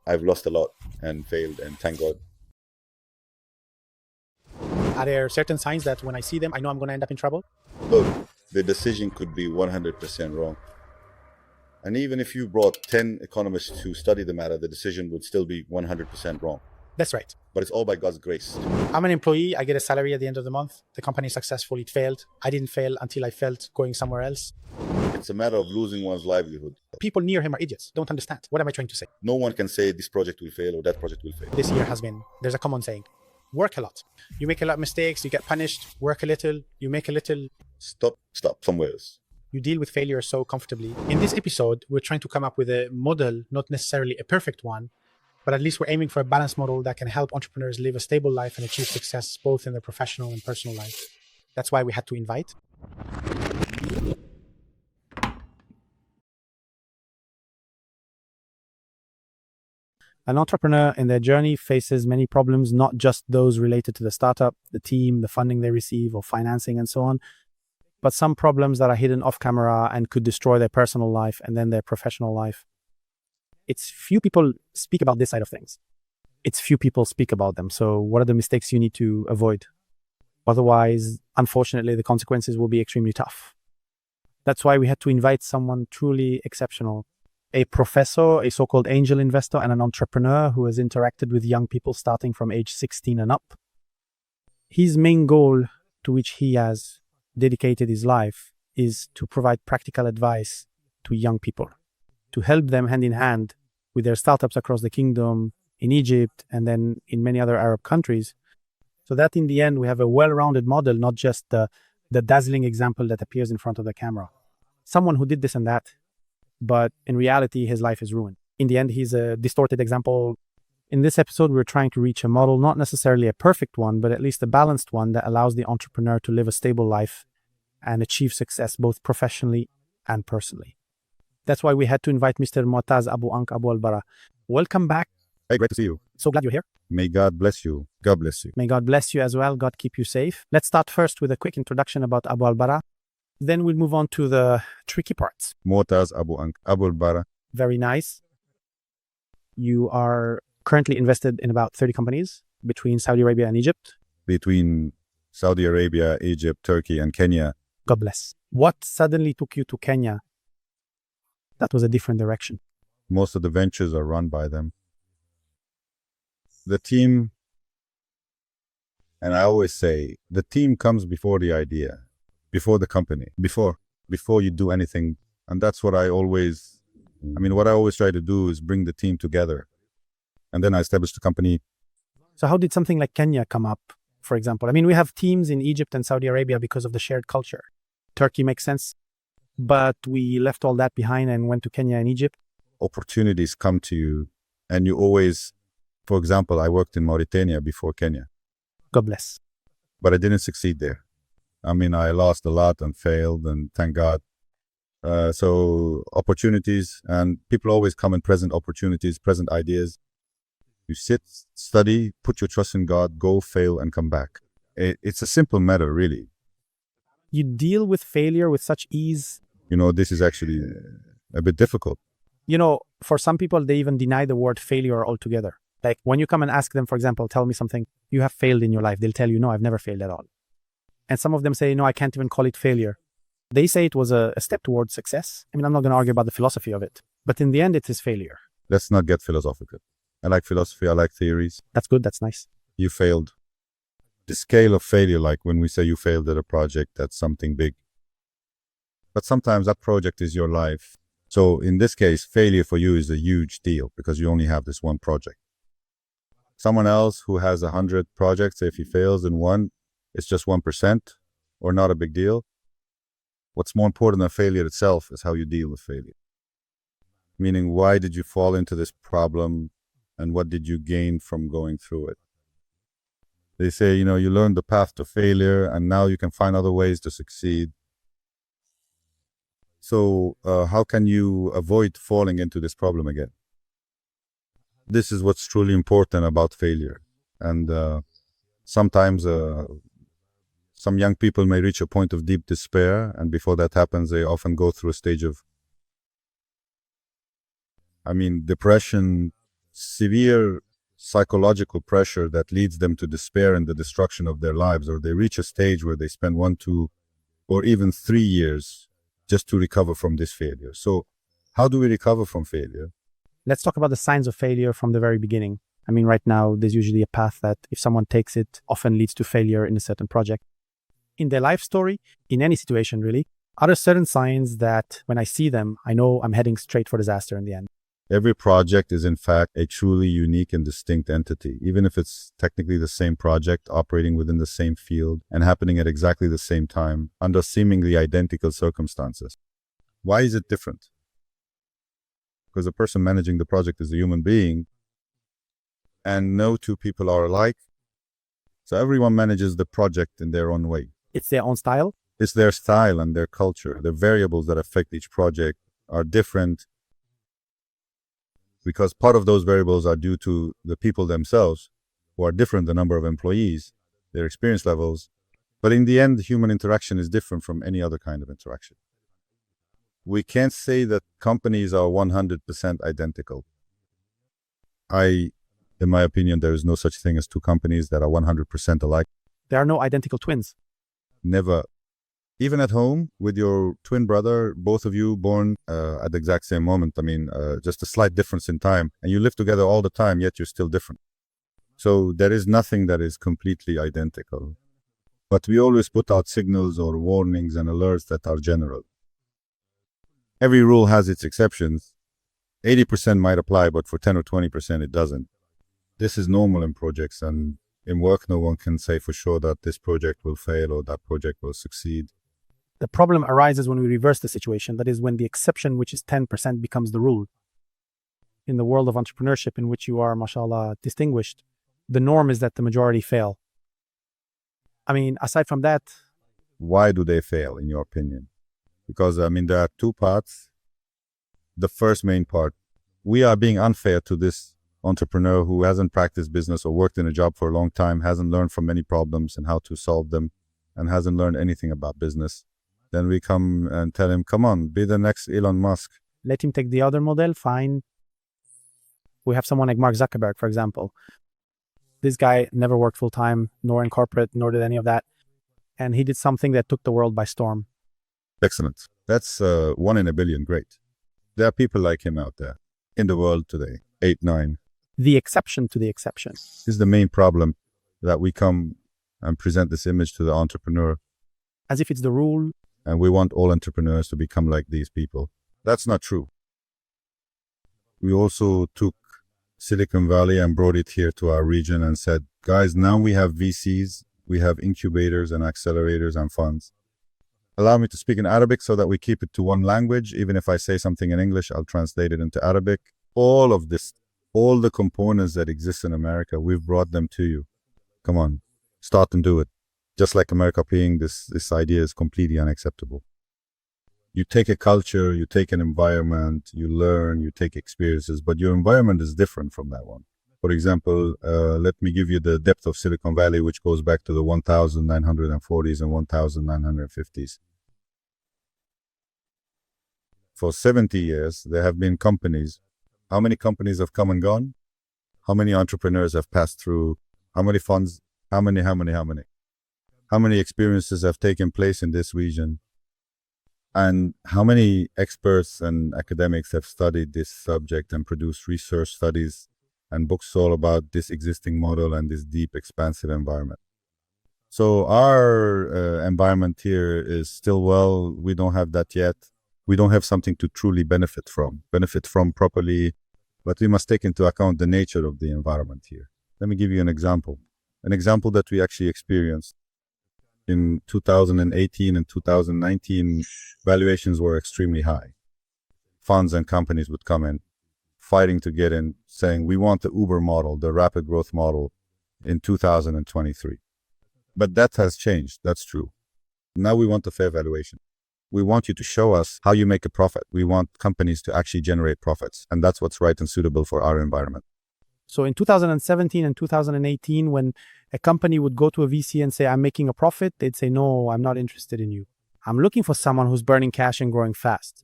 I've lost a lot and failed, and thank God. Are there certain signs that when I see them, I know I'm going to end up in trouble? Look, the decision could be 100% wrong. And even if you brought 10 economists to study the matter, the decision would still be 100% wrong. That's right. But it's all by God's grace. I'm an employee. I get a salary at the end of the month. The company is successful. It failed. I didn't fail until I felt going somewhere else. It's a matter of losing one's livelihood. People near him are idiots. Don't understand. What am I trying to say? No one can say this project will fail or that project will fail. This year has been, there's a common saying, work a lot. You make a lot of mistakes. You get punished. Work a little. You make a little. Stop somewhere else. You deal with failure so comfortably. In this episode, we're trying to come up with a model, not necessarily a perfect one, but at least we're aiming for a balanced model that can help entrepreneurs live a stable life and achieve success both in their professional and personal life. That's why we had to invite. An entrepreneur in their journey faces many problems, not just those related to the startup, the team, the funding they receive, or financing, and so on, but some problems that are hidden off camera and could destroy their personal life and then their professional life. It's few people speak about this side of things. It's few people speak about them. So what are the mistakes you need to avoid? Otherwise, unfortunately, the consequences will be extremely tough. That's why we had to invite someone truly exceptional. A professor, a so-called angel investor, and an entrepreneur who has interacted with young people starting from age 16 and up. His main goal, to which he has dedicated his life, is to provide practical advice to young people, to help them hand in hand with their startups across the kingdom, in Egypt, and then in many other Arab countries, so that in the end we have a well-rounded model, not just the dazzling example that appears in front of the camera. Someone who did this and that, but in reality, his life is ruined. In the end, he's a distorted example. In this episode, we're trying to reach a model, not necessarily a perfect one, but at least a balanced one that allows the entrepreneur to live a stable life and achieve success both professionally and personally. That's why we had to invite Mr. Moataz Abu Anq Abu Al-Bara. Welcome back. Hey, great to see you. So glad you're here. May God bless you. God bless you. May God bless you as well. God keep you safe. Let's start first with a quick introduction about Abu Al-Bara. Then we'll move on to the tricky parts. Moataz Abu Anq Abu Al-Bara. Very nice. You are currently invested in about 30 companies between Saudi Arabia and Egypt. Between Saudi Arabia, Egypt, Turkey, and Kenya. God bless. What suddenly took you to Kenya? That was a different direction. Most of the ventures are run by them. The team, and I always say, the team comes before the idea, before the company, before you do anything. And that's what I always try to do is bring the team together. And then I established the company. So how did something like Kenya come up, for example? I mean, we have teams in Egypt and Saudi Arabia because of the shared culture. Turkey makes sense, but we left all that behind and went to Kenya and Egypt. Opportunities come to you, and you always, for example, I worked in Mauritania before Kenya. God bless. But I didn't succeed there. I mean, I lost a lot and failed, and thank God. So opportunities, and people always come in present opportunities, present ideas. You sit, study, put your trust in God, go, fail, and come back. It's a simple matter, really. You deal with failure with such ease. This is actually a bit difficult. For some people, they even deny the word failure altogether. Like when you come and ask them, for example, tell me something, you have failed in your life. They'll tell you, no, I've never failed at all. And some of them say, no, I can't even call it failure. They say it was a step towards success. I mean, I'm not going to argue about the philosophy of it, but in the end, it is failure. Let's not get philosophical. I like philosophy. I like theories. That's good. That's nice. You failed. The scale of failure, like when we say you failed at a project, that's something big. But sometimes that project is your life. So in this case, failure for you is a huge deal because you only have this one project. Someone else who has 100 projects, if he fails in one, it's just 1% or not a big deal. What's more important than failure itself is how you deal with failure. Meaning, why did you fall into this problem and what did you gain from going through it? They say, you learn the path to failure and now you can find other ways to succeed. So how can you avoid falling into this problem again? This is what's truly important about failure. And sometimes some young people may reach a point of deep despair, and before that happens, they often go through a stage of, depression, severe psychological pressure that leads them to despair and the destruction of their lives, or they reach a stage where they spend 1, 2, or even 3 years just to recover from this failure. So how do we recover from failure? Let's talk about the signs of failure from the very beginning. I mean, right now, there's usually a path that if someone takes it, often leads to failure in a certain project. In their life story, in any situation really, are there certain signs that when I see them, I know I'm heading straight for disaster in the end? Every project is in fact a truly unique and distinct entity, even if it's technically the same project operating within the same field and happening at exactly the same time under seemingly identical circumstances. Why is it different? Because the person managing the project is a human being, and no two people are alike. So everyone manages the project in their own way. It's their own style. It's their style and their culture. The variables that affect each project are different because part of those variables are due to the people themselves, who are different, the number of employees, their experience levels. But in the end, human interaction is different from any other kind of interaction. We can't say that companies are 100% identical. In my opinion, there is no such thing as two companies that are 100% alike. There are no identical twins. Never. Even at home with your twin brother, both of you born at the exact same moment. I mean, just a slight difference in time, and you live together all the time, yet you're still different. So there is nothing that is completely identical. But we always put out signals or warnings and alerts that are general. Every rule has its exceptions. 80% might apply, but for 10 or 20% it doesn't. This is normal in projects, and in work no one can say for sure that this project will fail or that project will succeed. The problem arises when we reverse the situation. That is when the exception, which is 10%, becomes the rule. In the world of entrepreneurship, in which you are, mashallah, distinguished, the norm is that the majority fail. I mean, aside from that, why do they fail, in your opinion? Because, I mean, there are two parts. The first main part, we are being unfair to this entrepreneur who hasn't practiced business or worked in a job for a long time, hasn't learned from many problems and how to solve them, and hasn't learned anything about business. Then we come and tell him, come on, be the next Elon Musk. Let him take the other model, fine. We have someone like Mark Zuckerberg, for example. This guy never worked full-time, nor in corporate, nor did any of that. And he did something that took the world by storm. Excellent. That's 1 in a billion. Great. There are people like him out there in the world today. 8, 9. The exception to the exception. This is the main problem, that we come and present this image to the entrepreneur as if it's the rule. And we want all entrepreneurs to become like these people. That's not true. We also took Silicon Valley and brought it here to our region and said, guys, now we have VCs, we have incubators and accelerators and funds. Allow me to speak in Arabic so that we keep it to one language. Even if I say something in English, I'll translate it into Arabic. All of this, all the components that exist in America, we've brought them to you. Come on, start and do it. Just like America being this idea is completely unacceptable. You take a culture, you take an environment, you learn, you take experiences, but your environment is different from that one. For example, let me give you the depth of Silicon Valley, which goes back to the 1940s and 1950s. For 70 years, there have been companies. How many companies have come and gone? How many entrepreneurs have passed through? How many funds? How many? How many experiences have taken place in this region? And how many experts and academics have studied this subject and produced research studies and books all about this existing model and this deep, expansive environment? So our environment here is still we don't have that yet. We don't have something to truly benefit from properly, but we must take into account the nature of the environment here. Let me give you an example that we actually experienced. In 2018 and 2019, valuations were extremely high. Funds and companies would come in, fighting to get in, saying, we want the Uber model, the rapid growth model in 2023. But that has changed, that's true. Now we want a fair valuation. We want you to show us how you make a profit. We want companies to actually generate profits, and that's what's right and suitable for our environment. So in 2017 and 2018, when a company would go to a VC and say, I'm making a profit, they'd say, no, I'm not interested in you. I'm looking for someone who's burning cash and growing fast.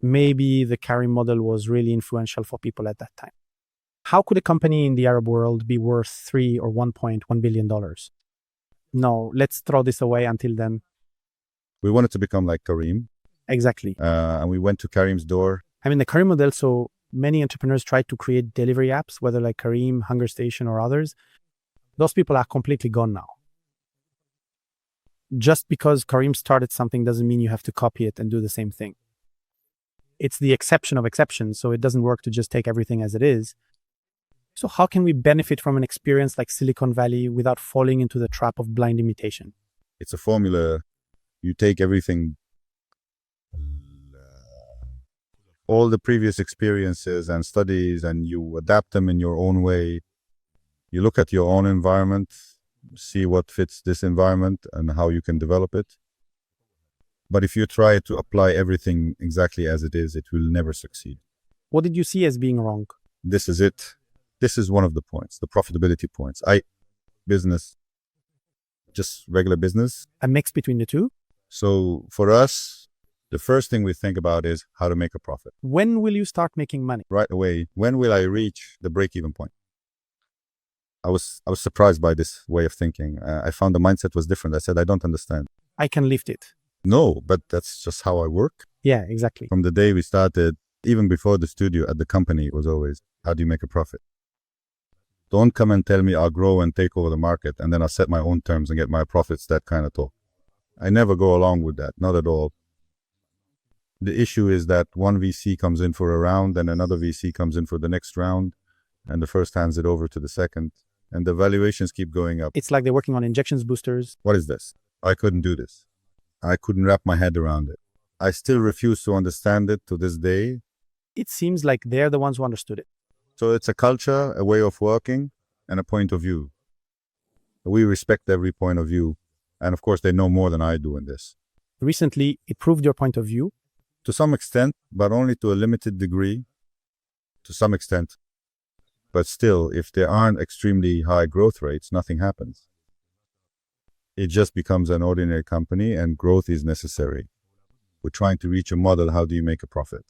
Maybe the carry model was really influential for people at that time. How could a company in the Arab world be worth $3 or $1.1 billion? No, let's throw this away until then. We wanted to become like Kareem, Exactly. and we went to Kareem's door. I mean, the Kareem model, so many entrepreneurs try to create delivery apps, whether like Kareem, Hunger Station, or others. Those people are completely gone now. Just because Kareem started something doesn't mean you have to copy it and do the same thing. It's the exception of exceptions, so it doesn't work to just take everything as it is. So how can we benefit from an experience like Silicon Valley without falling into the trap of blind imitation? It's a formula. You take everything, all the previous experiences and studies, and you adapt them in your own way. You look at your own environment, see what fits this environment and how you can develop it. But if you try to apply everything exactly as it is, it will never succeed. What did you see as being wrong? This is it. This is one of the points, the profitability points. Business, just regular business. A mix between the two? So for us, the first thing we think about is how to make a profit. When will you start making money? Right away, when will I reach the break-even point? I was surprised by this way of thinking. I found the mindset was different. I said, I don't understand. I can lift it. No, but that's just how I work. Yeah, exactly. From the day we started, even before the studio at the company, it was always, how do you make a profit? Don't come and tell me I'll grow and take over the market and then I'll set my own terms and get my profits, that kind of talk. I never go along with that, not at all. The issue is that one VC comes in for a round and another VC comes in for the next round, and the first hands it over to the second, and the valuations keep going up. It's like they're working on injections boosters. What is this? I couldn't do this. I couldn't wrap my head around it. I still refuse to understand it to this day. It seems like they're the ones who understood it. So it's a culture, a way of working, and a point of view. We respect every point of view. And of course, they know more than I do in this. Recently, it proved your point of view. To some extent, but only to a limited degree. To some extent. But still, if there aren't extremely high growth rates, nothing happens. It just becomes an ordinary company and growth is necessary. We're trying to reach a model. How do you make a profit?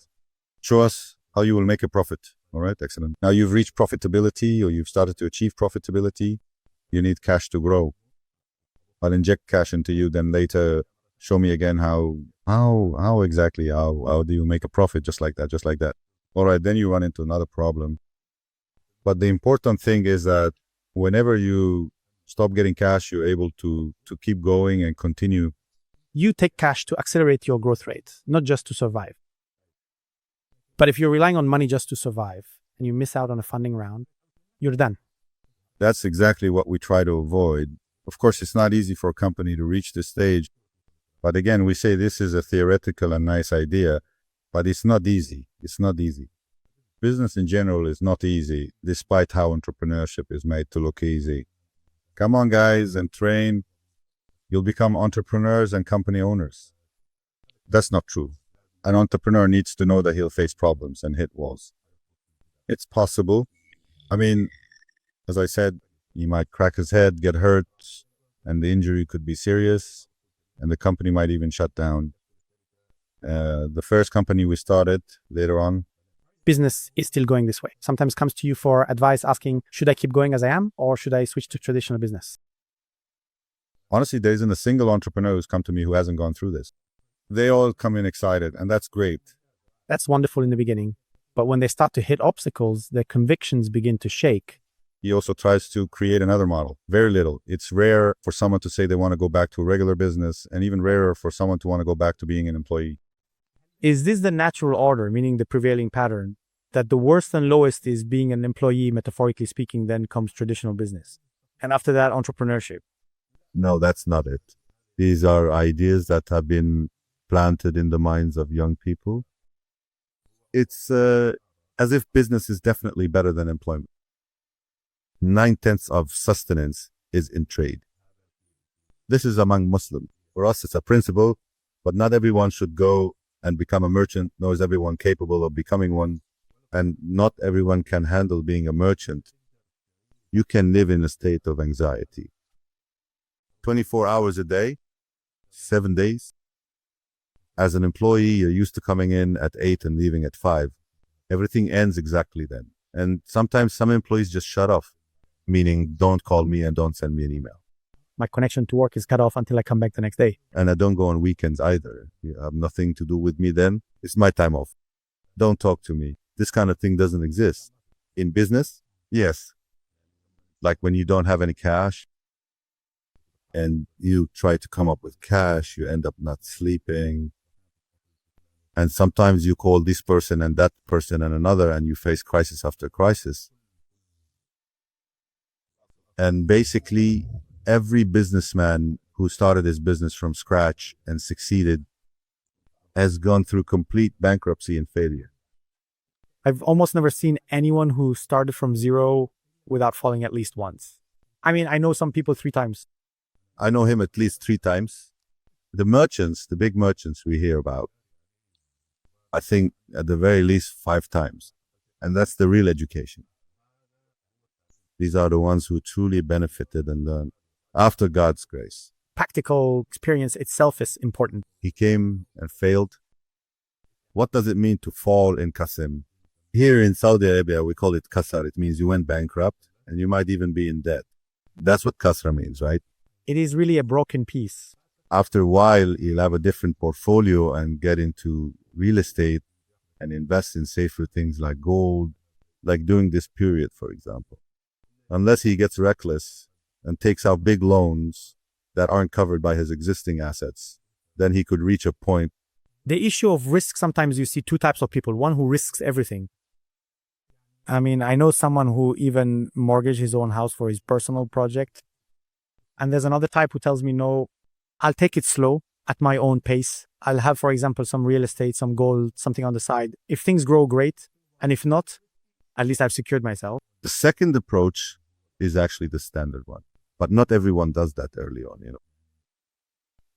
Show us how you will make a profit. All right, excellent. Now you've reached profitability or you've started to achieve profitability. You need cash to grow. I'll inject cash into you, then later show me again how exactly, how do you make a profit just like that. All right, then you run into another problem. But the important thing is that whenever you stop getting cash, you're able to keep going and continue. You take cash to accelerate your growth rate, not just to survive. But if you're relying on money just to survive and you miss out on a funding round, you're done. That's exactly what we try to avoid. Of course, it's not easy for a company to reach this stage. But again, we say this is a theoretical and nice idea, but it's not easy. It's not easy. Business in general is not easy, despite how entrepreneurship is made to look easy. Come on, guys, and train. You'll become entrepreneurs and company owners. That's not true. An entrepreneur needs to know that he'll face problems and hit walls. It's possible. I mean, as I said, he might crack his head, get hurt, and the injury could be serious, and the company might even shut down. The first company we started later on, Business is still going this way. Sometimes comes to you for advice asking, should I keep going as I am or should I switch to traditional business? honestly, there isn't a single entrepreneur who's come to me who hasn't gone through this. They all come in excited, and that's great. That's wonderful in the beginning. But when they start to hit obstacles, their convictions begin to shake. He also tries to create another model. Very little. It's rare for someone to say they want to go back to a regular business, and even rarer for someone to want to go back to being an employee. Is this the natural order, meaning the prevailing pattern, that the worst and lowest is being an employee, metaphorically speaking, then comes traditional business? And after that, entrepreneurship? No, that's not it. These are ideas that have been planted in the minds of young people. It's as if business is definitely better than employment. 9/10 of sustenance is in trade. This is among Muslims. For us, it's a principle, but not everyone should go and become a merchant, nor is everyone capable of becoming one, and not everyone can handle being a merchant. You can live in a state of anxiety. 24 hours a day, 7 days. As an employee, you're used to coming in at 8 and leaving at 5. Everything ends exactly then. And sometimes some employees just shut off, meaning don't call me and don't send me an email. My connection to work is cut off until I come back the next day. And I don't go on weekends either. You have nothing to do with me then. It's my time off. Don't talk to me. This kind of thing doesn't exist. In business, yes. Like when you don't have any cash and you try to come up with cash, you end up not sleeping. And sometimes you call this person and that person and another, and you face crisis after crisis. And basically, every businessman who started his business from scratch and succeeded has gone through complete bankruptcy and failure. I've almost never seen anyone who started from zero without falling at least once. I mean, I know some people 3 times. I know him at least 3 times. The merchants, the big merchants we hear about, I think at the very least 5 times. And that's the real education. These are the ones who truly benefited and learned after God's grace. Practical experience itself is important. He came and failed. What does it mean to fall in Qasim? Here in Saudi Arabia, we call it Qasar. It means you went bankrupt and you might even be in debt. That's what Qasra means, right? It is really a broken piece. After a while, you'll have a different portfolio and get into real estate and invest in safer things like gold, like during this period, for example. Unless he gets reckless and takes out big loans that aren't covered by his existing assets, then he could reach a point. The issue of risk, sometimes you see 2 types of people. One who risks everything. I mean, I know someone who even mortgaged his own house for his personal project. And there's another type who tells me, no, I'll take it slow at my own pace. I'll have, for example, some real estate, some gold, something on the side. If things grow, great. And if not, at least I've secured myself. The second approach is actually the standard one. But not everyone does that early on, you know.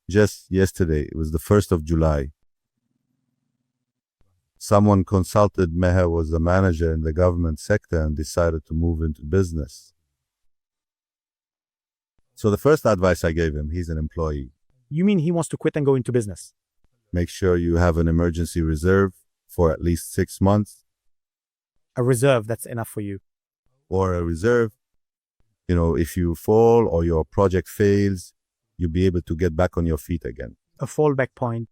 Just yesterday, it was the 1st of July. Someone consulted me, who was a manager in the government sector, and decided to move into business. So the first advice I gave him, he's an employee. You mean he wants to quit and go into business? Make sure you have an emergency reserve for at least 6 months. A reserve, that's enough for you. Or a reserve. You know, if you fall or your project fails, you'll be able to get back on your feet again. A fallback point.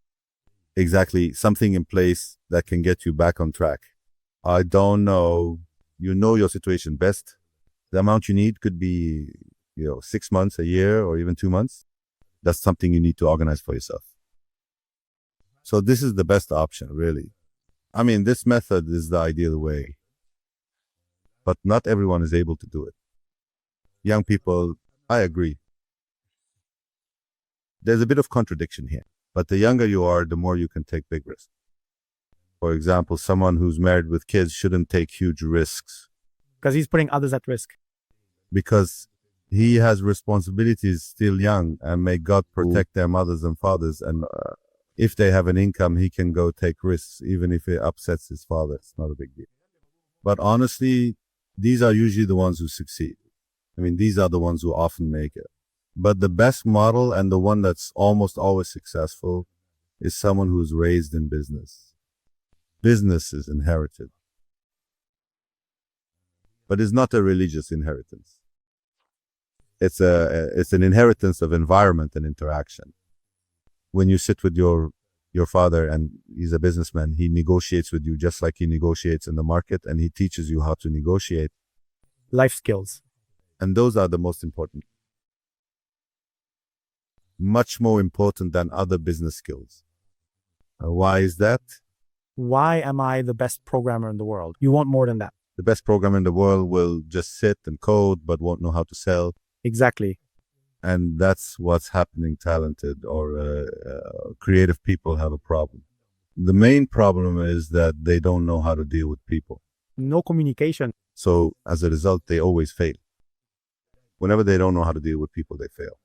Exactly. Something in place that can get you back on track. I don't know. You know your situation best. The amount you need could be, 6 months, a year, or even 2 months. That's something you need to organize for yourself. So this is the best option, really. I mean, this method is the ideal way. But not everyone is able to do it. Young people, I agree. There's a bit of contradiction here. But the younger you are, the more you can take big risks. For example, someone who's married with kids shouldn't take huge risks. Because he's putting others at risk. Because he has responsibilities still young, and may God protect their mothers and fathers. And if they have an income, he can go take risks, even if it upsets his father. It's not a big deal. But honestly, these are usually the ones who succeed. I mean, these are the ones who often make it. But the best model, and the one that's almost always successful, is someone who's raised in business. Business is inherited. But it's not a religious inheritance. It's an inheritance of environment and interaction. When you sit with your father, and he's a businessman, he negotiates with you just like he negotiates in the market, and he teaches you how to negotiate. Life skills. And those are the most important. Much more important than other business skills. Why is that? Why am I the best programmer in the world? You want more than that. The best programmer in the world will just sit and code, but won't know how to sell. Exactly. And that's what's happening. Talented or creative people have a problem. The main problem is that they don't know how to deal with people. No communication. So as a result, they always fail. Whenever they don't know how to deal with people, they fail.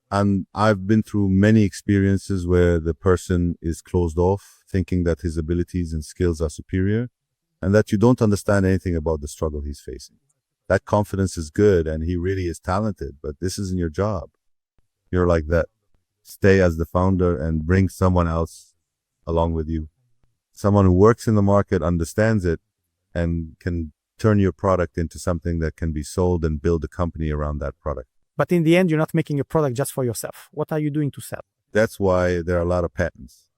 And I've been through many experiences where the person is closed off, thinking that his abilities and skills are superior, and that you don't understand anything about the struggle he's facing. That confidence is good, and he really is talented, but this isn't your job. You're like that. Stay as the founder and bring someone else along with you. Someone who works in the market, understands it, and can turn your product into something that can be sold and build a company around that product. But in the end, you're not making a product just for yourself. What are you doing to sell? That's why there are a lot of patents.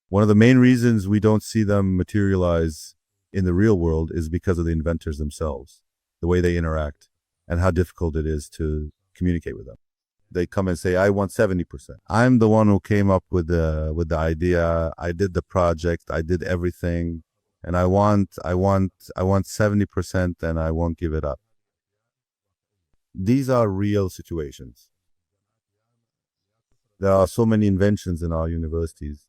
One of the main reasons we don't see them materialize in the real world is because of the inventors themselves, the way they interact, and how difficult it is to communicate with them. They come and say, I want 70%. I'm the one who came up with the idea. I did the project. I did everything. And I want 70% and I won't give it up. These are real situations. There are so many inventions in our universities.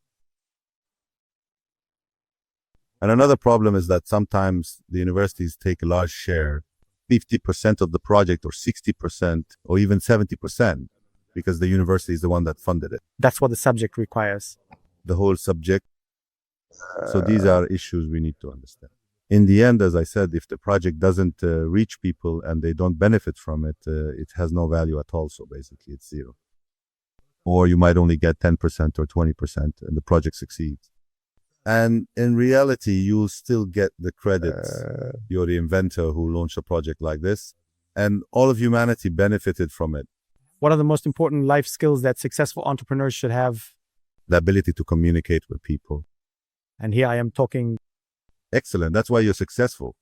And another problem is that sometimes the universities take a large share, 50% of the project or 60% or even 70%, because the university is the one that funded it. That's what the subject requires. The whole subject. So these are issues we need to understand. In the end, as I said, if the project doesn't reach people and they don't benefit from it, it has no value at all. So basically it's zero. Or you might only get 10% or 20% and the project succeeds. And in reality, you'll still get the credit. You're the inventor who launched a project like this, and all of humanity benefited from it. What are the most important life skills that successful entrepreneurs should have? The ability to communicate with people. And here I am talking. Excellent. That's why you're successful.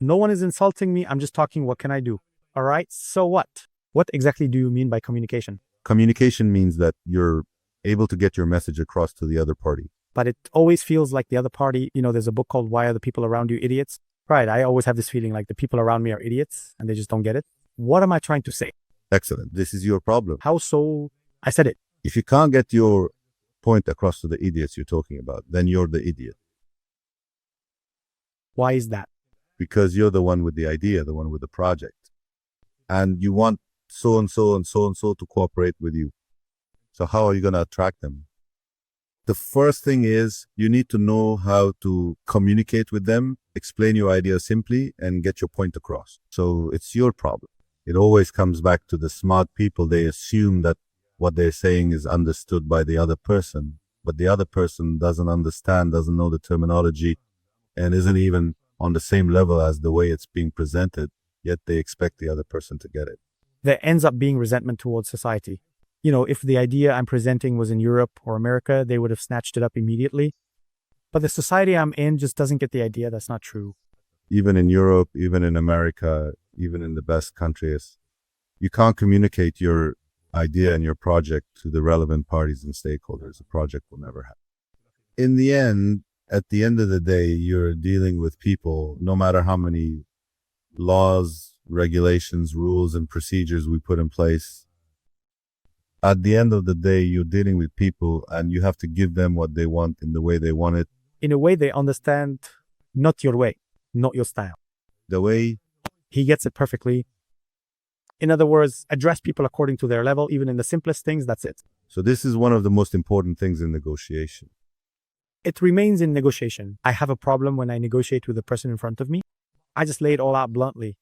No one is insulting me. I'm just talking. What can I do? All right. So what? What exactly do you mean by communication? Communication means that you're able to get your message across to the other party. But it always feels like the other party, there's a book called Why Are the People Around You Idiots? Right. I always have this feeling like the people around me are idiots and they just don't get it. What am I trying to say? Excellent. This is your problem. How so? I said it. If you can't get your point across to the idiots you're talking about, then you're the idiot. Why is that? Because you're the one with the idea, the one with the project. And you want so and so and so and so to cooperate with you. So how are you going to attract them? The first thing is you need to know how to communicate with them, explain your idea simply, and get your point across. So it's your problem. It always comes back to the smart people. They assume that what they're saying is understood by the other person, but the other person doesn't understand, doesn't know the terminology, and isn't even on the same level as the way it's being presented, yet they expect the other person to get it. There ends up being resentment towards society. If the idea I'm presenting was in Europe or America, they would have snatched it up immediately. But the society I'm in just doesn't get the idea. That's not true. Even in Europe, even in America, even in the best countries, you can't communicate your idea and your project to the relevant parties and stakeholders. The project will never happen. In the end, at the end of the day, you're dealing with people, no matter how many laws, regulations, rules, and procedures we put in place. At the end of the day, you're dealing with people and you have to give them what they want in the way they want it. In a way they understand, not your way, not your style. The way he gets it perfectly. In other words, address people according to their level, even in the simplest things, that's it. So this is one of the most important things in negotiation. It remains in negotiation. I have a problem when I negotiate with the person in front of me. I just lay it all out bluntly.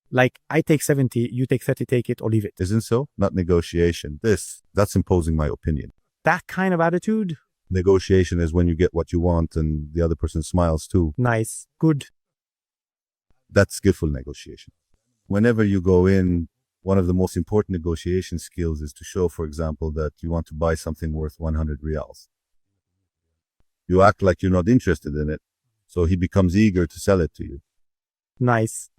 Like, I take 70, you take 30, take it or leave it. Isn't so? Not negotiation. That's imposing my opinion. That kind of attitude? Negotiation is when you get what you want and the other person smiles too. Nice. Good. That's skillful negotiation. Whenever you go in, one of the most important negotiation skills is to show, for example, that you want to buy something worth 100 riyals. You act like you're not interested in it, so he becomes eager to sell it to you. Nice.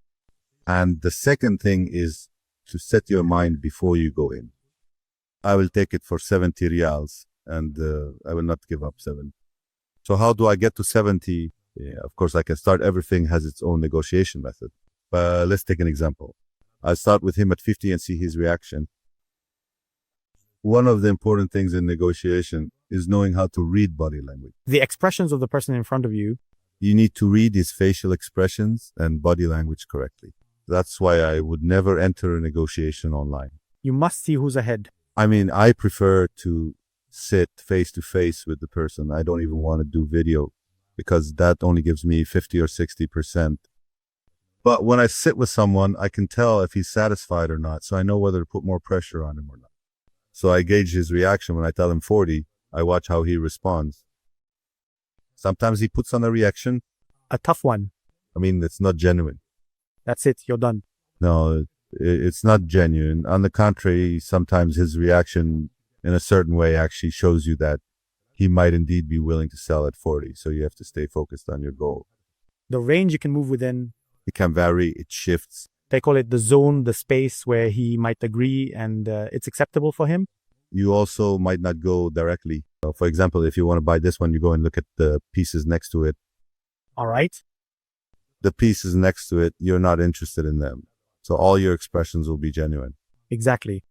And the second thing is to set your mind before you go in. I will take it for 70 riyals and I will not give up 7. So how do I get to 70? Yeah, of course, I can start. Everything has its own negotiation method. But let's take an example. I'll start with him at 50 and see his reaction. One of the important things in negotiation is knowing how to read body language. The expressions of the person in front of you. You need to read his facial expressions and body language correctly. That's why I would never enter a negotiation online. You must see who's ahead. I prefer to sit face to face with the person. I don't even want to do video because that only gives me 50 or 60%. But when I sit with someone, I can tell if he's satisfied or not. So I know whether to put more pressure on him or not. So I gauge his reaction. When I tell him 40, I watch how he responds. Sometimes he puts on a reaction. A tough one. I mean, it's not genuine. That's it, you're done. No, it's not genuine. On the contrary, sometimes his reaction in a certain way actually shows you that he might indeed be willing to sell at 40. So you have to stay focused on your goal. The range you can move within, It can vary, it shifts. they call it the zone, the space where he might agree and it's acceptable for him. You also might not go directly. For example, if you want to buy this one, you go and look at the pieces next to it. All right. The pieces next to it, you're not interested in them. So all your expressions will be genuine. Exactly.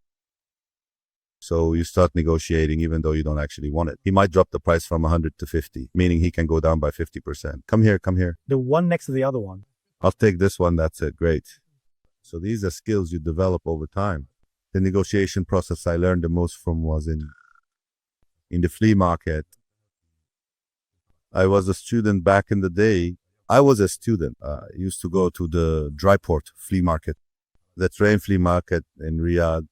So you start negotiating even though you don't actually want it. He might drop the price from 100 to 50, meaning he can go down by 50%. Come here, come here. The one next to the other one. I'll take this one, that's it, great. So these are skills you develop over time. The negotiation process I learned the most from was in the flea market. I was a student back in the day. I was a student. I used to go to the Dryport flea market, the train flea market in Riyadh.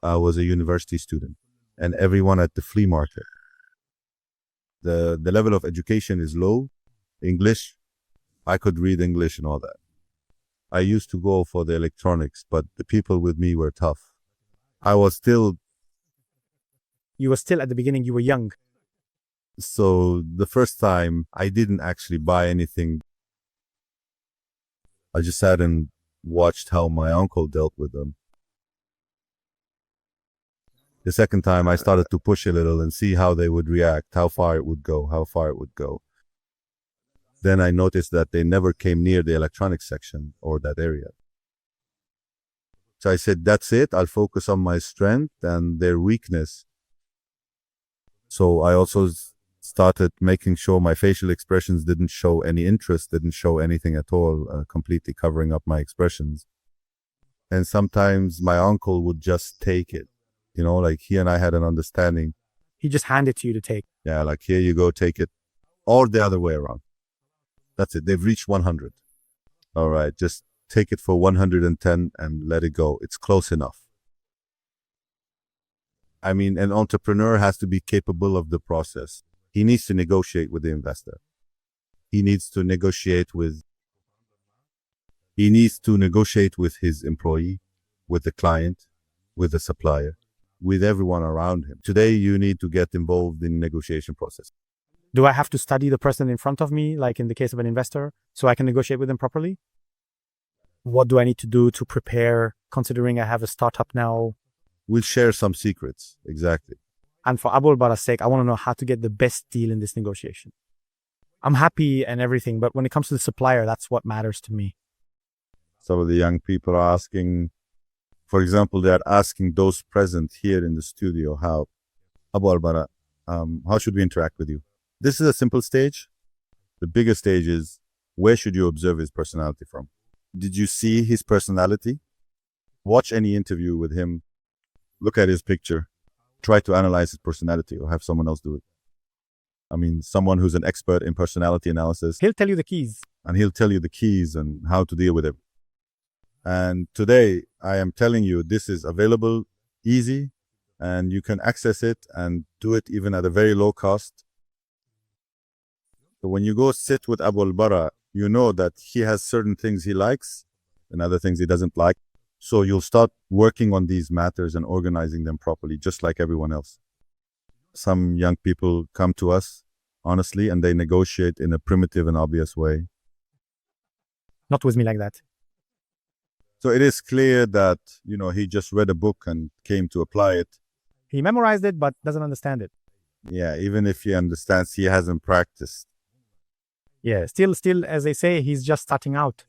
I was a university student, and everyone at the flea market. The level of education is low. English, I could read English and all that. I used to go for the electronics, but the people with me were tough. You were still at the beginning, you were young. So the first time I didn't actually buy anything. I just sat and watched how my uncle dealt with them. The second time I started to push a little and see how they would react, how far it would go. Then I noticed that they never came near the electronics section or that area. So I said, that's it. I'll focus on my strength and their weakness. So I also started making sure my facial expressions didn't show any interest, didn't show anything at all, completely covering up my expressions. And sometimes my uncle would just take it. You know, like he and I had an understanding. He just handed it to you to take. Yeah, like here you go, take it. Or the other way around. That's it. They've reached 100. All right, just take it for 110 and let it go. It's close enough. I mean, an entrepreneur has to be capable of the process. He needs to negotiate with the investor. He needs to negotiate with his employee, with the client, with the supplier, with everyone around him. Today, you need to get involved in the negotiation process. Do I have to study the person in front of me, like in the case of an investor, so I can negotiate with them properly? What do I need to do to prepare, considering I have a startup now? We'll share some secrets, exactly. And for Abu Al-Bara's sake, I want to know how to get the best deal in this negotiation. I'm happy and everything, but when it comes to the supplier, that's what matters to me. Some of the young people are asking, for example, they're asking those present here in the studio, how, Abu Al-Bara, how should we interact with you? This is a simple stage. The bigger stage is, where should you observe his personality from? Did you see his personality? Watch any interview with him. Look at his picture. Try to analyze his personality or have someone else do it. I mean, someone who's an expert in personality analysis. He'll tell you the keys. And he'll tell you the keys and how to deal with it. And today, I am telling you, this is available, easy, and you can access it and do it even at a very low cost. So when you go sit with Abu Al-Bara, you know that he has certain things he likes and other things he doesn't like. So you'll start working on these matters and organizing them properly, just like everyone else. Some young people come to us, honestly, and they negotiate in a primitive and obvious way. Not with me like that. So it is clear that, he just read a book and came to apply it. He memorized it, but doesn't understand it. Yeah, even if he understands, he hasn't practiced. Yeah, still, as they say, he's just starting out.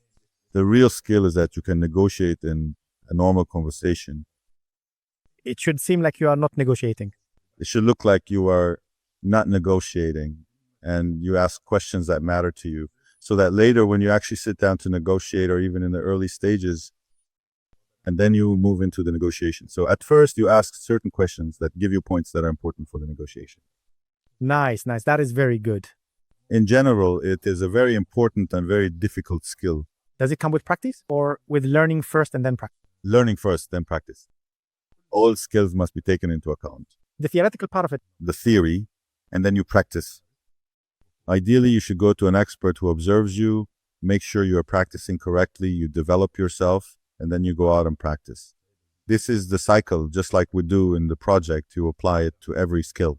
The real skill is that you can negotiate in a normal conversation. It should seem like you are not negotiating. It should look like you are not negotiating and you ask questions that matter to you, so that later when you actually sit down to negotiate, or even in the early stages, and then you move into the negotiation. So at first you ask certain questions that give you points that are important for the negotiation. Nice. That is very good. In general, it is a very important and very difficult skill. Does it come with practice or with learning first and then practice? Learning first, then practice. All skills must be taken into account. The theoretical part of it. The theory, and then you practice. Ideally, you should go to an expert who observes you, make sure you are practicing correctly, you develop yourself, and then you go out and practice. This is the cycle, just like we do in the project, you apply it to every skill.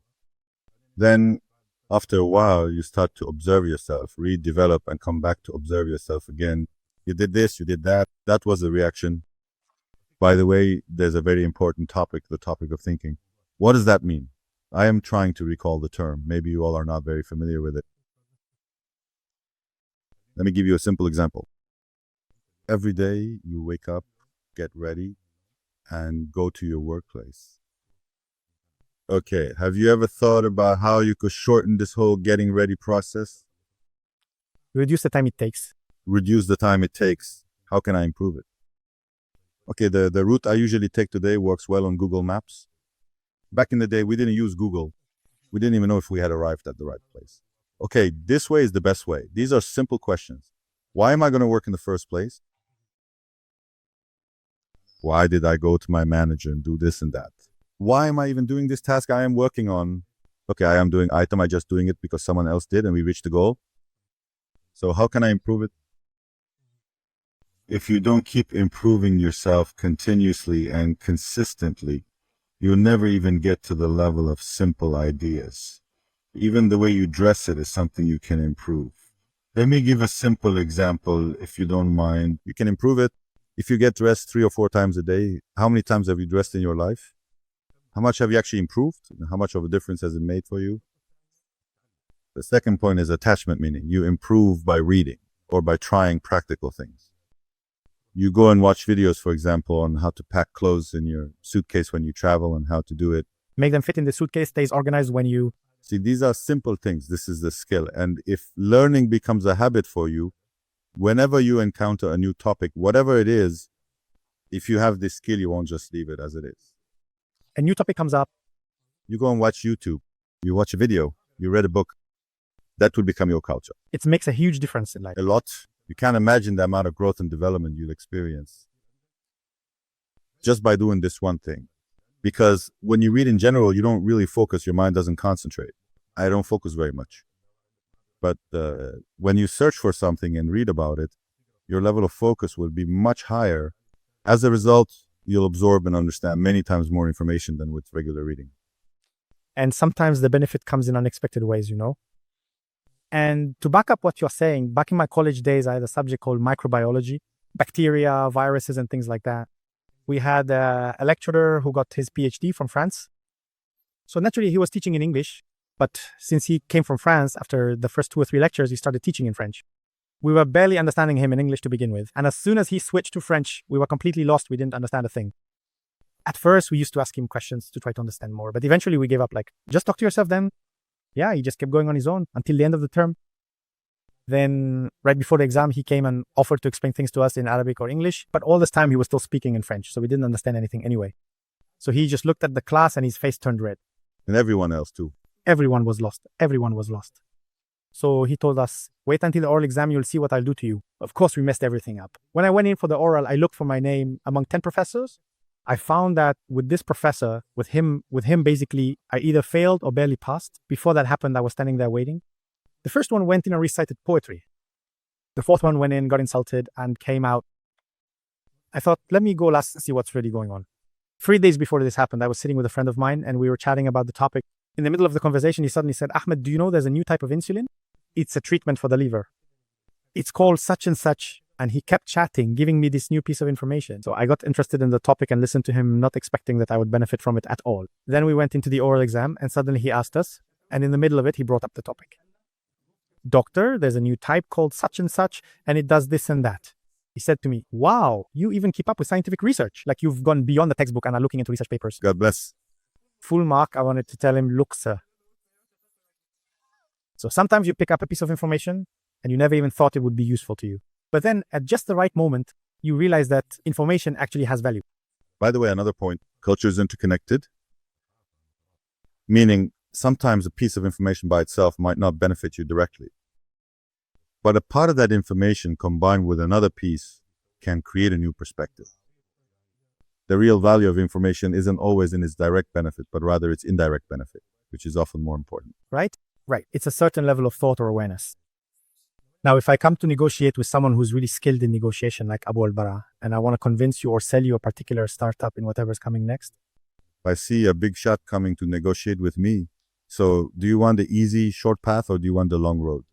Then, after a while, you start to observe yourself, redevelop, and come back to observe yourself again. You did this, you did that. That was the reaction. By the way, there's a very important topic, the topic of thinking. What does that mean? I am trying to recall the term. Maybe you all are not very familiar with it. Let me give you a simple example. Every day you wake up, get ready, and go to your workplace. Okay, have you ever thought about how you could shorten this whole getting ready process? Reduce the time it takes. Reduce the time it takes. How can I improve it? Okay, the route I usually take today works well on Google Maps. Back in the day, we didn't use Google. We didn't even know if we had arrived at the right place. Okay, this way is the best way. These are simple questions. Why am I going to work in the first place? Why did I go to my manager and do this and that? Why am I even doing this task I am working on? Okay, I am doing item, I just doing it because someone else did and we reached the goal. So how can I improve it? If you don't keep improving yourself continuously and consistently, you'll never even get to the level of simple ideas. Even the way you dress it is something you can improve. Let me give a simple example, if you don't mind. You can improve it. If you get dressed 3 or 4 times a day, how many times have you dressed in your life? How much have you actually improved? How much of a difference has it made for you? The second point is attachment, meaning you improve by reading or by trying practical things. You go and watch videos, for example, on how to pack clothes in your suitcase when you travel and how to do it. Make them fit in the suitcase, stays organized when you... See, these are simple things. This is the skill. And if learning becomes a habit for you, whenever you encounter a new topic, whatever it is, if you have this skill, you won't just leave it as it is. A new topic comes up. You go and watch YouTube. You watch a video. You read a book. That will become your culture. It makes a huge difference in life. A lot. You can't imagine the amount of growth and development you'll experience just by doing this one thing. Because when you read in general, you don't really focus. Your mind doesn't concentrate. I don't focus very much. But when you search for something and read about it, your level of focus will be much higher. As a result, you'll absorb and understand many times more information than with regular reading. And sometimes the benefit comes in unexpected ways, you know? And to back up what you're saying, back in my college days, I had a subject called microbiology, bacteria, viruses, and things like that. We had a lecturer who got his PhD from France. So naturally, he was teaching in English. But since he came from France, after the first 2 or 3 lectures, he started teaching in French. We were barely understanding him in English to begin with. And as soon as he switched to French, we were completely lost. We didn't understand a thing. At first, we used to ask him questions to try to understand more. But eventually, we gave up, like, just talk to yourself then. Yeah, he just kept going on his own until the end of the term. Then, right before the exam, he came and offered to explain things to us in Arabic or English. But all this time, he was still speaking in French. So we didn't understand anything anyway. So he just looked at the class and his face turned red. And everyone else too. Everyone was lost. Everyone was lost. So he told us, wait until the oral exam, you'll see what I'll do to you. Of course, we messed everything up. When I went in for the oral, I looked for my name among 10 professors. I found that with this professor, with him basically, I either failed or barely passed. Before that happened, I was standing there waiting. The first one went in and recited poetry. The fourth one went in, got insulted, and came out. I thought, let me go last and see what's really going on. 3 days before this happened, I was sitting with a friend of mine, and we were chatting about the topic. In the middle of the conversation, he suddenly said, Ahmed, do you know there's a new type of insulin? It's a treatment for the liver. It's called such and such. And he kept chatting, giving me this new piece of information. So I got interested in the topic and listened to him, not expecting that I would benefit from it at all. Then we went into the oral exam, and suddenly he asked us, and in the middle of it, he brought up the topic. Doctor, there's a new type called such and such, and it does this and that. He said to me, wow, you even keep up with scientific research. Like you've gone beyond the textbook and are looking into research papers. God bless. Full mark, I wanted to tell him, look, sir. So sometimes you pick up a piece of information and you never even thought it would be useful to you. But then at just the right moment, you realize that information actually has value. By the way, another point, culture is interconnected, meaning sometimes a piece of information by itself might not benefit you directly. But a part of that information combined with another piece can create a new perspective. The real value of information isn't always in its direct benefit, but rather its indirect benefit, which is often more important. Right? Right. It's a certain level of thought or awareness. Now, if I come to negotiate with someone who's really skilled in negotiation, like Abu Al-Bara, and I want to convince you or sell you a particular startup in whatever's coming next, I see a big shot coming to negotiate with me. So do you want the easy, short path or do you want the long road?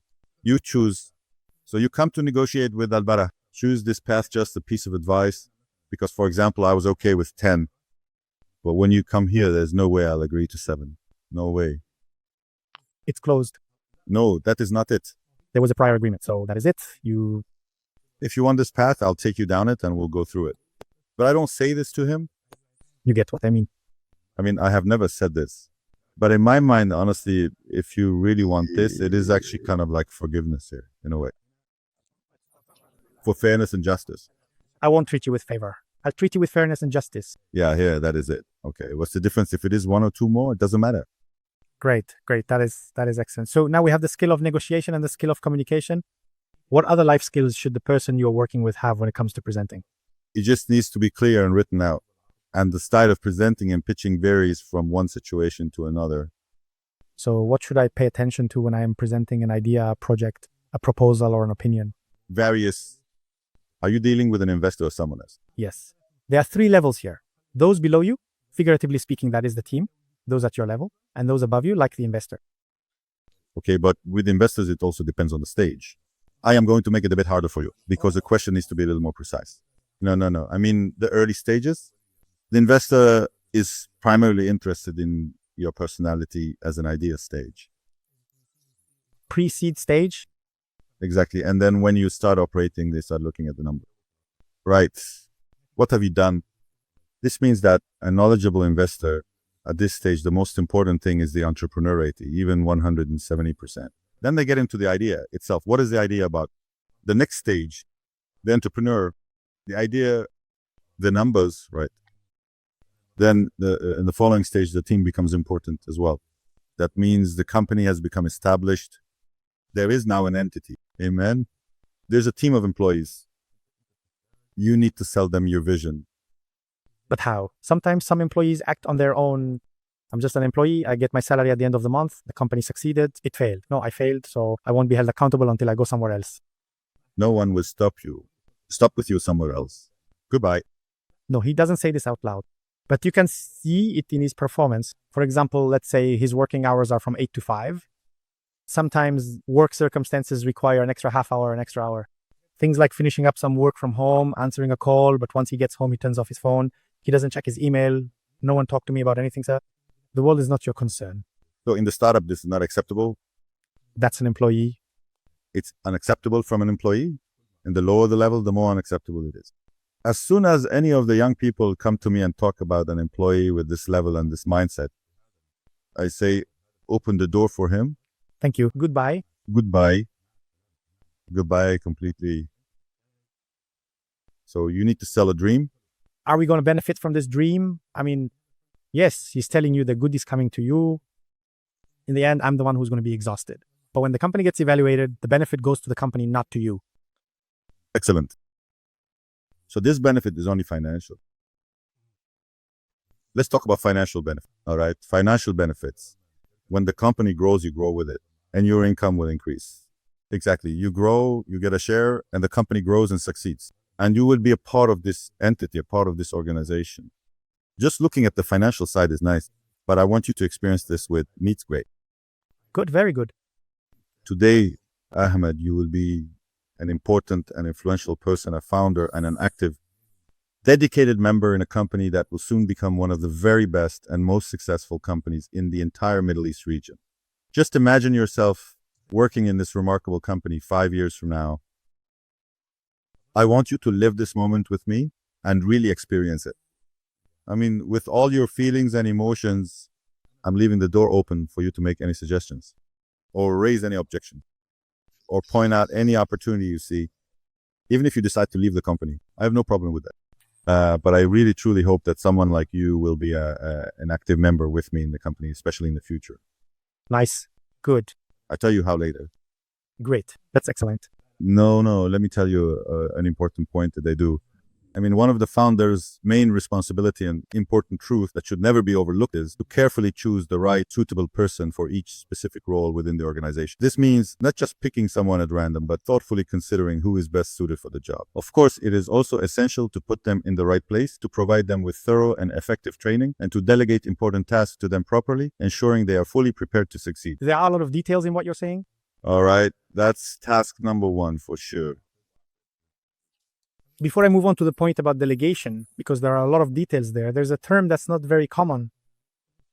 You choose. So you come to negotiate with Al-Bara. Choose this path, just a piece of advice. Because, for example, I was okay with 10. But when you come here, there's no way I'll agree to 7. No way. it's closed. No, that is not it. There was a prior agreement, so that is it. If you want this path, I'll take you down it and we'll go through it. But I don't say this to him. You get what I mean. I have never said this. But in my mind, honestly, if you really want this, it is actually kind of like forgiveness here, in a way. For fairness and justice. I won't treat you with favor. I'll treat you with fairness and justice. Yeah, here, that is it. Okay, what's the difference if it is 1 or 2 more? It doesn't matter. Great. That is excellent. So now we have the skill of negotiation and the skill of communication. What other life skills should the person you're working with have when it comes to presenting? It just needs to be clear and written out. And the style of presenting and pitching varies from one situation to another. So what should I pay attention to when I am presenting an idea, a project, a proposal, or an opinion? Various. Are you dealing with an investor or someone else? Yes. There are 3 levels here. Those below you, figuratively speaking, that is the team. Those at your level. And those above you, like the investor. Okay, but with investors, it also depends on the stage. I am going to make it a bit harder for you because the question needs to be a little more precise. No. I mean, the early stages, the investor is primarily interested in your personality as an idea stage. Pre-seed stage? Exactly. And then when you start operating, they start looking at the number. Right. What have you done? This means that a knowledgeable investor at this stage, the most important thing is the entrepreneur rating, even 170%. Then they get into the idea itself. What is the idea about? The next stage, the entrepreneur, the idea, the numbers, right? Then in the following stage, the team becomes important as well. That means the company has become established. There is now an entity. Amen. There's a team of employees. You need to sell them your vision. But how? Sometimes some employees act on their own. I'm just an employee. I get my salary at the end of the month. The company succeeded. It failed. No, I failed. So I won't be held accountable until I go somewhere else. No one will stop you. Stop with you somewhere else. Goodbye. No, he doesn't say this out loud. But you can see it in his performance. For example, let's say his working hours are from 8 to 5. Sometimes work circumstances require an extra half hour, an extra hour. Things like finishing up some work from home, answering a call, but once he gets home, he turns off his phone. He doesn't check his email. No one talked to me about anything, sir. The world is not your concern. So in the startup, this is not acceptable. That's an employee. It's unacceptable from an employee. And the lower the level, the more unacceptable it is. As soon as any of the young people come to me and talk about an employee with this level and this mindset, I say, open the door for him. Thank you. Goodbye. Goodbye. Goodbye completely. So you need to sell a dream. Are we going to benefit from this dream? I mean, yes, he's telling you the good is coming to you. In the end, I'm the one who's going to be exhausted. But when the company gets evaluated, the benefit goes to the company, not to you. Excellent. So this benefit is only financial. Let's talk about financial benefit. All right. Financial benefits. When the company grows, you grow with it and your income will increase. Exactly. You grow, you get a share, and the company grows and succeeds. And you will be a part of this entity, a part of this organization. Just looking at the financial side is nice, but I want you to experience this with Meets Great. Good, very good. Today, Ahmed, you will be an important and influential person, a founder and an active, dedicated member in a company that will soon become one of the very best and most successful companies in the entire Middle East region. Just imagine yourself working in this remarkable company 5 years from now. I want you to live this moment with me and really experience it. I mean, with all your feelings and emotions, I'm leaving the door open for you to make any suggestions or raise any objection or point out any opportunity you see, even if you decide to leave the company. I have no problem with that. But I really, truly hope that someone like you will be an active member with me in the company, especially in the future. Nice. Good. I'll tell you how later. Great. That's excellent. No. Let me tell you an important point that they do. I mean, one of the founder's main responsibility and important truth that should never be overlooked is to carefully choose the right suitable person for each specific role within the organization. This means not just picking someone at random, but thoughtfully considering who is best suited for the job. Of course, it is also essential to put them in the right place, to provide them with thorough and effective training, and to delegate important tasks to them properly, ensuring they are fully prepared to succeed. There are a lot of details in what you're saying. All right, that's task number one for sure. Before I move on to the point about delegation, because there are a lot of details there, there's a term that's not very common,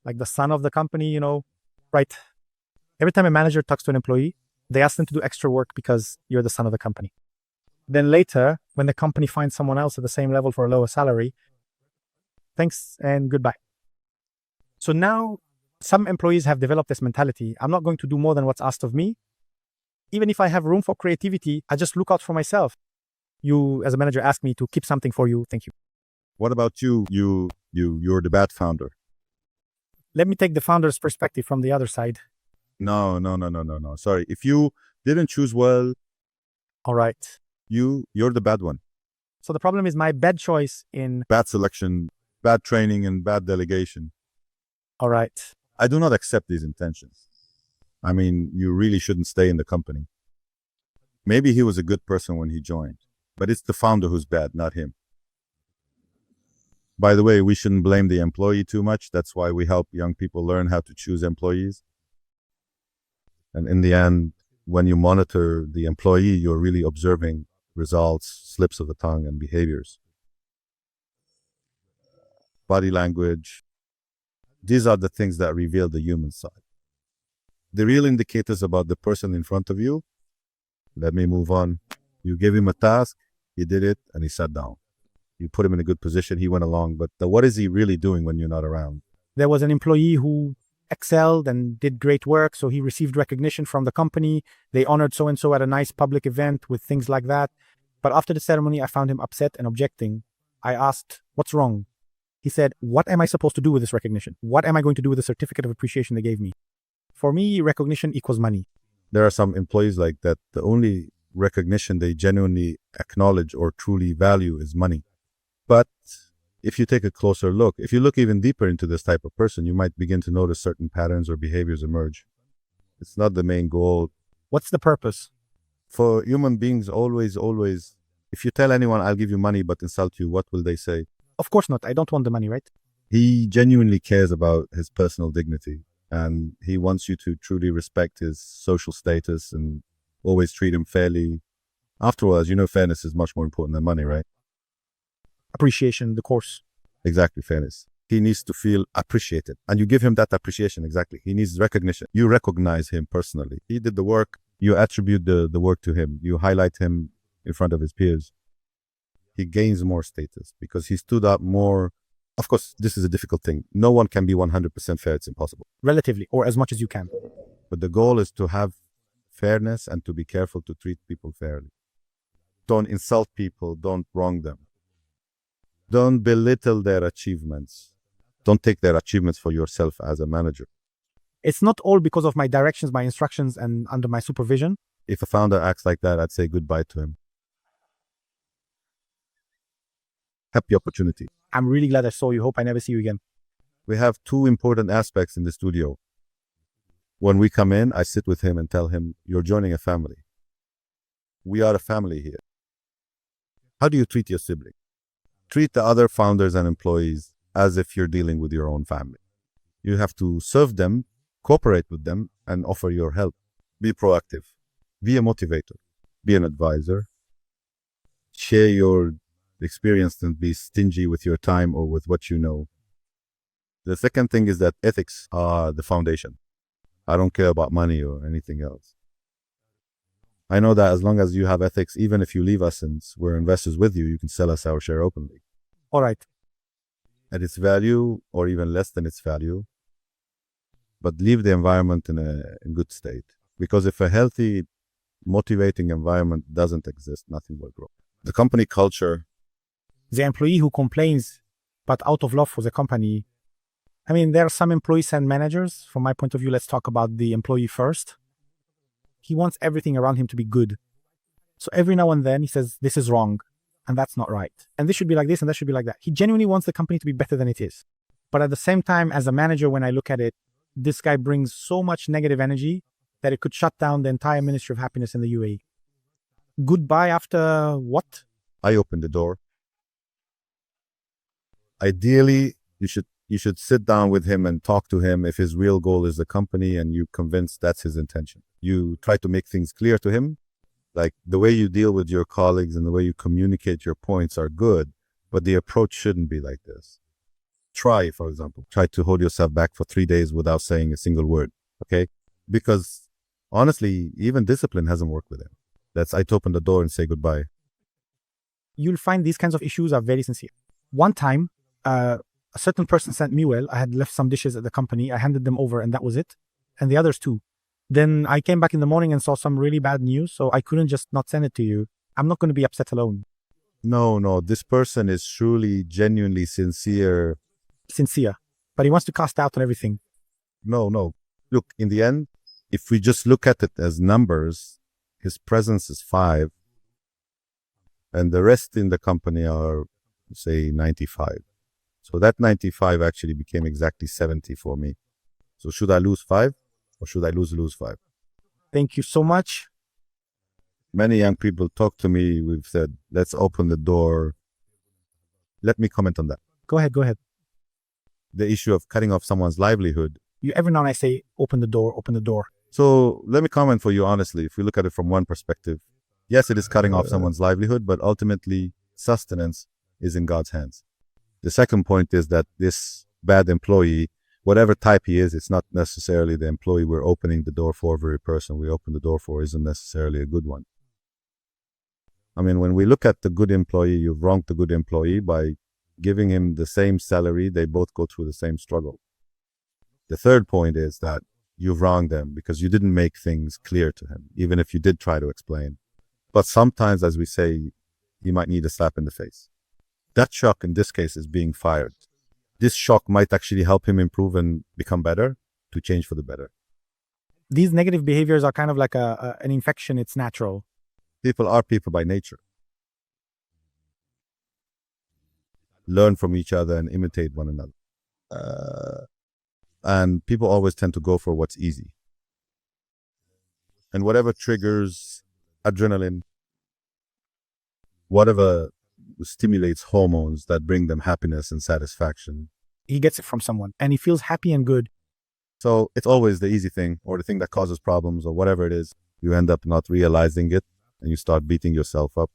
like the son of the company, right? Every time a manager talks to an employee, they ask them to do extra work because you're the son of the company. Then later, when the company finds someone else at the same level for a lower salary, thanks and goodbye. So now some employees have developed this mentality. I'm not going to do more than what's asked of me. Even if I have room for creativity, I just look out for myself. You, as a manager, ask me to keep something for you. Thank you. What about you? You're the bad founder. Let me take the founder's perspective from the other side. No. Sorry. If you didn't choose well, All right. you're the bad one. So the problem is my bad choice in, Bad selection, bad training, and bad delegation. all right. I do not accept these intentions. I mean, you really shouldn't stay in the company. Maybe he was a good person when he joined, but it's the founder who's bad, not him. By the way, we shouldn't blame the employee too much. That's why we help young people learn how to choose employees. And in the end, when you monitor the employee, you're really observing results, slips of the tongue, and behaviors. Body language. These are the things that reveal the human side. The real indicators about the person in front of you. Let me move on. You gave him a task, he did it, and he sat down. You put him in a good position, he went along, but what is he really doing when you're not around? There was an employee who excelled and did great work, so he received recognition from the company. They honored so-and-so at a nice public event with things like that. But after the ceremony, I found him upset and objecting. I asked, what's wrong? He said, what am I supposed to do with this recognition? What am I going to do with the certificate of appreciation they gave me? For me, recognition equals money. There are some employees like that. The only recognition they genuinely acknowledge or truly value is money. But if you take a closer look, if you look even deeper into this type of person, you might begin to notice certain patterns or behaviors emerge. It's not the main goal. What's the purpose? For human beings, always, if you tell anyone, I'll give you money, but insult you, what will they say? Of course not. I don't want the money, right? He genuinely cares about his personal dignity, and he wants you to truly respect his social status and always treat him fairly. Afterwards, fairness is much more important than money, right? Appreciation, the course. Exactly, fairness. He needs to feel appreciated, and you give him that appreciation. Exactly. He needs recognition. You recognize him personally. He did the work. You attribute the work to him. You highlight him in front of his peers. He gains more status because he stood up more. Of course, this is a difficult thing. No one can be 100% fair. It's impossible. Relatively, or as much as you can. But the goal is to have fairness and to be careful to treat people fairly. Don't insult people. Don't wrong them. Don't belittle their achievements. Don't take their achievements for yourself as a manager. It's not all because of my directions, my instructions, and under my supervision. If a founder acts like that, I'd say goodbye to him. Happy opportunity. I'm really glad I saw you. Hope I never see you again. We have two important aspects in the studio. When we come in, I sit with him and tell him, you're joining a family. We are a family here. How do you treat your sibling? Treat the other founders and employees as if you're dealing with your own family. You have to serve them, cooperate with them, and offer your help. Be proactive. Be a motivator. Be an advisor. Share your experience and be stingy with your time or with what you know. The second thing is that ethics are the foundation. I don't care about money or anything else. I know that as long as you have ethics, even if you leave us and we're investors with you, you can sell us our share openly. All right. At its value or even less than its value. But leave the environment in a good state. Because if a healthy, motivating environment doesn't exist, nothing will grow. The company culture. The employee who complains, but out of love for the company. I mean, there are some employees and managers. From my point of view, let's talk about the employee first. He wants everything around him to be good. So every now and then he says, this is wrong. and that's not right. And this should be like this, and that should be like that. He genuinely wants the company to be better than it is. But at the same time, as a manager, when I look at it, this guy brings so much negative energy that it could shut down the entire Ministry of Happiness in the UAE. Goodbye after what? I opened the door. Ideally, you should sit down with him and talk to him if his real goal is the company and you convinced that's his intention. You try to make things clear to him. Like the way you deal with your colleagues and the way you communicate your points are good, but the approach shouldn't be like this. Try, for example, to hold yourself back for 3 days without saying a single word, okay? Because honestly, even discipline hasn't worked with him. I'd open the door and say goodbye. You'll find these kinds of issues are very sincere. One time, a certain person sent me well. I had left some dishes at the company. I handed them over and that was it. And the others too. Then I came back in the morning and saw some really bad news. So I couldn't just not send it to you. I'm not going to be upset alone. No. This person is truly, genuinely sincere. But he wants to cast doubt on everything. No. Look, in the end, if we just look at it as numbers, his presence is 5. And the rest in the company are, say, 95. So that 95 actually became exactly 70 for me. So should I lose 5 or should I lose 5? Thank you so much. Many young people talk to me. We've said, let's open the door. Let me comment on that. Go ahead. The issue of cutting off someone's livelihood. Every now and I say, open the door. So let me comment for you honestly. If we look at it from one perspective, yes, it is cutting off someone's livelihood, but ultimately sustenance is in God's hands. The second point is that this bad employee, whatever type he is, it's not necessarily the employee we're opening the door for. Every person we open the door for isn't necessarily a good one. I mean, when we look at the good employee, you've wronged the good employee by giving him the same salary. They both go through the same struggle. The third point is that you've wronged them because you didn't make things clear to him, even if you did try to explain. But sometimes, as we say, you might need a slap in the face. That shock in this case is being fired. This shock might actually help him improve and become better, to change for the better. These negative behaviors are kind of like an infection. It's natural. People are people by nature. Learn from each other and imitate one another. And people always tend to go for what's easy. And whatever triggers adrenaline, whatever stimulates hormones that bring them happiness and satisfaction. He gets it from someone and he feels happy and good. So it's always the easy thing or the thing that causes problems or whatever it is. You end up not realizing it and you start beating yourself up.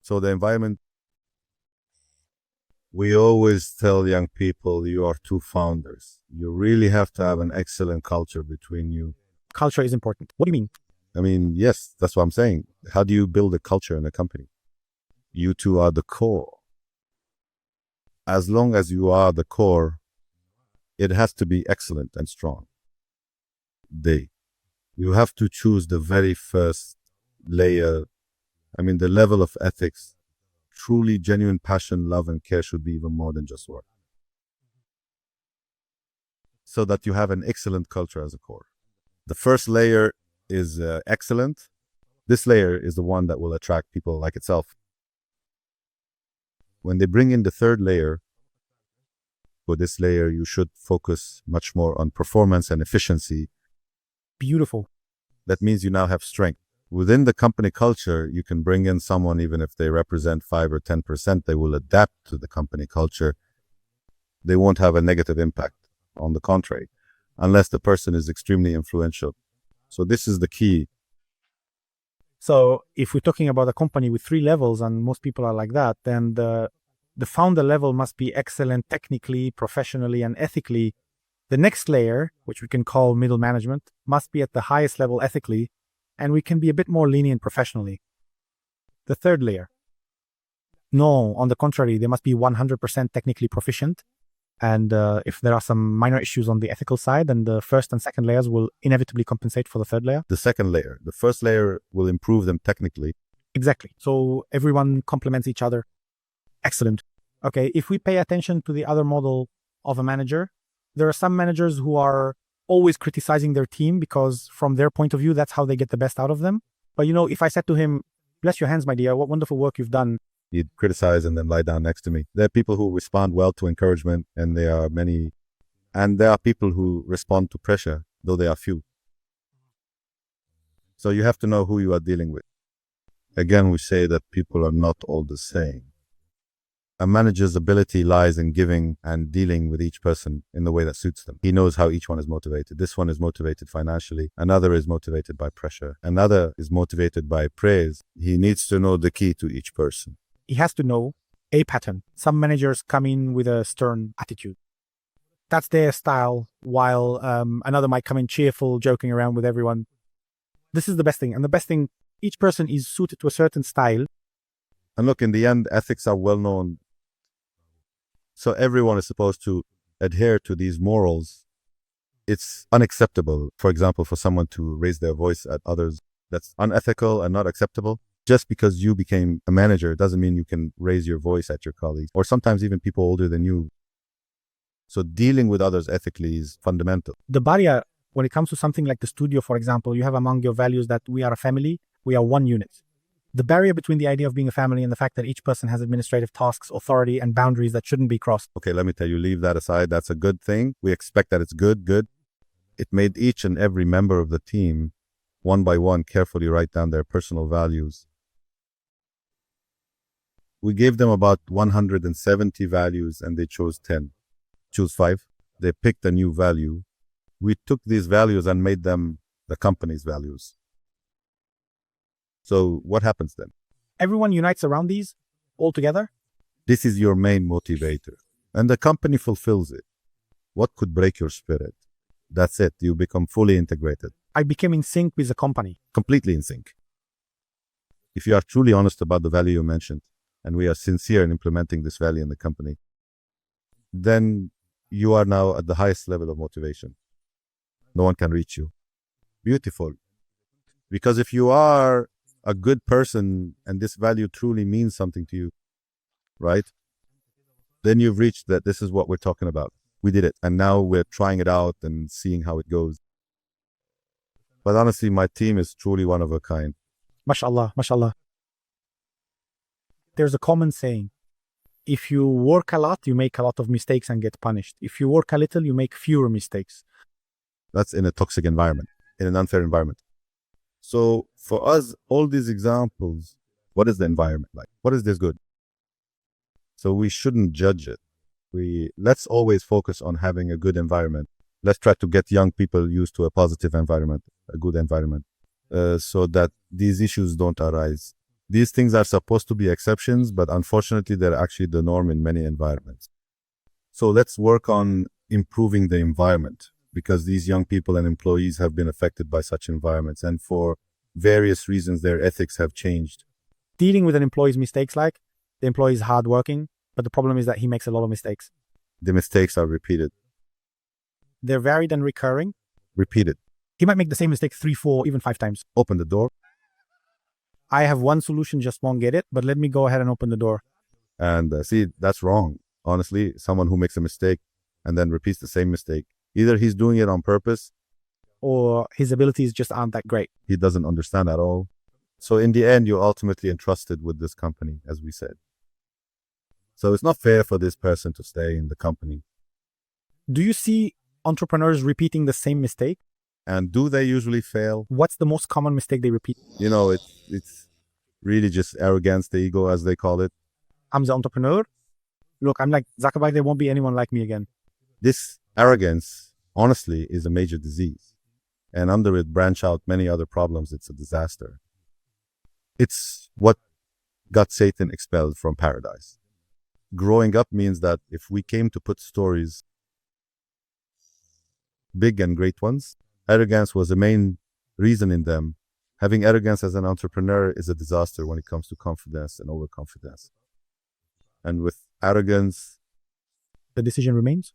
So the environment, we always tell young people, you are two founders. You really have to have an excellent culture between you. Culture is important. What do you mean? I mean, yes, that's what I'm saying. How do you build a culture in a company? You two are the core. As long as you are the core, it has to be excellent and strong. You have to choose the very first layer. I mean, the level of ethics, truly genuine passion, love, and care should be even more than just work. So that you have an excellent culture as a core. The first layer is excellent. This layer is the one that will attract people like itself. When they bring in the third layer, for this layer, you should focus much more on performance and efficiency. Beautiful. That means you now have strength. Within the company culture, you can bring in someone, even if they represent 5 or 10%, they will adapt to the company culture. They won't have a negative impact. On the contrary, unless the person is extremely influential. So this is the key. So if we're talking about a company with 3 levels and most people are like that, then the founder level must be excellent technically, professionally, and ethically. The next layer, which we can call middle management, must be at the highest level ethically, and we can be a bit more lenient professionally. The third layer. No, on the contrary, they must be 100% technically proficient. And if there are some minor issues on the ethical side, then the first and second layers will inevitably compensate for the third layer. The second layer. The first layer will improve them technically. Exactly. So everyone complements each other. Excellent. Okay, if we pay attention to the other model of a manager, there are some managers who are always criticizing their team because from their point of view, that's how they get the best out of them. But if I said to him, Bless your hands, my dear. What wonderful work you've done. He'd criticize and then lie down next to me. There are people who respond well to encouragement, and there are people who respond to pressure, though they are few. So you have to know who you are dealing with. Again, we say that people are not all the same. A manager's ability lies in giving and dealing with each person in the way that suits them. He knows how each one is motivated. This one is motivated financially. Another is motivated by pressure. Another is motivated by praise. He needs to know the key to each person. He has to know a pattern. Some managers come in with a stern attitude. That's their style, while another might come in cheerful, joking around with everyone. This is the best thing. And the best thing, each person is suited to a certain style. And look, in the end, ethics are well known. So everyone is supposed to adhere to these morals. It's unacceptable, for example, for someone to raise their voice at others. That's unethical and not acceptable. Just because you became a manager doesn't mean you can raise your voice at your colleagues, or sometimes even people older than you. So dealing with others ethically is fundamental. The barrier, when it comes to something like the studio, for example, you have among your values that we are a family, we are one unit. The barrier between the idea of being a family and the fact that each person has administrative tasks, authority, and boundaries that shouldn't be crossed. Okay, let me tell you, leave that aside. That's a good thing. We expect that it's good. It made each and every member of the team, one by one, carefully write down their personal values. We gave them about 170 values and they chose 10. Choose 5. They picked a new value. We took these values and made them the company's values. So what happens then? Everyone unites around these all together. This is your main motivator, and the company fulfills it. What could break your spirit? That's it. You become fully integrated. I became in sync with the company. Completely in sync. If you are truly honest about the value you mentioned, and we are sincere in implementing this value in the company, then you are now at the highest level of motivation. No one can reach you. Beautiful. Because if you are a good person and this value truly means something to you, right? Then you've reached that this is what we're talking about. We did it. And now we're trying it out and seeing how it goes. But honestly, my team is truly one of a kind. MashaAllah, MashaAllah. There's a common saying. If you work a lot, you make a lot of mistakes and get punished. If you work a little, you make fewer mistakes. That's in a toxic environment, in an unfair environment. So for us, all these examples, what is the environment like? What is this good? So we shouldn't judge it. Let's always focus on having a good environment. Let's try to get young people used to a positive environment, a good environment, so that these issues don't arise. These things are supposed to be exceptions, but unfortunately, they're actually the norm in many environments. So let's work on improving the environment, because these young people and employees have been affected by such environments, and for various reasons, their ethics have changed. Dealing with an employee's mistakes, like the employee is hardworking, but the problem is that he makes a lot of mistakes. The mistakes are repeated. They're varied and recurring. Repeated. He might make the same mistake 3, 4, even 5 times. Open the door. I have one solution, just won't get it, but let me go ahead and open the door. And see, that's wrong. Honestly, someone who makes a mistake and then repeats the same mistake, either he's doing it on purpose, or his abilities just aren't that great. He doesn't understand at all. So in the end, you're ultimately entrusted with this company, as we said. So it's not fair for this person to stay in the company. Do you see entrepreneurs repeating the same mistake? And do they usually fail? What's the most common mistake they repeat? You know, it's really just arrogance, the ego, as they call it. I'm the entrepreneur. Look, I'm like Zuckerberg, there won't be anyone like me again. This arrogance, honestly, is a major disease. And under it branch out many other problems. It's a disaster. It's what got Satan expelled from paradise. Growing up means that if we came to put stories, big and great ones, arrogance was the main reason in them. Having arrogance as an entrepreneur is a disaster when it comes to confidence and overconfidence. And with arrogance, the decision remains.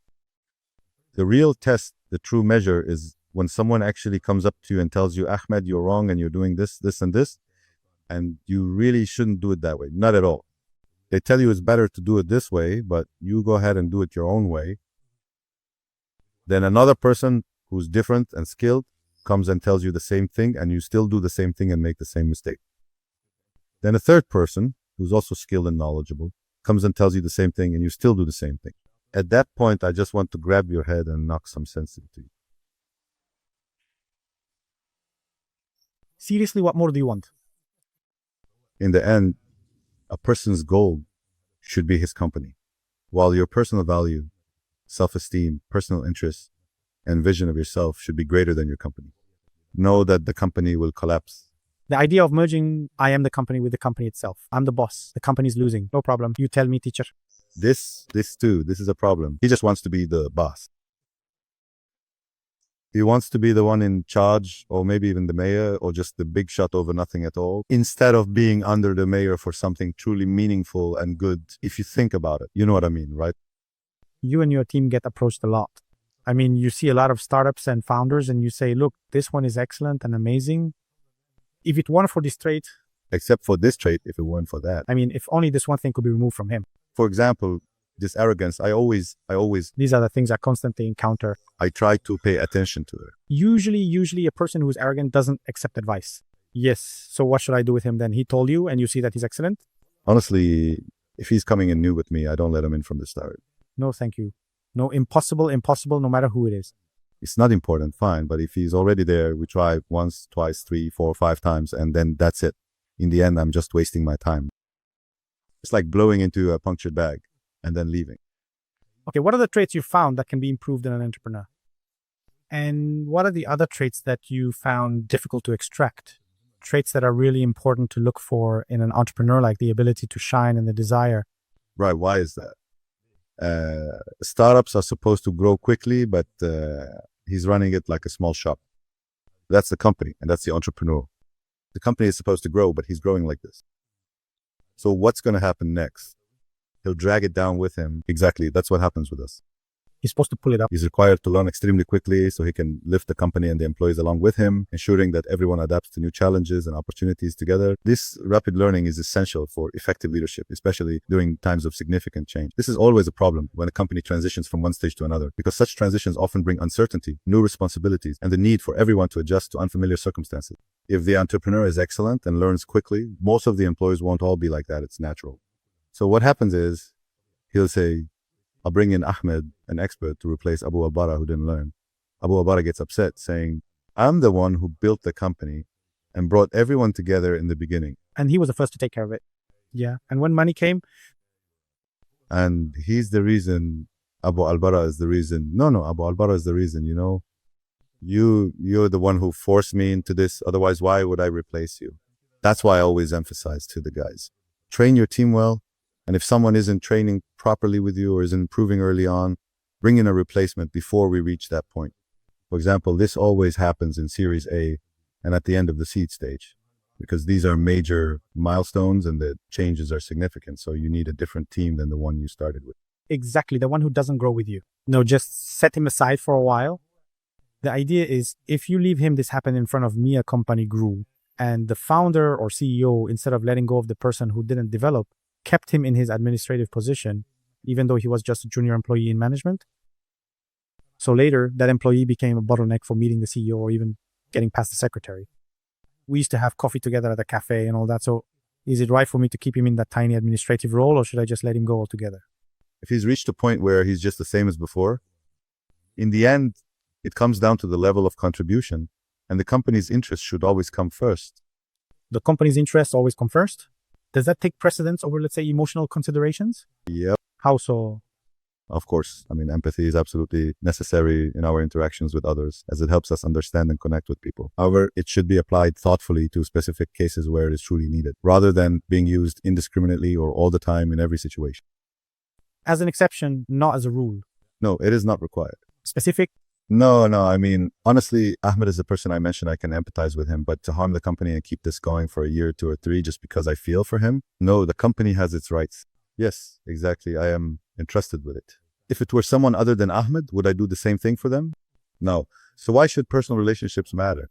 The real test, the true measure, is when someone actually comes up to you and tells you, Ahmed, you're wrong and you're doing this, this, and this, and you really shouldn't do it that way. Not at all. They tell you it's better to do it this way, but you go ahead and do it your own way. Then another person who's different and skilled comes and tells you the same thing, and you still do the same thing and make the same mistake. Then a third person, who's also skilled and knowledgeable, comes and tells you the same thing and you still do the same thing. At that point, I just want to grab your head and knock some sense into you. Seriously, what more do you want? In the end, a person's goal should be his company, while your personal value, self-esteem, personal interests, and vision of yourself should be greater than your company. Know that the company will collapse. The idea of merging I am the company with the company itself. I'm the boss. The company's losing. No problem. You tell me, teacher. This is a problem. He just wants to be the boss. He wants to be the one in charge, or maybe even the mayor, or just the big shot over nothing at all, instead of being under the mayor for something truly meaningful and good, if you think about it. You know what I mean, right? You and your team get approached a lot. I mean, you see a lot of startups and founders and you say, look, this one is excellent and amazing. If it weren't for this trait, Except for this trait, if it weren't for that. I mean, if only this one thing could be removed from him. For example, this arrogance, I always, These are the things I constantly encounter. I try to pay attention to it. Usually a person who's arrogant doesn't accept advice. Yes. So what should I do with him then? He told you and you see that he's excellent? Honestly, if he's coming in new with me, I don't let him in from the start. No, thank you. No, impossible, no matter who it is. It's not important, fine, but if he's already there, we try once, twice, 3, 4, 5 times, and then that's it. In the end, I'm just wasting my time. It's like blowing into a punctured bag and then leaving. Okay, what are the traits you found that can be improved in an entrepreneur? And what are the other traits that you found difficult to extract? Traits that are really important to look for in an entrepreneur, like the ability to shine and the desire. Right, why is that? Startups are supposed to grow quickly, but he's running it like a small shop. That's the company, and that's the entrepreneur. The company is supposed to grow, but he's growing like this. So what's going to happen next? He'll drag it down with him. Exactly, that's what happens with us. He's supposed to pull it up. He's required to learn extremely quickly so he can lift the company and the employees along with him, ensuring that everyone adapts to new challenges and opportunities together. This rapid learning is essential for effective leadership, especially during times of significant change. This is always a problem when a company transitions from one stage to another, because such transitions often bring uncertainty, new responsibilities, and the need for everyone to adjust to unfamiliar circumstances. If the entrepreneur is excellent and learns quickly, most of the employees won't all be like that. It's natural. So what happens is, he'll say, I'll bring in Ahmed, an expert, to replace Abu Abara, who didn't learn. Abu Abara gets upset, saying, I'm the one who built the company and brought everyone together in the beginning. And he was the first to take care of it. Yeah. And when money came? And he's the reason. Abu Albara is the reason. No, Abu Albara is the reason, you know. You're the one who forced me into this. Otherwise, why would I replace you? That's why I always emphasize to the guys. Train your team well. And if someone isn't training properly with you or isn't improving early on, bring in a replacement before we reach that point. For example, this always happens in Series A and at the end of the seed stage, because these are major milestones and the changes are significant. So you need a different team than the one you started with. Exactly, the one who doesn't grow with you. No, just set him aside for a while. The idea is, if you leave him, this happened in front of me, a company grew, and the founder or CEO, instead of letting go of the person who didn't develop, kept him in his administrative position, even though he was just a junior employee in management. So later, that employee became a bottleneck for meeting the CEO or even getting past the secretary. We used to have coffee together at a cafe and all that. So is it right for me to keep him in that tiny administrative role, or should I just let him go altogether? If he's reached a point where he's just the same as before, in the end, it comes down to the level of contribution, and the company's interest should always come first. The company's interests always come first? Does that take precedence over, let's say, emotional considerations? Yep. How so? Of course. I mean, empathy is absolutely necessary in our interactions with others, as it helps us understand and connect with people. However, it should be applied thoughtfully to specific cases where it is truly needed, rather than being used indiscriminately or all the time in every situation. As an exception, not as a rule. No, it is not required. Specific? No, I mean, honestly, Ahmed is the person I mentioned. I can empathize with him, but to harm the company and keep this going for a year, 2 or 3, just because I feel for him? No, the company has its rights. Yes, exactly. I am entrusted with it. If it were someone other than Ahmed, would I do the same thing for them? No. So why should personal relationships matter?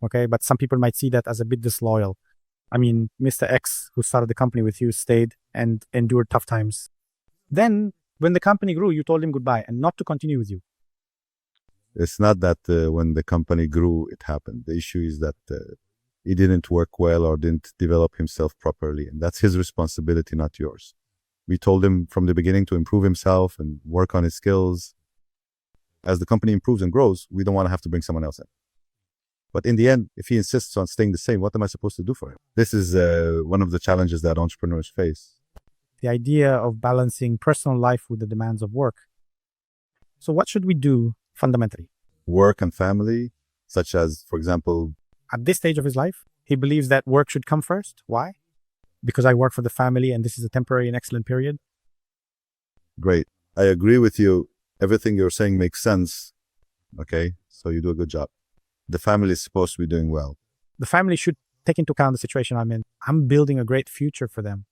Okay, but some people might see that as a bit disloyal. I mean, Mr. X, who started the company with you, stayed and endured tough times. Then, when the company grew, you told him goodbye and not to continue with you. It's not that when the company grew, it happened. The issue is that he didn't work well or didn't develop himself properly. And that's his responsibility, not yours. We told him from the beginning to improve himself and work on his skills. As the company improves and grows, we don't want to have to bring someone else in. But in the end, if he insists on staying the same, what am I supposed to do for him? This is one of the challenges that entrepreneurs face. The idea of balancing personal life with the demands of work. So what should we do fundamentally? Work and family, such as, for example, At this stage of his life, he believes that work should come first. Why? Because I work for the family and this is a temporary and excellent period. great. I agree with you. Everything you're saying makes sense. Okay, so you do a good job. The family is supposed to be doing well. The family should take into account the situation I'm in. I'm building a great future for them.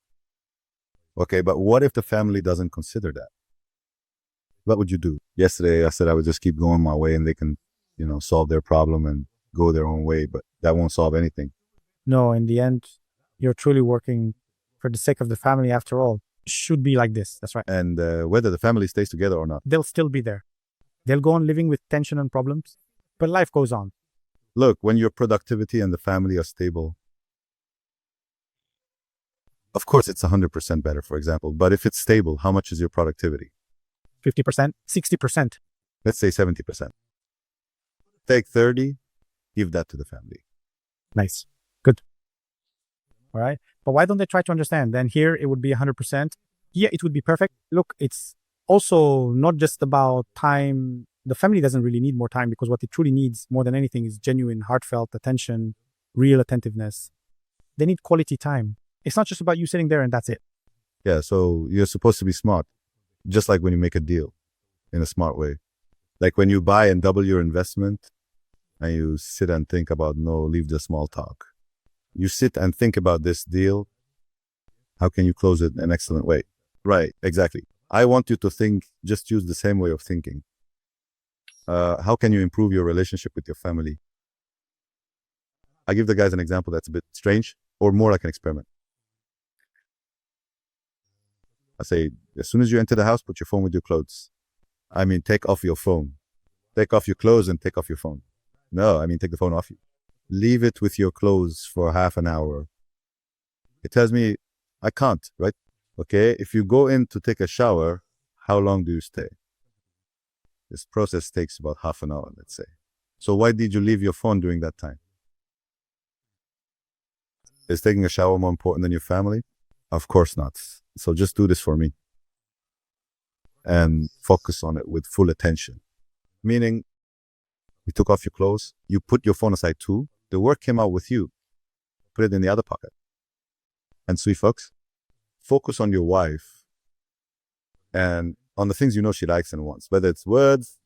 Okay, but what if the family doesn't consider that? What would you do? Yesterday, I said I would just keep going my way and they can, solve their problem and go their own way, but that won't solve anything. No, in the end, you're truly working for the sake of the family after all. It should be like this. That's right. And whether the family stays together or not. They'll still be there. They'll go on living with tension and problems, but life goes on. Look, when your productivity and the family are stable, of course it's 100% better, for example, but if it's stable, how much is your productivity? 50%, 60%. Let's say 70%. Take 30, give that to the family. Nice. Good. All right. But why don't they try to understand? Then here it would be 100%. Yeah, it would be perfect. Look, it's also not just about time. The family doesn't really need more time because what it truly needs more than anything is genuine, heartfelt attention, real attentiveness. They need quality time. It's not just about you sitting there and that's it. Yeah, so you're supposed to be smart, just like when you make a deal in a smart way. Like when you buy and double your investment and you sit and think about, no, leave the small talk. You sit and think about this deal. How can you close it in an excellent way? Right, exactly. I want you to think, just use the same way of thinking. How can you improve your relationship with your family? I give the guys an example that's a bit strange or more like an experiment. I say, as soon as you enter the house, put your phone with your clothes. I mean, take off your phone. Take off your clothes and take off your phone. No, I mean, take the phone off you. Leave it with your clothes for half an hour. It tells me, I can't, right? Okay, if you go in to take a shower, how long do you stay? This process takes about half an hour, let's say. So why did you leave your phone during that time? Is taking a shower more important than your family? Of course not. So just do this for me. And focus on it with full attention. Meaning, you took off your clothes, you put your phone aside too, the work came out with you. Put it in the other pocket. And sweet folks, focus on your wife and on the things you know she likes and wants, whether it's words,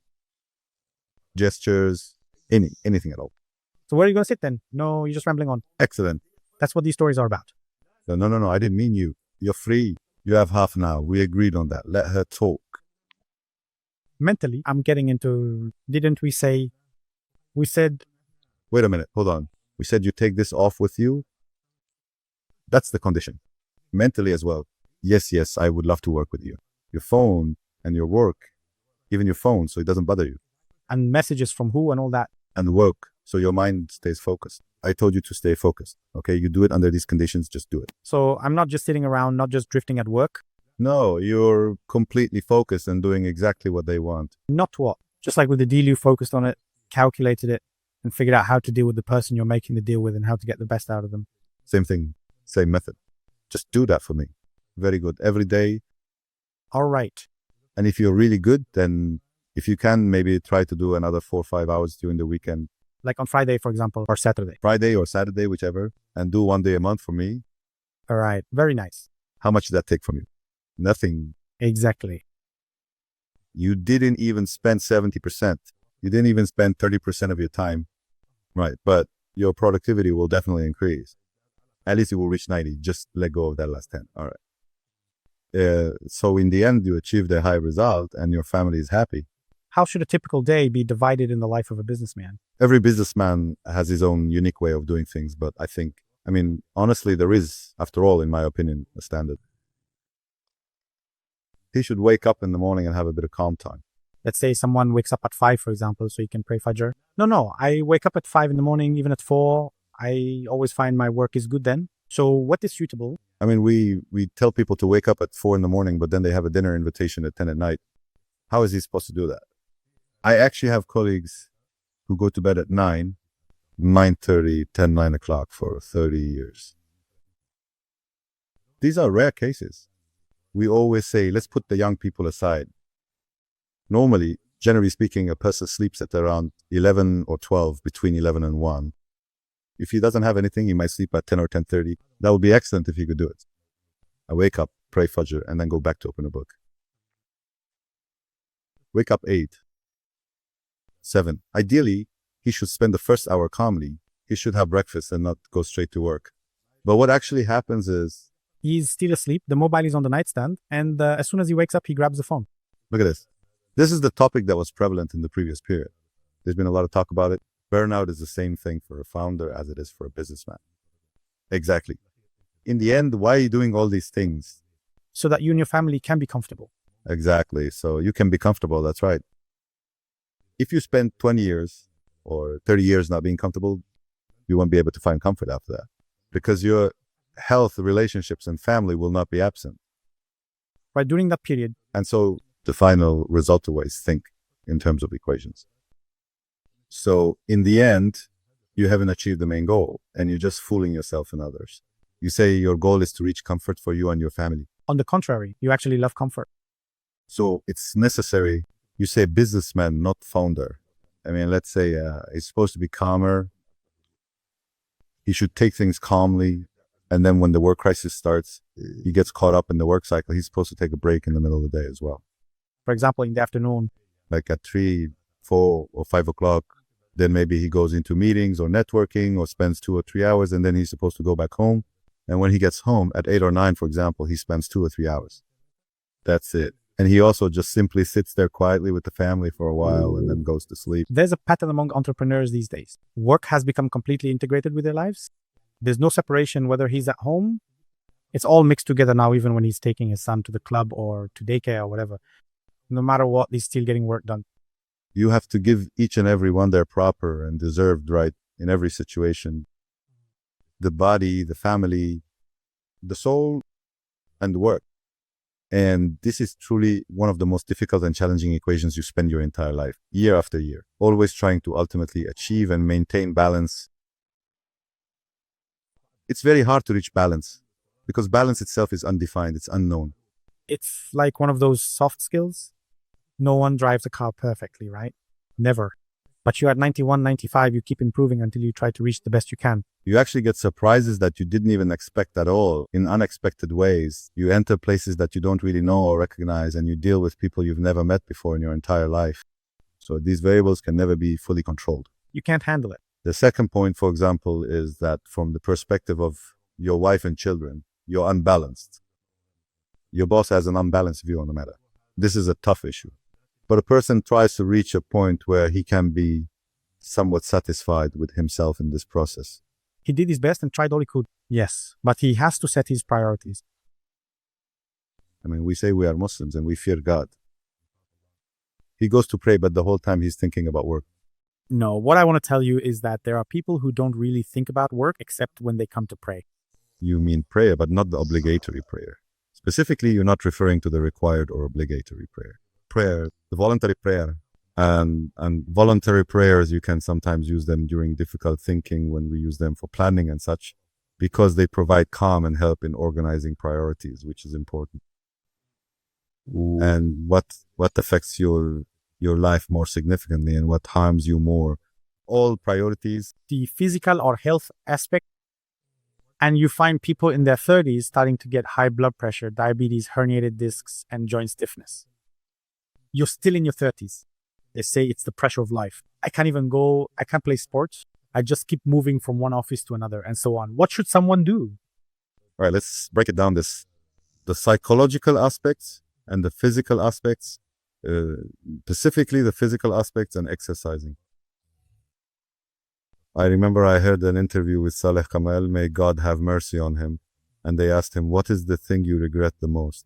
gestures, anything at all. So where are you going to sit then? No, you're just rambling on. Excellent. That's what these stories are about. No, I didn't mean you. You're free. You have half an hour. We agreed on that. Let her talk. Mentally, I'm getting into, didn't we say, we said, Wait a minute, hold on. We said you take this off with you. That's the condition. Mentally as well. Yes, I would love to work with you. Your phone and your work, even your phone, so it doesn't bother you. and messages from who and all that. And work, so your mind stays focused. I told you to stay focused. Okay, you do it under these conditions, just do it. So I'm not just sitting around, not just drifting at work. No, you're completely focused and doing exactly what they want. Not what? Just like with the deal, you focused on it, calculated it, and figured out how to deal with the person you're making the deal with and how to get the best out of them. Same thing, same method. Just do that for me. Very good. Every day. All right. And if you're really good, then if you can, maybe try to do another 4 or 5 hours during the weekend. Like on Friday, for example, or Saturday. Friday or Saturday, whichever, and do 1 day a month for me. All right. Very nice. How much did that take from you? Nothing. Exactly. You didn't even spend 70%. You didn't even spend 30% of your time. Right. But your productivity will definitely increase. At least it will reach 90. Just let go of that last 10. All right. So in the end, you achieved a high result and your family is happy. How should a typical day be divided in the life of a businessman? Every businessman has his own unique way of doing things. But honestly, there is, after all, in my opinion, a standard. He should wake up in the morning and have a bit of calm time. Let's say someone wakes up at 5, for example, so you can pray Fajr. No, I wake up at 5 in the morning, even at 4. I always find my work is good then. So what is suitable? I mean, we tell people to wake up at 4 a.m, but then they have a dinner invitation at 10 at night. How is he supposed to do that? I actually have colleagues who go to bed at 9, 9:30, 10, 9 o'clock for 30 years. These are rare cases. We always say, let's put the young people aside. Normally, generally speaking, a person sleeps at around 11 or 12, between 11 and 1. If he doesn't have anything, he might sleep at 10 or 10:30. That would be excellent if he could do it. I wake up, pray Fajr, and then go back to open a book. Wake up 8, 7. Ideally, he should spend the first hour calmly. He should have breakfast and not go straight to work. But what actually happens is, He's still asleep. The mobile is on the nightstand. And as soon as he wakes up, he grabs the phone. look at this. This is the topic that was prevalent in the previous period. There's been a lot of talk about it. Burnout is the same thing for a founder as it is for a businessman. Exactly. In the end, why are you doing all these things? So that you and your family can be comfortable. Exactly. So you can be comfortable. That's right. If you spend 20 years or 30 years not being comfortable, you won't be able to find comfort after that, because your health, relationships, and family will not be absent. Right during that period. And so the final result always think in terms of equations. So in the end, you haven't achieved the main goal and you're just fooling yourself and others. You say your goal is to reach comfort for you and your family. On the contrary, you actually love comfort. So it's necessary. You say businessman, not founder. I mean, let's say he's supposed to be calmer. He should take things calmly. And then when the work crisis starts, he gets caught up in the work cycle. He's supposed to take a break in the middle of the day as well. For example, in the afternoon. Like at 3, 4, or 5 o'clock, then maybe he goes into meetings or networking or spends 2 or 3 hours, and then he's supposed to go back home. And when he gets home at 8 or 9, for example, he spends 2 or 3 hours. That's it. And he also just simply sits there quietly with the family for a while and then goes to sleep. There's a pattern among entrepreneurs these days. Work has become completely integrated with their lives. There's no separation whether he's at home. It's all mixed together now, even when he's taking his son to the club or to daycare or whatever. No matter what, he's still getting work done. You have to give each and every one their proper and deserved right in every situation. The body, the family, the soul, and the work. And this is truly one of the most difficult and challenging equations you spend your entire life, year after year, always trying to ultimately achieve and maintain balance. It's very hard to reach balance because balance itself is undefined, it's unknown. It's like one of those soft skills. No one drives a car perfectly, right? Never. But you're at 91, 95, you keep improving until you try to reach the best you can. You actually get surprises that you didn't even expect at all in unexpected ways. You enter places that you don't really know or recognize, and you deal with people you've never met before in your entire life. So these variables can never be fully controlled. You can't handle it. The second point, for example, is that from the perspective of your wife and children, you're unbalanced. Your boss has an unbalanced view on the matter. This is a tough issue. But a person tries to reach a point where he can be somewhat satisfied with himself in this process. He did his best and tried all he could. Yes, but he has to set his priorities. I mean, we say we are Muslims and we fear God. He goes to pray, but the whole time he's thinking about work. No, what I want to tell you is that there are people who don't really think about work except when they come to pray. You mean prayer, but not the obligatory prayer. Specifically, you're not referring to the required or obligatory prayer. Prayer, the voluntary prayer, and voluntary prayers, you can sometimes use them during difficult thinking when we use them for planning and such, because they provide calm and help in organizing priorities, which is important. Ooh. And what affects your life more significantly and what harms you more. All priorities. The physical or health aspect. And you find people in their 30s starting to get high blood pressure, diabetes, herniated discs, and joint stiffness. You're still in your 30s. They say it's the pressure of life. I can't play sports. I just keep moving from one office to another and so on. What should someone do? All right, let's break it down. The psychological aspects and the physical aspects, specifically the physical aspects and exercising. I remember I heard an interview with Saleh Kamal, may God have mercy on him, and they asked him, what is the thing you regret the most?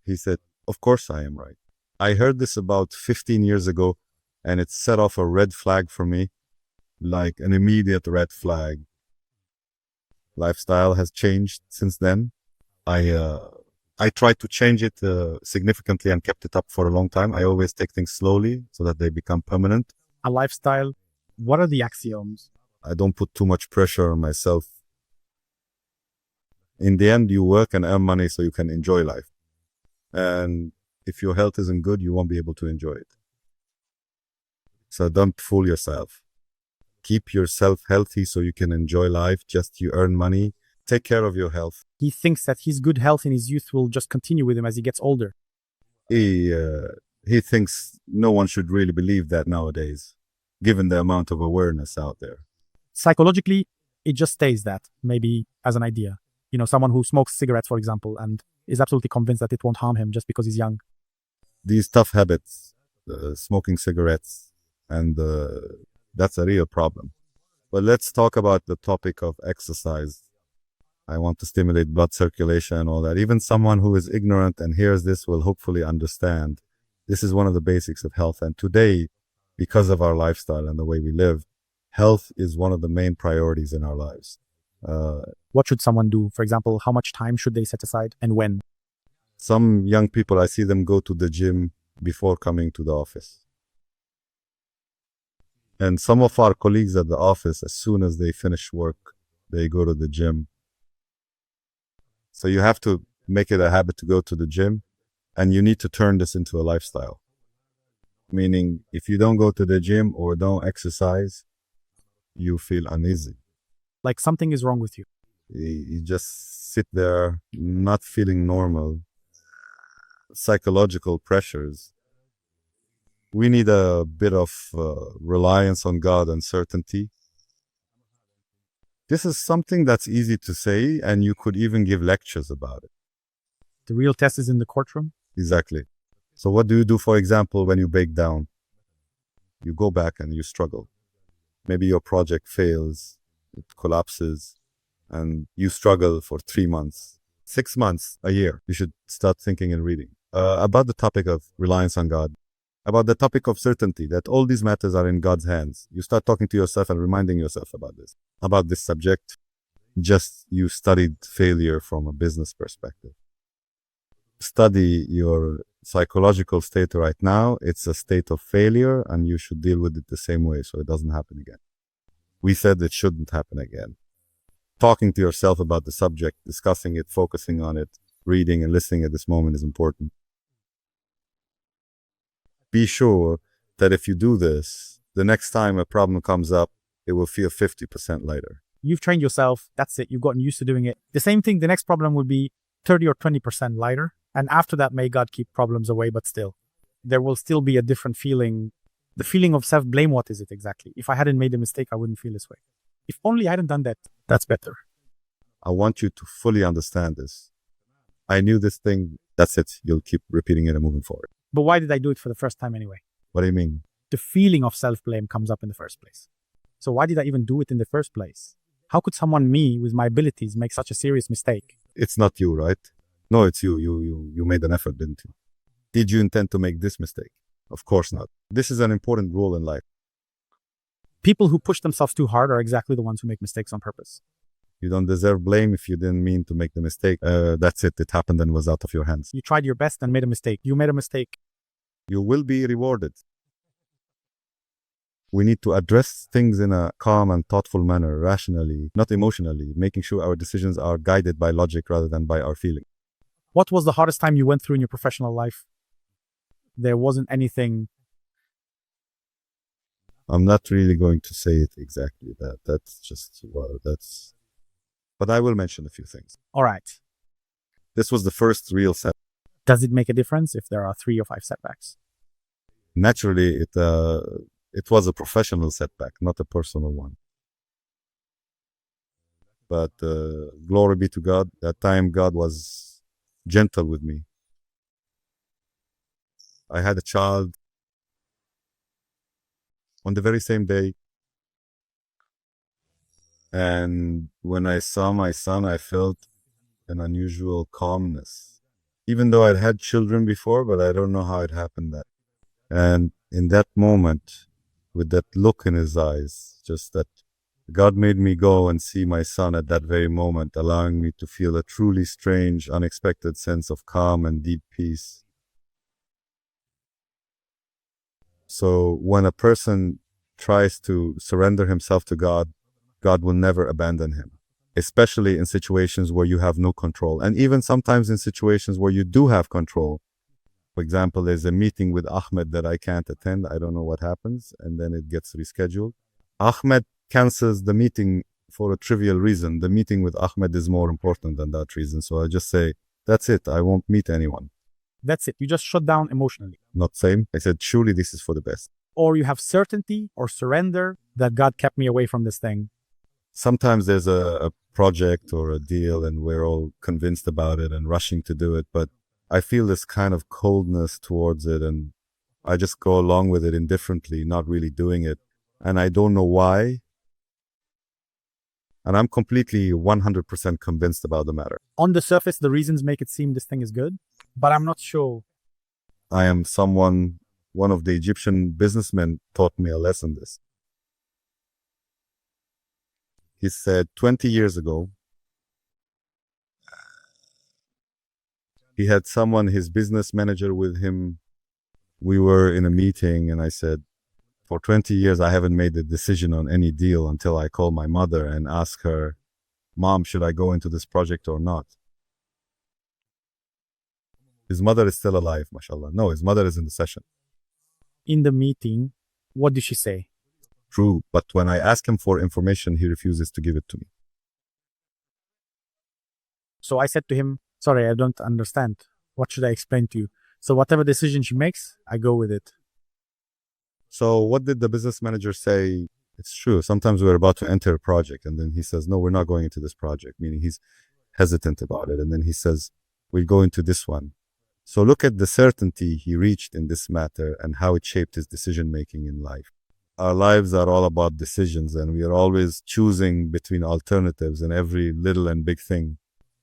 He said, of course I am right. I heard this about 15 years ago, and it set off a red flag for me. like an immediate red flag. Lifestyle has changed since then. I tried to change it significantly and kept it up for a long time. I always take things slowly so that they become permanent. A lifestyle. What are the axioms? I don't put too much pressure on myself. In the end, you work and earn money so you can enjoy life. And if your health isn't good, you won't be able to enjoy it. So don't fool yourself. Keep yourself healthy so you can enjoy life. Just you earn money. Take care of your health. He thinks that his good health in his youth will just continue with him as he gets older. He thinks no one should really believe that nowadays, given the amount of awareness out there. Psychologically, it just stays that, maybe as an idea. You know, someone who smokes cigarettes, for example, and is absolutely convinced that it won't harm him just because he's young. These tough habits, smoking cigarettes, and that's a real problem. But let's talk about the topic of exercise. I want to stimulate blood circulation and all that. Even someone who is ignorant and hears this will hopefully understand. This is one of the basics of health. And today, because of our lifestyle and the way we live, health is one of the main priorities in our lives. What should someone do? For example, how much time should they set aside and when? Some young people, I see them go to the gym before coming to the office. And some of our colleagues at the office, as soon as they finish work, they go to the gym. So you have to make it a habit to go to the gym, and you need to turn this into a lifestyle. Meaning, if you don't go to the gym or don't exercise, you feel uneasy. Like something is wrong with you. You just sit there, not feeling normal. Psychological pressures. We need a bit of reliance on God and certainty. This is something that's easy to say, and you could even give lectures about it. The real test is in the courtroom. Exactly. So what do you do, for example, when you break down? You go back and you struggle. Maybe your project fails, it collapses, and you struggle for 3 months, 6 months, a year. You should start thinking and reading about the topic of reliance on God, about the topic of certainty, that all these matters are in God's hands. You start talking to yourself and reminding yourself about this subject. Just you studied failure from a business perspective. Study your psychological state right now. It's a state of failure, and you should deal with it the same way so it doesn't happen again. We said it shouldn't happen again. Talking to yourself about the subject, discussing it, focusing on it, reading and listening at this moment is important. Be sure that if you do this, the next time a problem comes up, it will feel 50% lighter. You've trained yourself. That's it. You've gotten used to doing it. The same thing, the next problem would be 30 or 20% lighter. And after that, may God keep problems away, but still, there will still be a different feeling. The feeling of self-blame, what is it exactly? If I hadn't made a mistake, I wouldn't feel this way. If only I hadn't done that, that's better. I want you to fully understand this. I knew this thing, that's it. You'll keep repeating it and moving forward. But why did I do it for the first time anyway? What do you mean? The feeling of self-blame comes up in the first place. So why did I even do it in the first place? How could someone, me, with my abilities, make such a serious mistake? It's not you, right? No, it's you. You made an effort, didn't you? Did you intend to make this mistake? Of course not. This is an important rule in life. People who push themselves too hard are exactly the ones who make mistakes on purpose. You don't deserve blame if you didn't mean to make the mistake. That's it. It happened and was out of your hands. You tried your best and made a mistake. You made a mistake. You will be rewarded. We need to address things in a calm and thoughtful manner, rationally, not emotionally, making sure our decisions are guided by logic rather than by our feeling. What was the hardest time you went through in your professional life? There wasn't anything. I'm not really going to say it exactly. That's just, that's... But I will mention a few things. All right. This was the first real setback. Does it make a difference if there are 3 or 5 setbacks? Naturally, it was a professional setback, not a personal one. But glory be to God, that time God was gentle with me. I had a child on the very same day. And when I saw my son, I felt an unusual calmness. Even though I'd had children before, but I don't know how it happened that. And in that moment, with that look in his eyes, just that God made me go and see my son at that very moment, allowing me to feel a truly strange, unexpected sense of calm and deep peace. So when a person tries to surrender himself to God, God will never abandon him, especially in situations where you have no control. And even sometimes in situations where you do have control. For example, there's a meeting with Ahmed that I can't attend. I don't know what happens. And then it gets rescheduled. Ahmed cancels the meeting for a trivial reason. The meeting with Ahmed is more important than that reason. So I just say, that's it. I won't meet anyone. That's it. You just shut down emotionally. Not same. I said, surely this is for the best. Or you have certainty or surrender that God kept me away from this thing. Sometimes there's a project or a deal and we're all convinced about it and rushing to do it. But I feel this kind of coldness towards it and I just go along with it indifferently, not really doing it. And I don't know why. And I'm completely 100% convinced about the matter. On the surface, the reasons make it seem this thing is good, but I'm not sure. I am one of the Egyptian businessmen taught me a lesson this. He said 20 years ago, he had someone, his business manager with him. We were in a meeting and I said, for 20 years, I haven't made a decision on any deal until I call my mother and ask her, Mom, should I go into this project or not? His mother is still alive, mashallah. No, his mother is in the session. In the meeting, what did she say? True, but when I ask him for information, he refuses to give it to me. So I said to him, sorry, I don't understand. What should I explain to you? So whatever decision she makes, I go with it. So what did the business manager say? It's true. Sometimes we're about to enter a project and then he says, no, we're not going into this project, meaning he's hesitant about it. And then he says, we'll go into this one. So look at the certainty he reached in this matter and how it shaped his decision-making in life. Our lives are all about decisions and we are always choosing between alternatives in every little and big thing.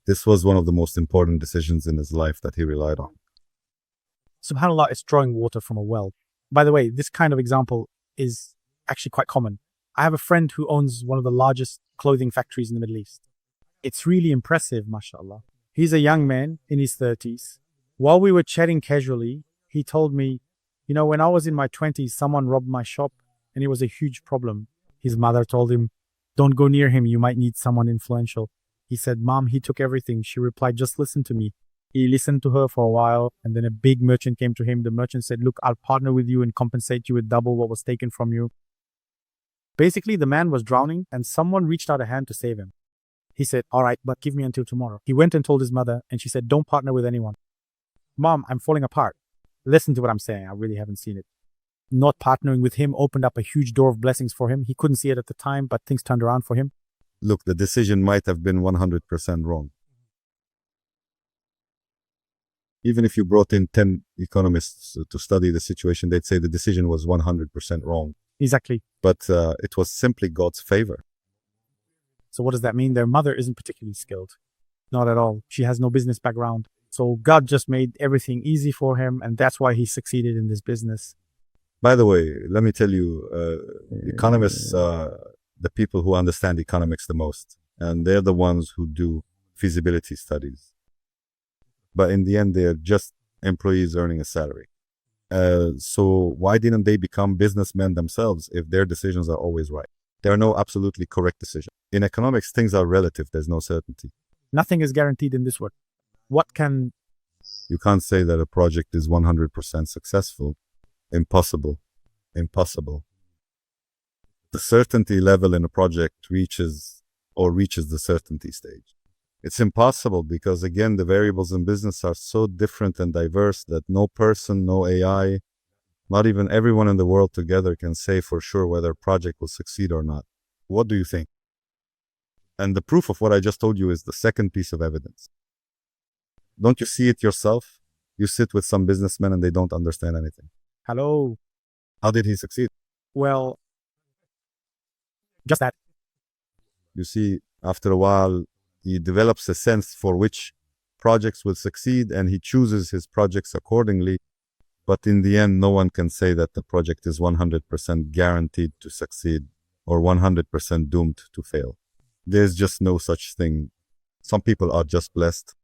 This was one of the most important decisions in his life that he relied on. SubhanAllah, it's drawing water from a well. By the way, this kind of example is actually quite common. I have a friend who owns one of the largest clothing factories in the Middle East. It's really impressive, mashallah. He's a young man in his 30s. While we were chatting casually, he told me, when I was in my 20s, someone robbed my shop and it was a huge problem. His mother told him, don't go near him, you might need someone influential. He said, Mom, he took everything. She replied, just listen to me. He listened to her for a while and then a big merchant came to him. The merchant said, look, I'll partner with you and compensate you with double what was taken from you. Basically, the man was drowning and someone reached out a hand to save him. He said, all right, but give me until tomorrow. He went and told his mother and she said, don't partner with anyone. Mom, I'm falling apart. Listen to what I'm saying. I really haven't seen it. Not partnering with him opened up a huge door of blessings for him. He couldn't see it at the time, but things turned around for him. Look, the decision might have been 100% wrong. Even if you brought in 10 economists to study the situation, they'd say the decision was 100% wrong. Exactly. But it was simply God's favor. So what does that mean? Their mother isn't particularly skilled. Not at all. She has no business background. So God just made everything easy for him, and that's why he succeeded in this business. By the way, let me tell you, economists are the people who understand economics the most, and they're the ones who do feasibility studies. But in the end, they're just employees earning a salary. So why didn't they become businessmen themselves if their decisions are always right? There are no absolutely correct decisions. In economics, things are relative. There's no certainty. Nothing is guaranteed in this world. You can't say that a project is 100% successful. Impossible. Impossible. The certainty level in a project reaches the certainty stage. It's impossible because, again, the variables in business are so different and diverse that no person, no AI, not even everyone in the world together can say for sure whether a project will succeed or not. What do you think? And the proof of what I just told you is the second piece of evidence. Don't you see it yourself? You sit with some businessmen and they don't understand anything. Hello. How did he succeed? Well, just that. You see, after a while, he develops a sense for which projects will succeed and he chooses his projects accordingly. But in the end, no one can say that the project is 100% guaranteed to succeed or 100% doomed to fail. There's just no such thing. Some people are just blessed.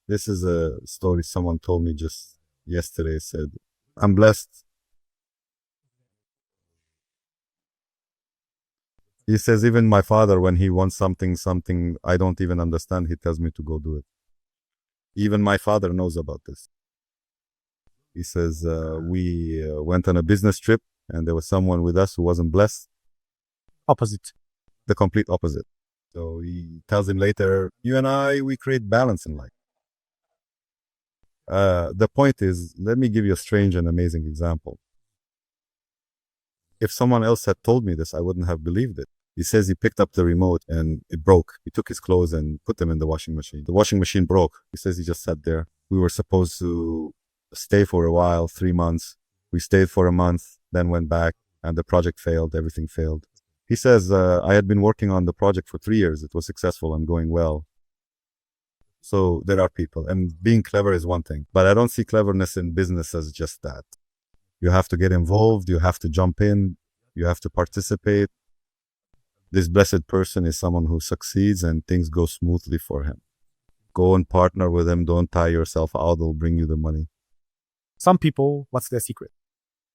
This is a story someone told me just yesterday. Said, I'm blessed. He says, even my father, when he wants something I don't even understand, he tells me to go do it. Even my father knows about this. He says, we went on a business trip and there was someone with us who wasn't blessed. Opposite. The complete opposite. So he tells him later, you and I, we create balance in life. The point is, let me give you a strange and amazing example. If someone else had told me this, I wouldn't have believed it. He says he picked up the remote and it broke. He took his clothes and put them in the washing machine. The washing machine broke. He says he just sat there. We were supposed to stay for a while, 3 months. We stayed for a month, then went back, and the project failed. Everything failed. He says, I had been working on the project for 3 years. It was successful and going well. So there are people, and being clever is one thing, but I don't see cleverness in business as just that. You have to get involved. You have to jump in. You have to participate. This blessed person is someone who succeeds and things go smoothly for him. Go and partner with him. Don't tie yourself out. They'll bring you the money. Some people, what's their secret?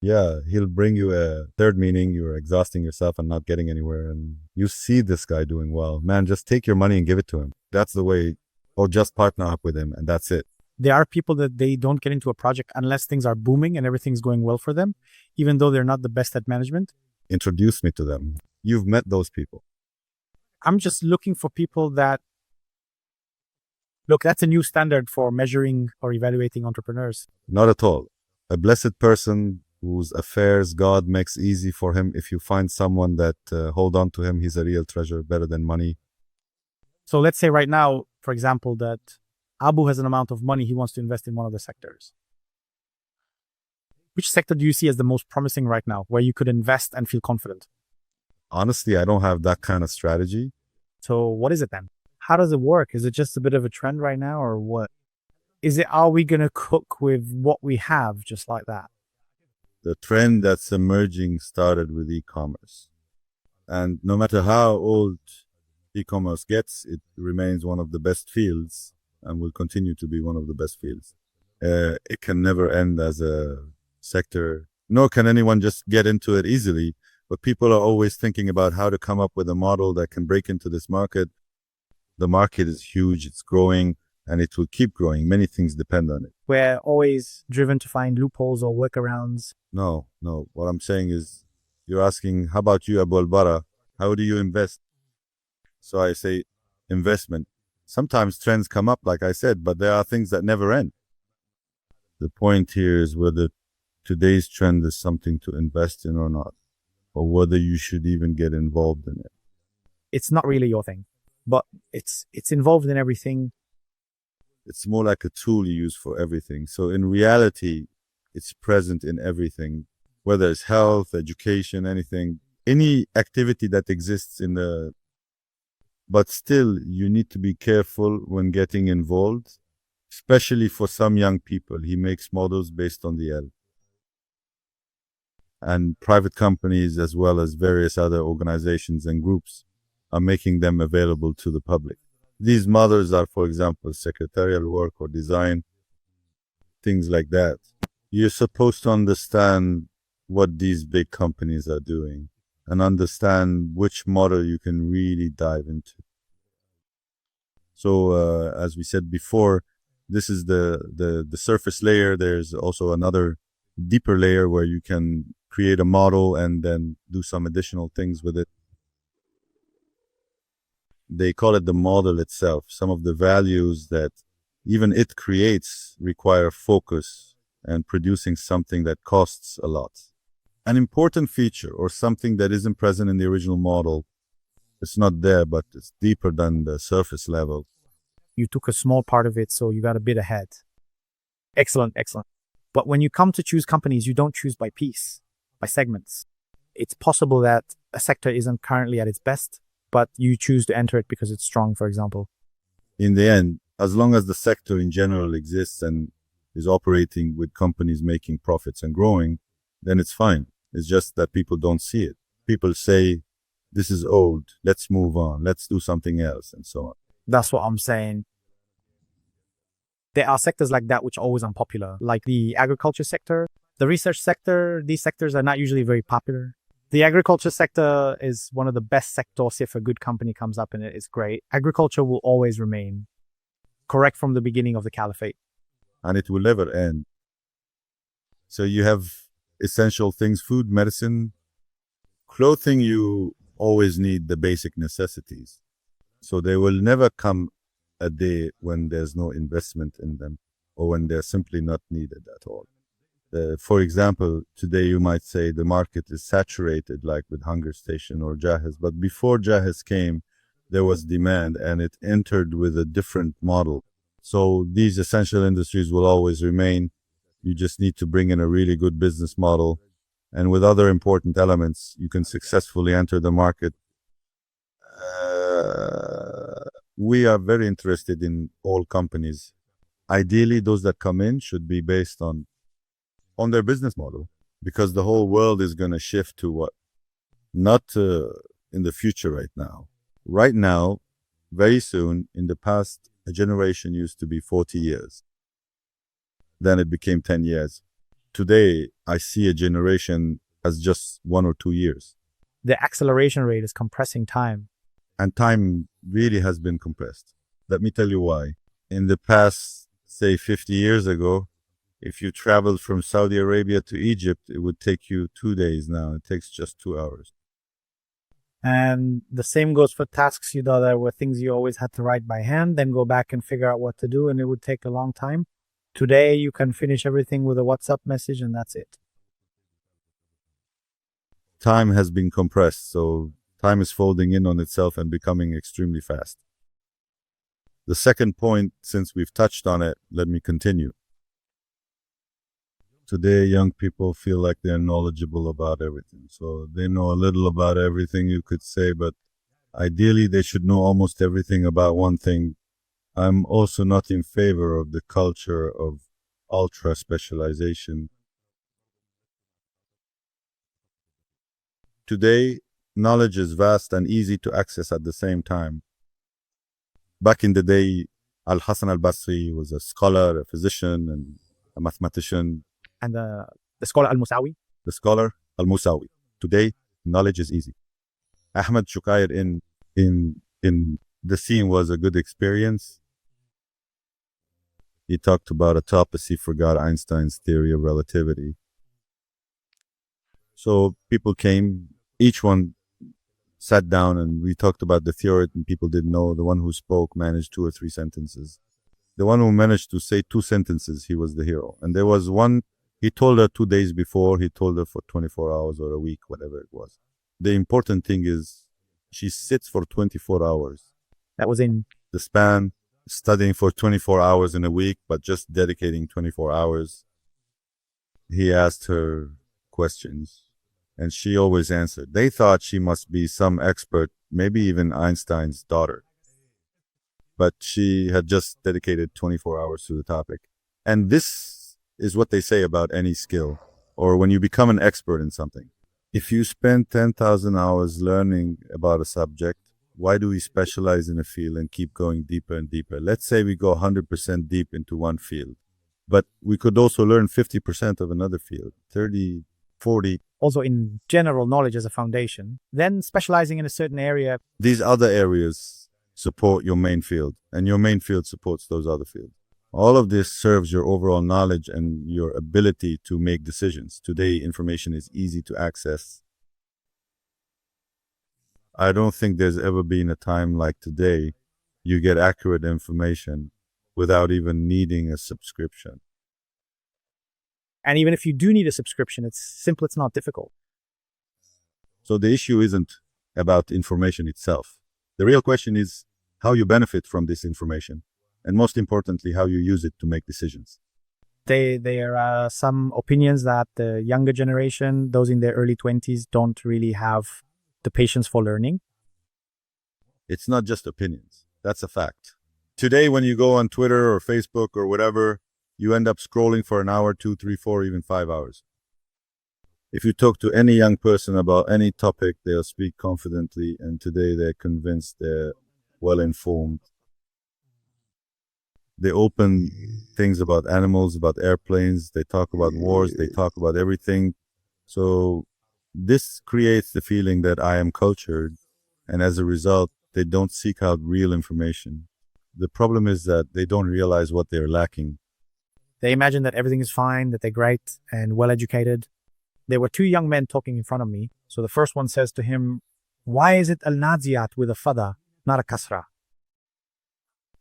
Yeah, he'll bring you a third meaning. You're exhausting yourself and not getting anywhere. And you see this guy doing well. Man, just take your money and give it to him. That's the way. Or just partner up with him and that's it. There are people that they don't get into a project unless things are booming and everything's going well for them, even though they're not the best at management. Introduce me to them. You've met those people. I'm just looking for people that, look, that's a new standard for measuring or evaluating entrepreneurs. Not at all. A blessed person whose affairs God makes easy for him. If you find someone that hold on to him, he's a real treasure, better than money. So let's say right now, for example, that Abu has an amount of money he wants to invest in one of the sectors. Which sector do you see as the most promising right now, where you could invest and feel confident? Honestly, I don't have that kind of strategy. So what is it then? How does it work? Is it just a bit of a trend right now or what? Is it, are we going to cook with what we have just like that? The trend that's emerging started with e-commerce. And no matter how old e-commerce gets, it remains one of the best fields and will continue to be one of the best fields. It can never end as a sector, nor can anyone just get into it easily. But people are always thinking about how to come up with a model that can break into this market. The market is huge, it's growing, and it will keep growing. Many things depend on it. We're always driven to find loopholes or workarounds. No. What I'm saying is, you're asking, how about you, Abu Al-Bara? How do you invest? So I say, investment. Sometimes trends come up, like I said, but there are things that never end. The point here is whether today's trend is something to invest in or not, or whether you should even get involved in it. It's not really your thing, but it's involved in everything. It's more like a tool you use for everything. So in reality, it's present in everything, whether it's health, education, anything, any activity that exists in the. But still, you need to be careful when getting involved, especially for some young people. He makes models based on the L. And private companies, as well as various other organizations and groups, are making them available to the public. These models are, for example, secretarial work or design, things like that. You're supposed to understand what these big companies are doing and understand which model you can really dive into. So, as we said before, this is the surface layer. There's also another deeper layer where you can create a model and then do some additional things with it. They call it the model itself. Some of the values that even it creates require focus and producing something that costs a lot. An important feature or something that isn't present in the original model, it's not there, but it's deeper than the surface level. You took a small part of it, so you got a bit ahead. Excellent. But when you come to choose companies, you don't choose by piece, by segments. It's possible that a sector isn't currently at its best, but you choose to enter it because it's strong, for example. In the end, as long as the sector in general exists and is operating with companies making profits and growing, then it's fine. It's just that people don't see it. People say, this is old, let's move on, let's do something else, and so on. That's what I'm saying. There are sectors like that which are always unpopular, like the agriculture sector, the research sector. These sectors are not usually very popular. The agriculture sector is one of the best sectors. If a good company comes up in it, it's great. Agriculture will always remain correct from the beginning of the caliphate. And it will never end. So you have essential things, food, medicine, clothing. You always need the basic necessities. So there will never come a day when there's no investment in them or when they're simply not needed at all. For example, today you might say the market is saturated, like with Hunger Station or Jahiz. But before Jahiz came, there was demand, and it entered with a different model. So these essential industries will always remain. You just need to bring in a really good business model. And with other important elements, you can successfully enter the market. We are very interested in all companies. Ideally, those that come in should be based on their business model, because the whole world is going to shift to what? Not in the future right now. Right now, very soon, in the past, a generation used to be 40 years. Then it became 10 years. Today, I see a generation as just 1 or 2 years. The acceleration rate is compressing time. And time really has been compressed. Let me tell you why. In the past, say 50 years ago, if you traveled from Saudi Arabia to Egypt, it would take you 2 days. Now it takes just 2 hours. And the same goes for tasks. There were things you always had to write by hand, then go back and figure out what to do, and it would take a long time. Today, you can finish everything with a WhatsApp message, and that's it. Time has been compressed, so time is folding in on itself and becoming extremely fast. The second point, since we've touched on it, let me continue. Today, young people feel like they're knowledgeable about everything. So they know a little about everything, you could say, but ideally they should know almost everything about one thing. I'm also not in favor of the culture of ultra specialization. Today, knowledge is vast and easy to access at the same time. Back in the day, Al-Hasan al-Basri was a scholar, a physician, and a mathematician. And the scholar Al-Musawi. The scholar Al-Musawi. Today, knowledge is easy. Ahmed Shukair in the scene was a good experience. He talked about a topic, he forgot Einstein's theory of relativity. So people came, each one sat down, and we talked about the theory, and people didn't know. The one who spoke managed 2 or 3 sentences. The one who managed to say 2 sentences, he was the hero. And there was one, he told her 2 days before, he told her for 24 hours or a week, whatever it was. The important thing is she sits for 24 hours. That was in the span, studying for 24 hours in a week, but just dedicating 24 hours. He asked her questions, and she always answered. They thought she must be some expert, maybe even Einstein's daughter. But she had just dedicated 24 hours to the topic. And this is what they say about any skill, or when you become an expert in something. If you spend 10,000 hours learning about a subject, why do we specialize in a field and keep going deeper and deeper? Let's say we go 100% deep into one field, but we could also learn 50% of another field, 30, 40. Also in general knowledge as a foundation, then specializing in a certain area. These other areas support your main field, and your main field supports those other fields. All of this serves your overall knowledge and your ability to make decisions. Today, information is easy to access. I don't think there's ever been a time like today you get accurate information without even needing a subscription. And even if you do need a subscription, it's simple, it's not difficult. So the issue isn't about information itself. The real question is how you benefit from this information, and most importantly, how you use it to make decisions. There are some opinions that the younger generation, those in their early 20s, don't really have the patience for learning. It's not just opinions. That's a fact. Today, when you go on Twitter or Facebook or whatever, you end up scrolling for an hour, 2, 3, 4, even 5 hours. If you talk to any young person about any topic, they'll speak confidently, and today they're convinced they're well-informed. They open things about animals, about airplanes, they talk about wars, they talk about everything. So this creates the feeling that I am cultured, and as a result, they don't seek out real information. The problem is that they don't realize what they're lacking. They imagine that everything is fine, that they're great and well-educated. There were two young men talking in front of me. So the first one says to him, "Why is it al-Naziyat with a fada, not a kasra?"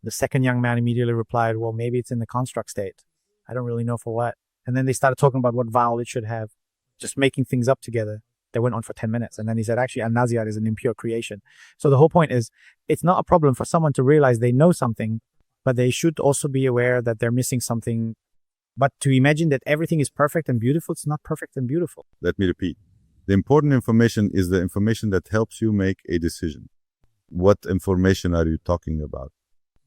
The second young man immediately replied, "Well, maybe it's in the construct state. I don't really know for what." And then they started talking about what vowel it should have, just making things up together. They went on for 10 minutes. And then he said, actually, al-Naziyat is an impure creation. So the whole point is, it's not a problem for someone to realize they know something, but they should also be aware that they're missing something. But to imagine that everything is perfect and beautiful, it's not perfect and beautiful. Let me repeat. The important information is the information that helps you make a decision. What information are you talking about?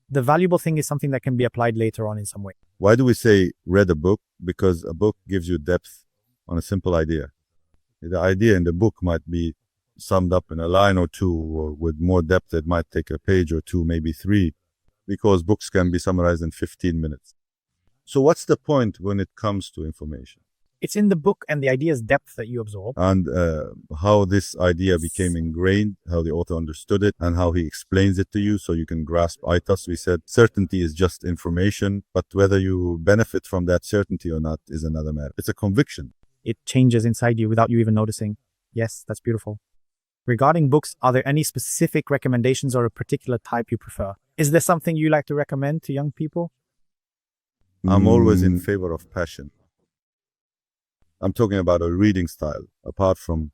The valuable thing is something that can be applied later on in some way. Why do we say read a book? Because a book gives you depth on a simple idea. The idea in the book might be summed up in a line or two, or with more depth, it might take a page or two, maybe 3, because books can be summarized in 15 minutes. So what's the point when it comes to information? It's in the book and the idea's depth that you absorb. And how this idea became ingrained, how the author understood it, and how he explains it to you so you can grasp it. We said certainty is just information, but whether you benefit from that certainty or not is another matter. It's a conviction. It changes inside you without you even noticing. Yes, that's beautiful. Regarding books, are there any specific recommendations or a particular type you prefer? Is there something you like to recommend to young people? I'm always in favor of passion. I'm talking about a reading style, apart from...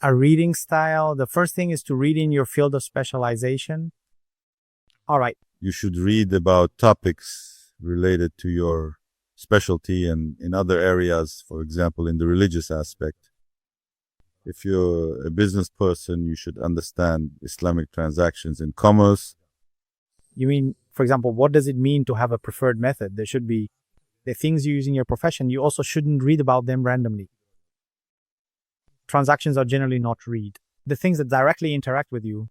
A reading style? The first thing is to read in your field of specialization. All right. You should read about topics related to your specialty and in other areas, for example, in the religious aspect. If you're a business person, you should understand Islamic transactions in commerce. You mean, for example, what does it mean to have a preferred method? There should be the things you use in your profession. You also shouldn't read about them randomly. Transactions are generally not read. The things that directly interact with you.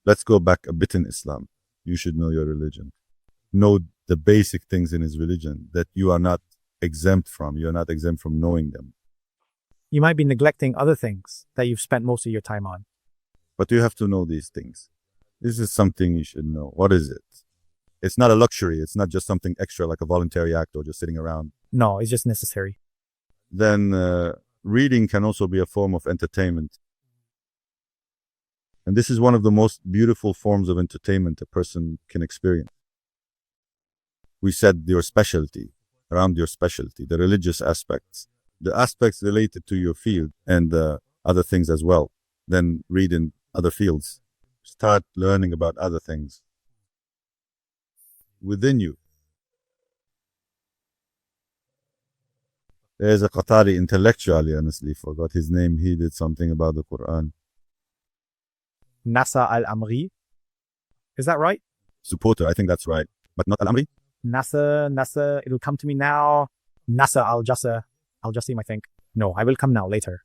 Let's go back a bit in Islam. You should know your religion. Know the basic things in his religion that you are not exempt from. You're not exempt from knowing them. You might be neglecting other things that you've spent most of your time on. But you have to know these things. This is something you should know. What is it? It's not a luxury. It's not just something extra like a voluntary act or just sitting around. No, it's just necessary. Then reading can also be a form of entertainment. And this is one of the most beautiful forms of entertainment a person can experience. We said your specialty, around your specialty, the religious aspects, the aspects related to your field and other things as well. Then read in other fields. Start learning about other things within you. There's a Qatari intellectual, I honestly forgot his name. He did something about the Quran. Nasser al-Amri. Is that right? Supporter, I think that's right. But not al-Amri? Nasser, it'll come to me now. Nasser al-Jassim, I think. No, I will come now, later.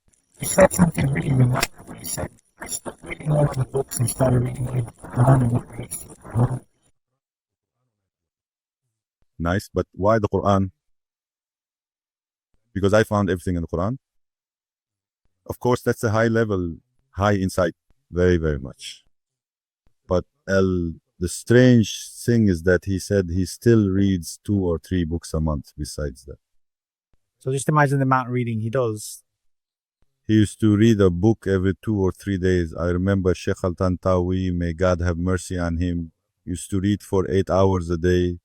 Nice, but why the Quran? Because I found everything in the Quran. Of course, that's a high level, high insight, very, very much. But the strange thing is that he said he still reads 2 or 3 books a month besides that. So just imagine the amount of reading he does. He used to read a book every 2 or 3 days. I remember Sheikh Al-Tantawi, may God have mercy on him, used to read for 8 hours a day.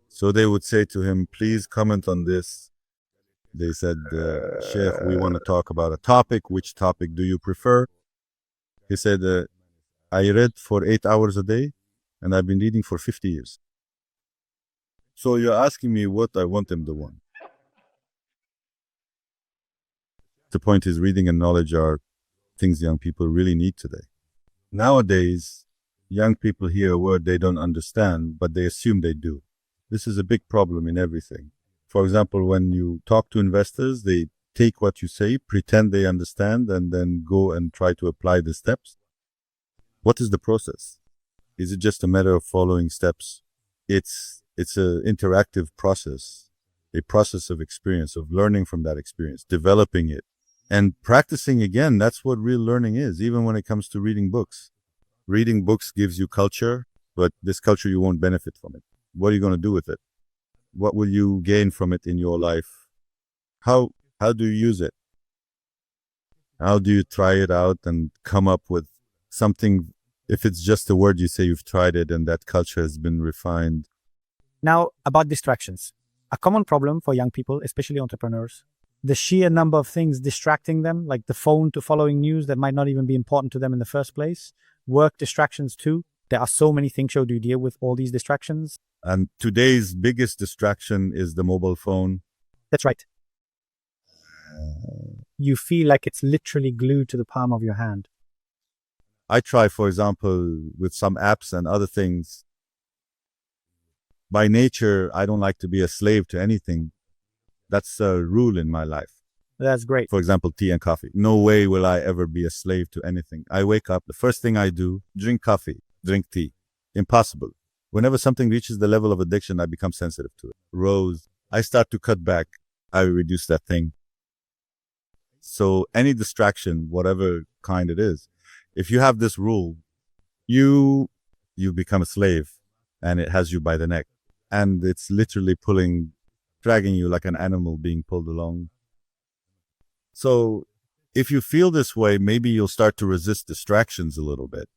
So they would say to him, please comment on this. They said, Sheikh, we want to talk about a topic. Which topic do you prefer? He said, I read for 8 hours a day and I've been reading for 50 years. So you're asking me what I want him to want. The point is, reading and knowledge are things young people really need today. Nowadays, young people hear a word they don't understand, but they assume they do. This is a big problem in everything. For example, when you talk to investors, they take what you say, pretend they understand, and then go and try to apply the steps. What is the process? Is it just a matter of following steps? It's an interactive process, a process of experience, of learning from that experience, developing it, and practicing again. That's what real learning is, even when it comes to reading books. Reading books gives you culture, but this culture, you won't benefit from it. What are you going to do with it? What will you gain from it in your life? How do you use it? How do you try it out and come up with something? If it's just a word, you say you've tried it and that culture has been refined. Now, about distractions. A common problem for young people, especially entrepreneurs, the sheer number of things distracting them, like the phone to following news that might not even be important to them in the first place. Work distractions too. There are so many things. How do you deal with all these distractions? And today's biggest distraction is the mobile phone. That's right. You feel like it's literally glued to the palm of your hand. I try, for example, with some apps and other things. By nature, I don't like to be a slave to anything. That's a rule in my life. That's great. For example, tea and coffee. No way will I ever be a slave to anything. I wake up, the first thing I do, drink coffee, drink tea. Impossible. Whenever something reaches the level of addiction, I become sensitive to it. Rose, I start to cut back. I reduce that thing. So any distraction, whatever kind it is, if you have this rule, you become a slave and it has you by the neck. And it's literally dragging you like an animal being pulled along. So if you feel this way, maybe you'll start to resist distractions a little bit.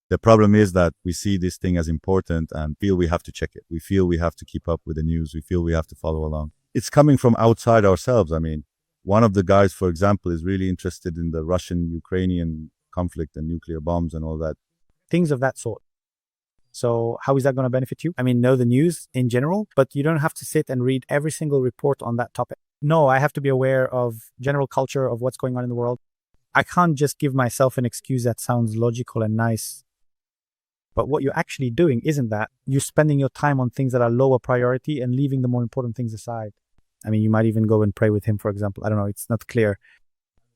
The problem is that we see this thing as important and feel we have to check it. We feel we have to keep up with the news. We feel we have to follow along. It's coming from outside ourselves. I mean, one of the guys, for example, is really interested in the Russian-Ukrainian conflict and nuclear bombs and all that. Things of that sort. So how is that going to benefit you? I mean, know the news in general, but you don't have to sit and read every single report on that topic. No, I have to be aware of general culture of what's going on in the world. I can't just give myself an excuse that sounds logical and nice. But what you're actually doing isn't that. You're spending your time on things that are lower priority and leaving the more important things aside. I mean, you might even go and pray with him, for example. I don't know, it's not clear.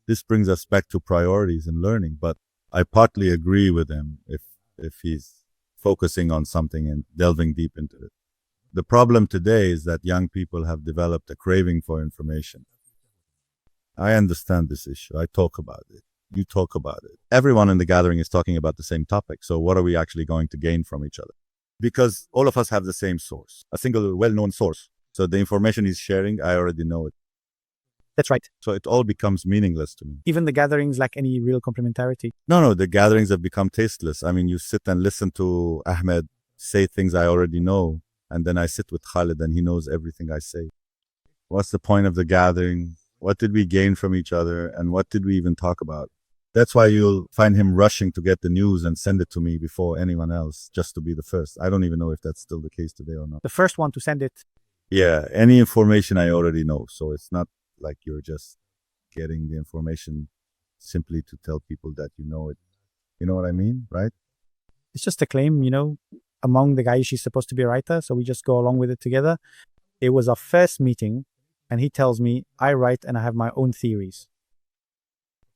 This brings us back to priorities and learning, but I partly agree with him if he's focusing on something and delving deep into it. The problem today is that young people have developed a craving for information. I understand this issue. I talk about it. You talk about it. Everyone in the gathering is talking about the same topic. So what are we actually going to gain from each other? Because all of us have the same source, a single well-known source. So the information he's sharing, I already know it. That's right. So it all becomes meaningless to me. Even the gatherings lack any real complementarity. No, the gatherings have become tasteless. I mean, you sit and listen to Ahmed say things I already know, and then I sit with Khalid and he knows everything I say. What's the point of the gathering? What did we gain from each other? And what did we even talk about? That's why you'll find him rushing to get the news and send it to me before anyone else, just to be the first. I don't even know if that's still the case today or not. The first one to send it. Yeah, any information I already know. So it's not like you're just getting the information simply to tell people that you know it. You know what I mean, right? It's just a claim, among the guys, she's supposed to be a writer, so we just go along with it together. It was our first meeting, and he tells me, I write and I have my own theories.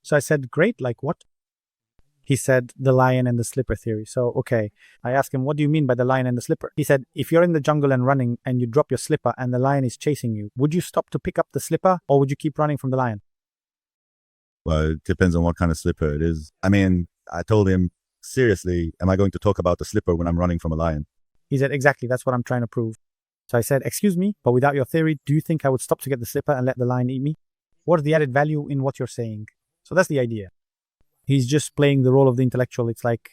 So I said, great, like what? He said, the lion and the slipper theory. So, okay. I asked him, what do you mean by the lion and the slipper? He said, if you're in the jungle and running and you drop your slipper and the lion is chasing you, would you stop to pick up the slipper or would you keep running from the lion? Well, it depends on what kind of slipper it is. I mean, I told him, seriously, am I going to talk about the slipper when I'm running from a lion? He said, exactly, that's what I'm trying to prove. So I said, excuse me, but without your theory, do you think I would stop to get the slipper and let the lion eat me? What is the added value in what you're saying? So that's the idea. He's just playing the role of the intellectual. It's like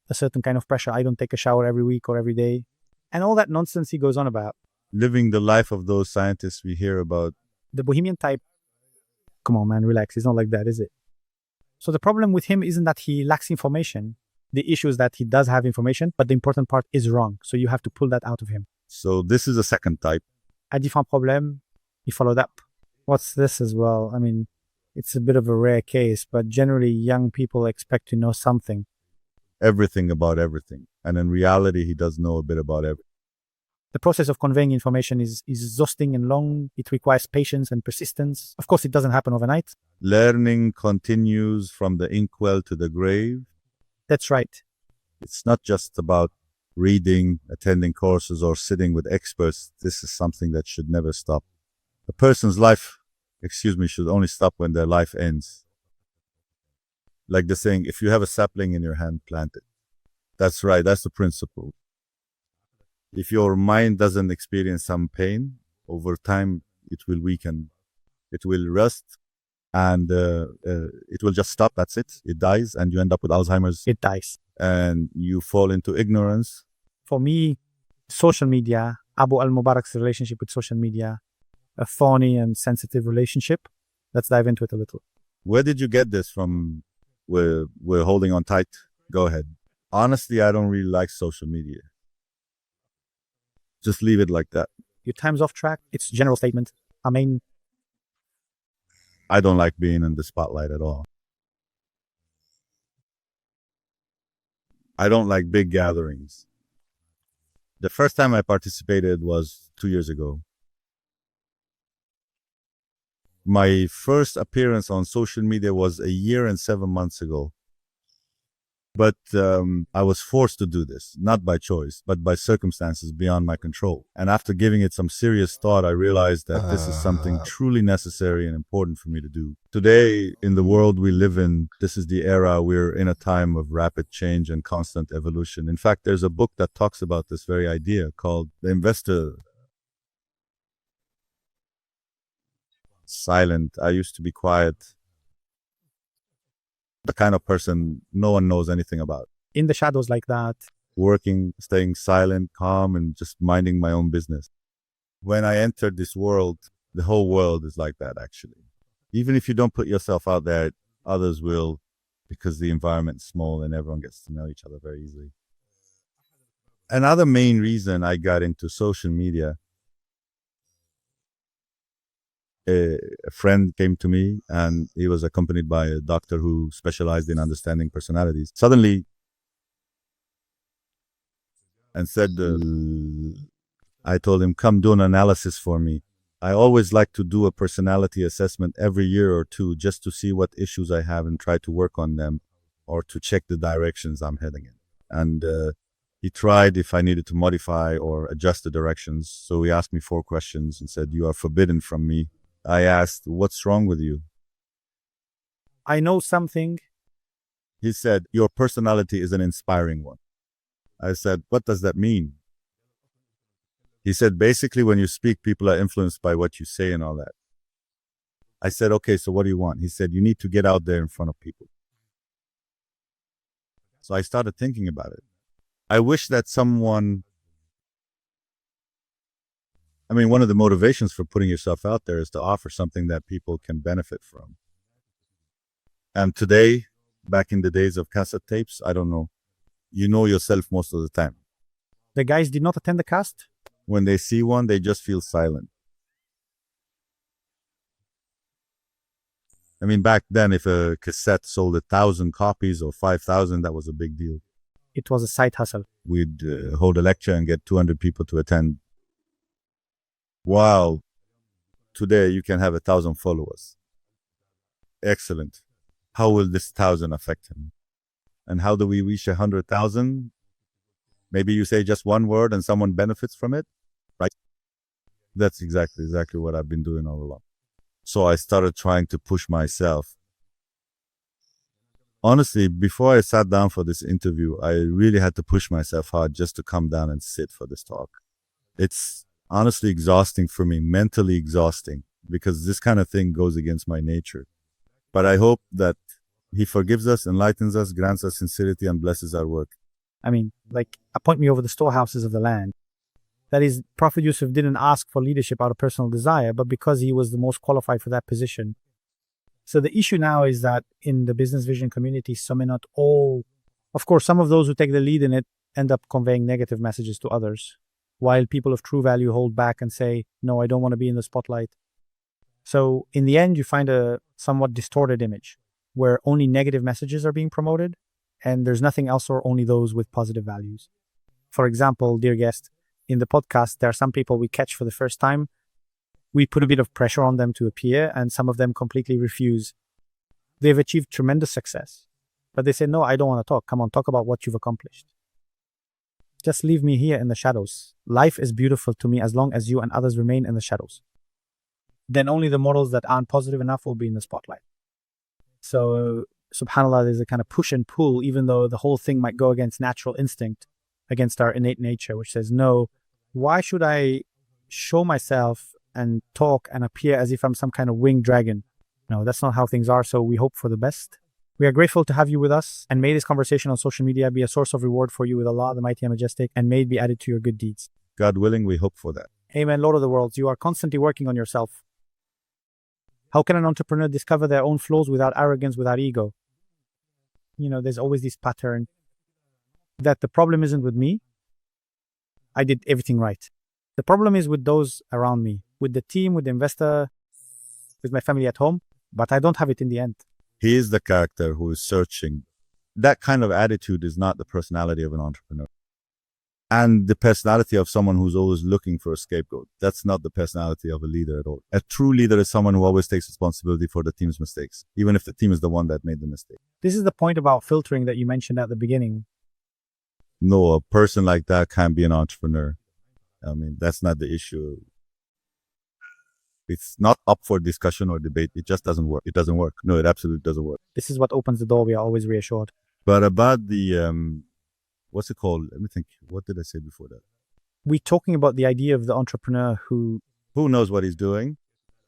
a certain kind of pressure. I don't take a shower every week or every day. And all that nonsense he goes on about. Living the life of those scientists we hear about. The bohemian type. Come on, man, relax. It's not like that, is it? So the problem with him isn't that he lacks information. The issue is that he does have information, but the important part is wrong. So you have to pull that out of him. So this is a second type. A different problem, he followed up. What's this as well? I mean, it's a bit of a rare case, but generally young people expect to know something. Everything about everything. And in reality, he does know a bit about everything. The process of conveying information is exhausting and long. It requires patience and persistence. Of course, it doesn't happen overnight. Learning continues from the inkwell to the grave. That's right. It's not just about reading, attending courses, or sitting with experts. This is something that should never stop. A person's life, should only stop when their life ends. Like the saying, if you have a sapling in your hand, plant it. That's right, that's the principle. If your mind doesn't experience some pain, over time it will weaken, it will rust, and it will just stop. That's it. It dies, and you end up with Alzheimer's. It dies. And you fall into ignorance. For me, social media, Abu al-Mubarak's relationship with social media, a thorny and sensitive relationship. Let's dive into it a little. Where did you get this from? We're holding on tight. Go ahead. Honestly, I don't really like social media. Just leave it like that. Your time's off track. It's a general statement. I mean, I don't like being in the spotlight at all. I don't like big gatherings. The first time I participated was 2 years ago. My first appearance on social media was 1 year and 7 months ago. But I was forced to do this, not by choice, but by circumstances beyond my control. And after giving it some serious thought, I realized that this is something truly necessary and important for me to do. Today, in the world we live in, this is the era we're in, a time of rapid change and constant evolution. In fact, there's a book that talks about this very idea called The Investor. Silent. I used to be quiet. The kind of person no one knows anything about. in the shadows like that. Working, staying silent, calm, and just minding my own business. When I entered this world, the whole world is like that, actually. Even if you don't put yourself out there, others will, because the environment's small and everyone gets to know each other very easily. Another main reason I got into social media, a friend came to me and he was accompanied by a doctor who specialized in understanding personalities. Suddenly, and said, I told him, come do an analysis for me. I always like to do a personality assessment every year or two just to see what issues I have and try to work on them or to check the directions I'm heading in. And he tried if I needed to modify or adjust the directions. So he asked me 4 questions and said, you are forbidden from me. I asked, what's wrong with you? I know something. He said, your personality is an inspiring one. I said, what does that mean? He said, basically, when you speak, people are influenced by what you say and all that. I said, okay, so what do you want? He said, you need to get out there in front of people. So I started thinking about it. I wish that one of the motivations for putting yourself out there is to offer something that people can benefit from. And today, back in the days of cassette tapes, I don't know, you know yourself most of the time. The guys did not attend the cast. When they see one, they just feel silent. I mean, back then, if a cassette sold 1,000 copies or 5,000, that was a big deal. It was a side hustle. We'd hold a lecture and get 200 people to attend. Wow. Today, you can have 1,000 followers. Excellent. How will this 1,000 affect him? And how do we reach 100,000? Maybe you say just one word and someone benefits from it, right? That's exactly what I've been doing all along. So I started trying to push myself. Honestly, before I sat down for this interview, I really had to push myself hard just to come down and sit for this talk. It's honestly exhausting for me, mentally exhausting, because this kind of thing goes against my nature. But I hope that He forgives us, enlightens us, grants us sincerity, and blesses our work. Appoint me over the storehouses of the land. That is, Prophet Yusuf didn't ask for leadership out of personal desire, but because he was the most qualified for that position. So the issue now is that in the business vision community, some may not all, of course, some of those who take the lead in it end up conveying negative messages to others, while people of true value hold back and say, no, I don't want to be in the spotlight. So in the end, you find a somewhat distorted image where only negative messages are being promoted and there's nothing else or only those with positive values. For example, dear guest, in the podcast, there are some people we catch for the first time. We put a bit of pressure on them to appear, and some of them completely refuse. They've achieved tremendous success, but they say, no, I don't want to talk. Come on, talk about what you've accomplished. Just leave me here in the shadows. Life is beautiful to me as long as you and others remain in the shadows. Then only the models that aren't positive enough will be in the spotlight. So, subhanAllah, there's a kind of push and pull, even though the whole thing might go against natural instinct, against our innate nature, which says, no, why should I show myself and talk and appear as if I'm some kind of winged dragon? No, that's not how things are, so we hope for the best. We are grateful to have you with us, and may this conversation on social media be a source of reward for you with Allah, the Mighty and Majestic, and may it be added to your good deeds. God willing, we hope for that. Amen, Lord of the worlds, you are constantly working on yourself. How can an entrepreneur discover their own flaws without arrogance, without ego? There's always this pattern that the problem isn't with me. I did everything right. The problem is with those around me, with the team, with the investor, with my family at home, but I don't have it in the end. He is the character who is searching. That kind of attitude is not the personality of an entrepreneur. And the personality of someone who's always looking for a scapegoat. That's not the personality of a leader at all. A true leader is someone who always takes responsibility for the team's mistakes, even if the team is the one that made the mistake. This is the point about filtering that you mentioned at the beginning. No, a person like that can't be an entrepreneur. That's not the issue. It's not up for discussion or debate. It just doesn't work. It doesn't work. No, it absolutely doesn't work. This is what opens the door. We are always reassured. But about the, what's it called? Let me think. What did I say before that? We're talking about the idea of the entrepreneur who knows what he's doing?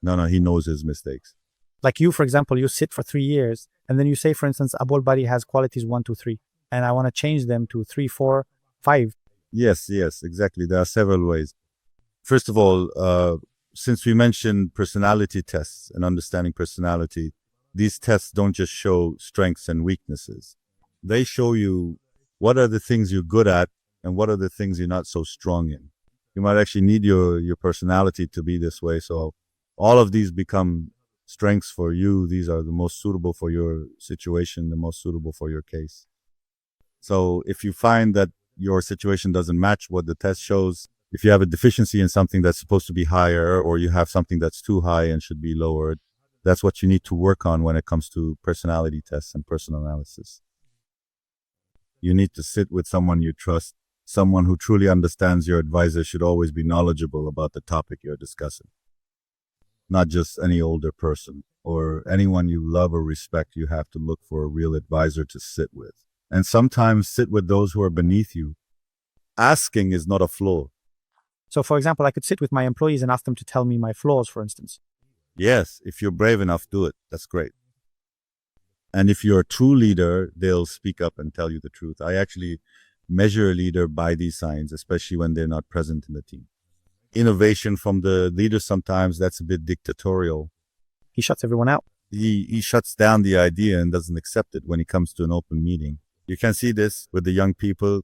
No, he knows his mistakes. Like you, for example, you sit for 3 years and then you say, for instance, Abu Bari has qualities 1, 2, 3, and I want to change them to 3, 4, 5. Yes, exactly. There are several ways. First of all, since we mentioned personality tests and understanding personality, these tests don't just show strengths and weaknesses. They show you what are the things you're good at and what are the things you're not so strong in. You might actually need your personality to be this way. So all of these become strengths for you. These are the most suitable for your situation, the most suitable for your case. So if you find that your situation doesn't match what the test shows, if you have a deficiency in something that's supposed to be higher, or you have something that's too high and should be lowered, that's what you need to work on when it comes to personality tests and personal analysis. You need to sit with someone you trust. Someone who truly understands. Your advisor should always be knowledgeable about the topic you're discussing. Not just any older person or anyone you love or respect. You have to look for a real advisor to sit with. And sometimes sit with those who are beneath you. Asking is not a flaw. So, for example, I could sit with my employees and ask them to tell me my flaws, for instance. Yes, if you're brave enough, do it. That's great. And if you're a true leader, they'll speak up and tell you the truth. I actually measure a leader by these signs, especially when they're not present in the team. Innovation from the leader sometimes, that's a bit dictatorial. He shuts everyone out. He shuts down the idea and doesn't accept it when it comes to an open meeting. You can see this with the young people.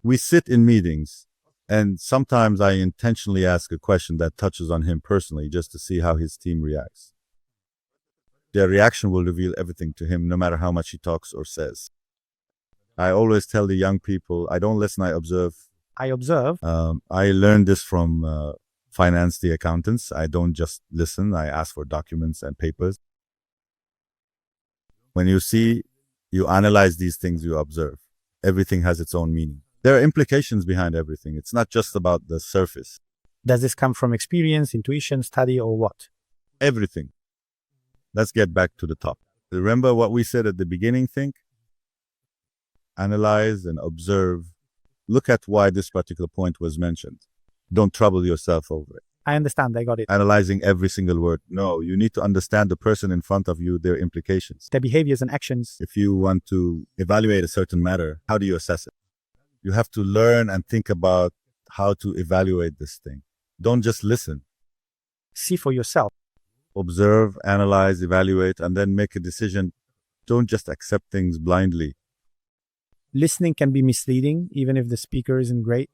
We sit in meetings, and sometimes I intentionally ask a question that touches on him personally just to see how his team reacts. Their reaction will reveal everything to him, no matter how much he talks or says. I always tell the young people, I don't listen, I observe. I observe? I learned this from finance, the accountants. I don't just listen, I ask for documents and papers. When you see, you analyze these things, you observe. Everything has its own meaning. There are implications behind everything. It's not just about the surface. Does this come from experience, intuition, study, or what? Everything. Let's get back to the top. Remember what we said at the beginning? Think, analyze, and observe. Look at why this particular point was mentioned. Don't trouble yourself over it. I understand, I got it. Analyzing every single word. No, you need to understand the person in front of you, their implications. Their behaviors and actions. If you want to evaluate a certain matter, how do you assess it? You have to learn and think about how to evaluate this thing. Don't just listen. See for yourself. Observe, analyze, evaluate, and then make a decision. Don't just accept things blindly. Listening can be misleading, even if the speaker isn't great.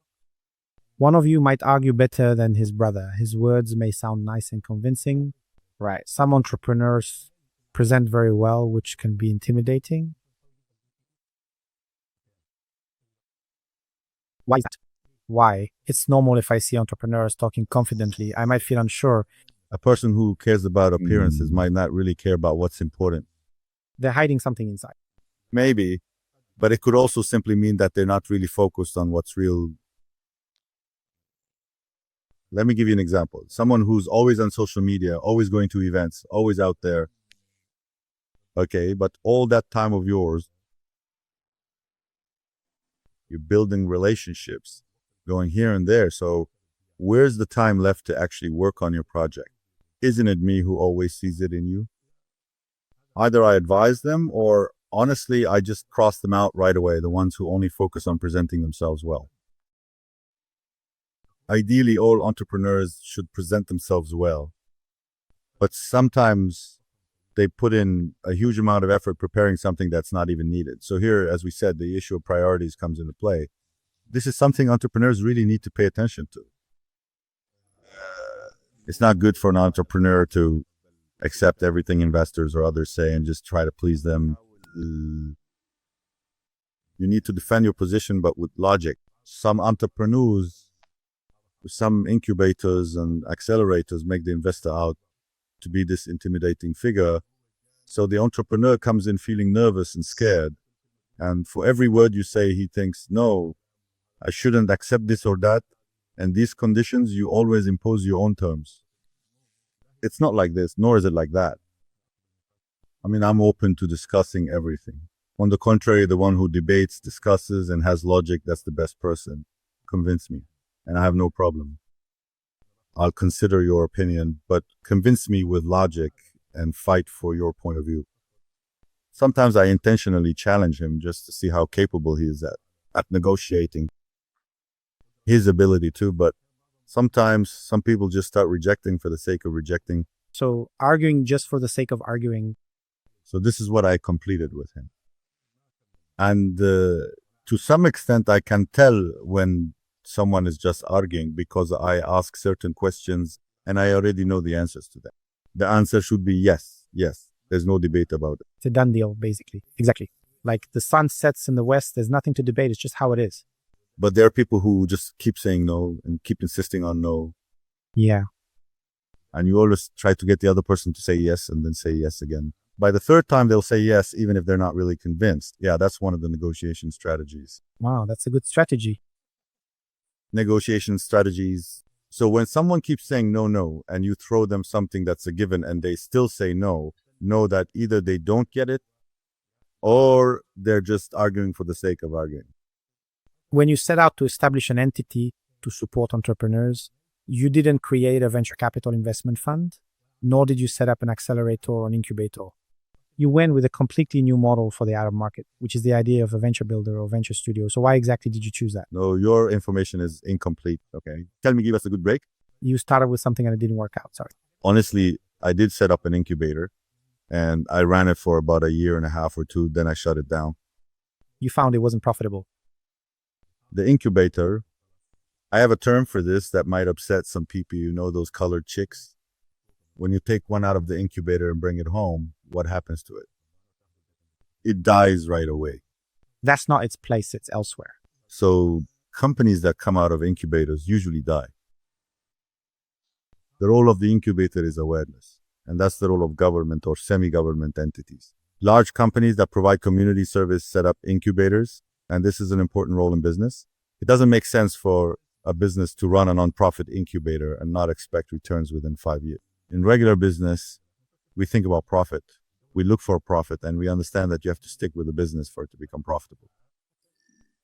One of you might argue better than his brother. His words may sound nice and convincing. Right. Some entrepreneurs present very well, which can be intimidating. Why is that? Why? It's normal if I see entrepreneurs talking confidently. I might feel unsure. A person who cares about appearances might not really care about what's important. They're hiding something inside. Maybe, but it could also simply mean that they're not really focused on what's real. Let me give you an example. Someone who's always on social media, always going to events, always out there. Okay, but all that time of yours, you're building relationships, going here and there. So where's the time left to actually work on your project? Isn't it me who always sees it in you? Either I advise them or honestly, I just cross them out right away, the ones who only focus on presenting themselves well. Ideally, all entrepreneurs should present themselves well, but sometimes they put in a huge amount of effort preparing something that's not even needed. So here, as we said, the issue of priorities comes into play. This is something entrepreneurs really need to pay attention to. It's not good for an entrepreneur to accept everything investors or others say and just try to please them. You need to defend your position, but with logic. Some entrepreneurs, some incubators and accelerators make the investor out to be this intimidating figure. So the entrepreneur comes in feeling nervous and scared. And for every word you say, he thinks, no, I shouldn't accept this or that. And these conditions, you always impose your own terms. It's not like this, nor is it like that. I mean, I'm open to discussing everything. On the contrary, the one who debates, discusses, and has logic, that's the best person. Convince me, and I have no problem. I'll consider your opinion, but convince me with logic and fight for your point of view. Sometimes I intentionally challenge him just to see how capable he is at negotiating. His ability too, but sometimes some people just start rejecting for the sake of rejecting. So arguing just for the sake of arguing. So this is what I completed with him. And to some extent, I can tell when someone is just arguing because I ask certain questions and I already know the answers to them. The answer should be yes, yes. There's no debate about it. It's a done deal, basically. Exactly. Like the sun sets in the west, there's nothing to debate. It's just how it is. But there are people who just keep saying no and keep insisting on no. Yeah. And you always try to get the other person to say yes and then say yes again. By the third time, they'll say yes, even if they're not really convinced. Yeah, that's one of the negotiation strategies. Wow, that's a good strategy. Negotiation strategies. So when someone keeps saying no, no, and you throw them something that's a given and they still say no, know that either they don't get it or they're just arguing for the sake of arguing. When you set out to establish an entity to support entrepreneurs, you didn't create a venture capital investment fund, nor did you set up an accelerator or an incubator. You went with a completely new model for the Arab market, which is the idea of a venture builder or venture studio. So why exactly did you choose that? No, your information is incomplete. Okay. Tell me, give us a good break. You started with something and it didn't work out. Sorry. Honestly, I did set up an incubator and I ran it for about a year and a half or two. Then I shut it down. You found it wasn't profitable. The incubator, I have a term for this that might upset some people. You know, those colored chicks. When you take one out of the incubator and bring it home, what happens to it? It dies right away. That's not its place, it's elsewhere. So companies that come out of incubators usually die. The role of the incubator is awareness, and that's the role of government or semi-government entities. Large companies that provide community service set up incubators, and this is an important role in business. It doesn't make sense for a business to run a nonprofit incubator and not expect returns within 5 years. In regular business, we think about profit. We look for profit, and we understand that you have to stick with the business for it to become profitable.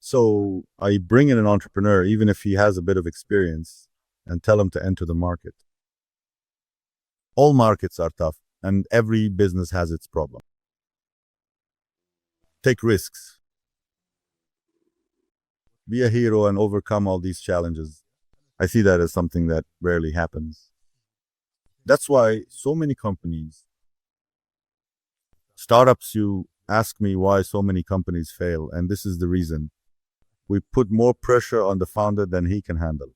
So I bring in an entrepreneur, even if he has a bit of experience, and tell him to enter the market. All markets are tough, and every business has its problem. Take risks. Be a hero and overcome all these challenges. I see that as something that rarely happens. That's why so many companies, startups, you ask me why so many companies fail, and this is the reason. We put more pressure on the founder than he can handle.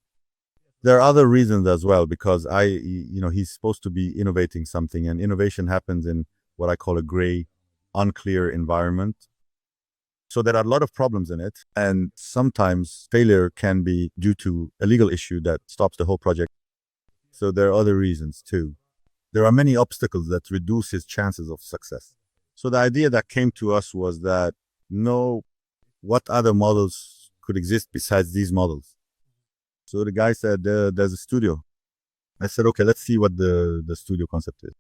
There are other reasons as well, because he's supposed to be innovating something, and innovation happens in what I call a gray, unclear environment. So there are a lot of problems in it. And sometimes failure can be due to a legal issue that stops the whole project. So there are other reasons too. There are many obstacles that reduce his chances of success. So the idea that came to us was that what other models could exist besides these models? So the guy said, there's a studio. I said, okay, let's see what the studio concept is.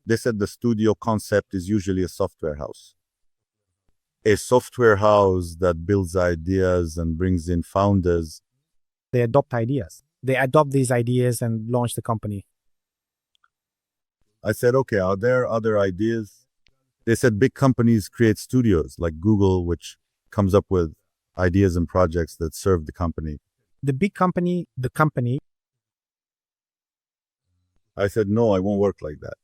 They said the studio concept is usually a software house. A software house that builds ideas and brings in founders. They adopt ideas. They adopt these ideas and launch the company. I said, okay, are there other ideas? They said big companies create studios like Google, which comes up with ideas and projects that serve the company. The big company, the company. I said, no, I won't work like that.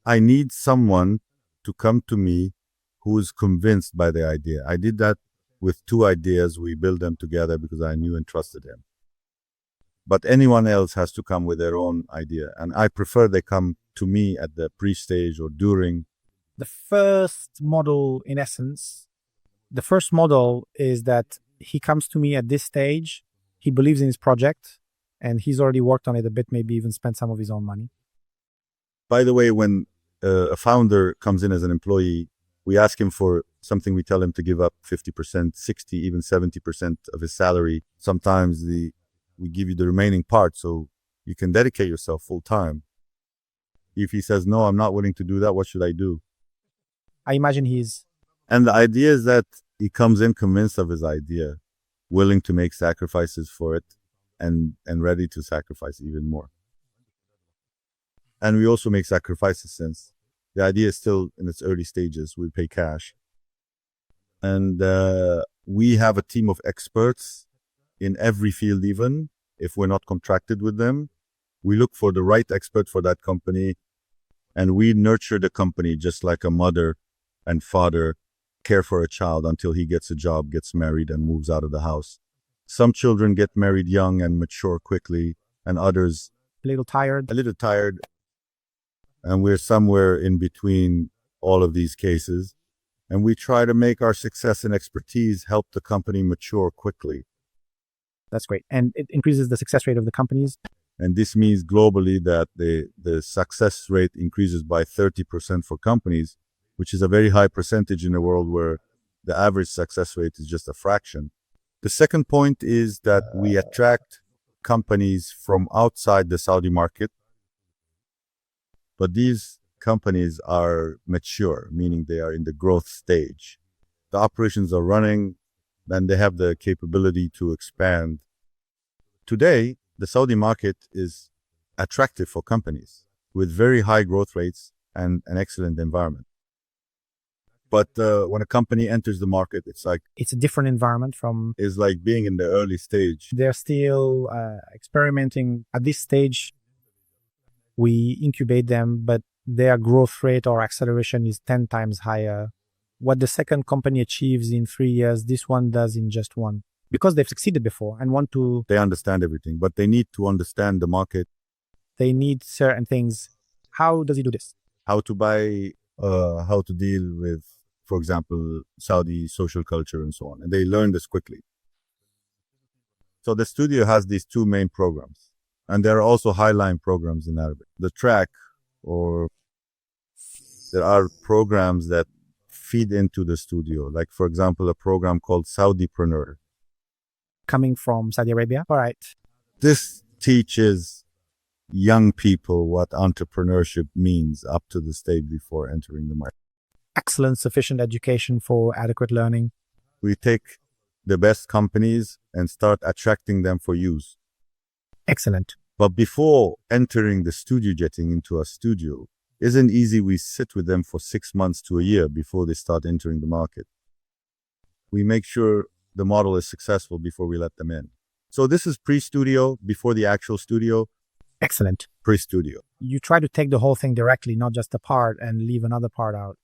I need someone to come to me who is convinced by the idea. I did that with 2 ideas. We built them together because I knew and trusted him. But anyone else has to come with their own idea. And I prefer they come to me at the pre-stage or during. The first model, in essence, the first model is that he comes to me at this stage. He believes in his project and he's already worked on it a bit, maybe even spent some of his own money. By the way, when a founder comes in as an employee, we ask him for something. We tell him to give up 50%, 60, even 70% of his salary. Sometimes we give you the remaining part so you can dedicate yourself full time. If he says, no, I'm not willing to do that, what should I do? I imagine And the idea is that he comes in convinced of his idea, willing to make sacrifices for it, and ready to sacrifice even more. And we also make sacrifices since the idea is still in its early stages. We pay cash. And we have a team of experts in every field, even if we're not contracted with them. We look for the right expert for that company, and we nurture the company just like a mother and father care for a child until he gets a job, gets married, and moves out of the house. Some children get married young and mature quickly, and others a little tired. And we're somewhere in between all of these cases. And we try to make our success and expertise help the company mature quickly. That's great. And it increases the success rate of the companies. And this means globally that the success rate increases by 30% for companies, which is a very high percentage in a world where the average success rate is just a fraction. The second point is that we attract companies from outside the Saudi market. But these companies are mature, meaning they are in the growth stage. The operations are running, and they have the capability to expand. Today, the Saudi market is attractive for companies with very high growth rates and an excellent environment. But when a company enters the market, it's a different environment it's like being in the early stage. They're still experimenting. At this stage, we incubate them, but their growth rate or acceleration is 10 times higher. What the second company achieves in 3 years, this one does in just 1. Because they've succeeded before and want to... They understand everything, but they need to understand the market. They need certain things. How does he do this? How to buy, how to deal with, for example, Saudi social culture and so on. And they learn this quickly. So the studio has these 2 main programs. And there are also highline programs in Arabic. The track, or there are programs that feed into the studio. Like, for example, a program called Saudipreneur. Coming from Saudi Arabia? All right. This teaches young people what entrepreneurship means up to the stage before entering the market. Excellent, sufficient education for adequate learning. We take the best companies and start attracting them for use. Excellent. But before entering the studio, getting into a studio isn't easy. We sit with them for 6 months to a year before they start entering the market. We make sure the model is successful before we let them in. So this is pre-studio, before the actual studio. Excellent. Pre-studio. You try to take the whole thing directly, not just a part, and leave another part out.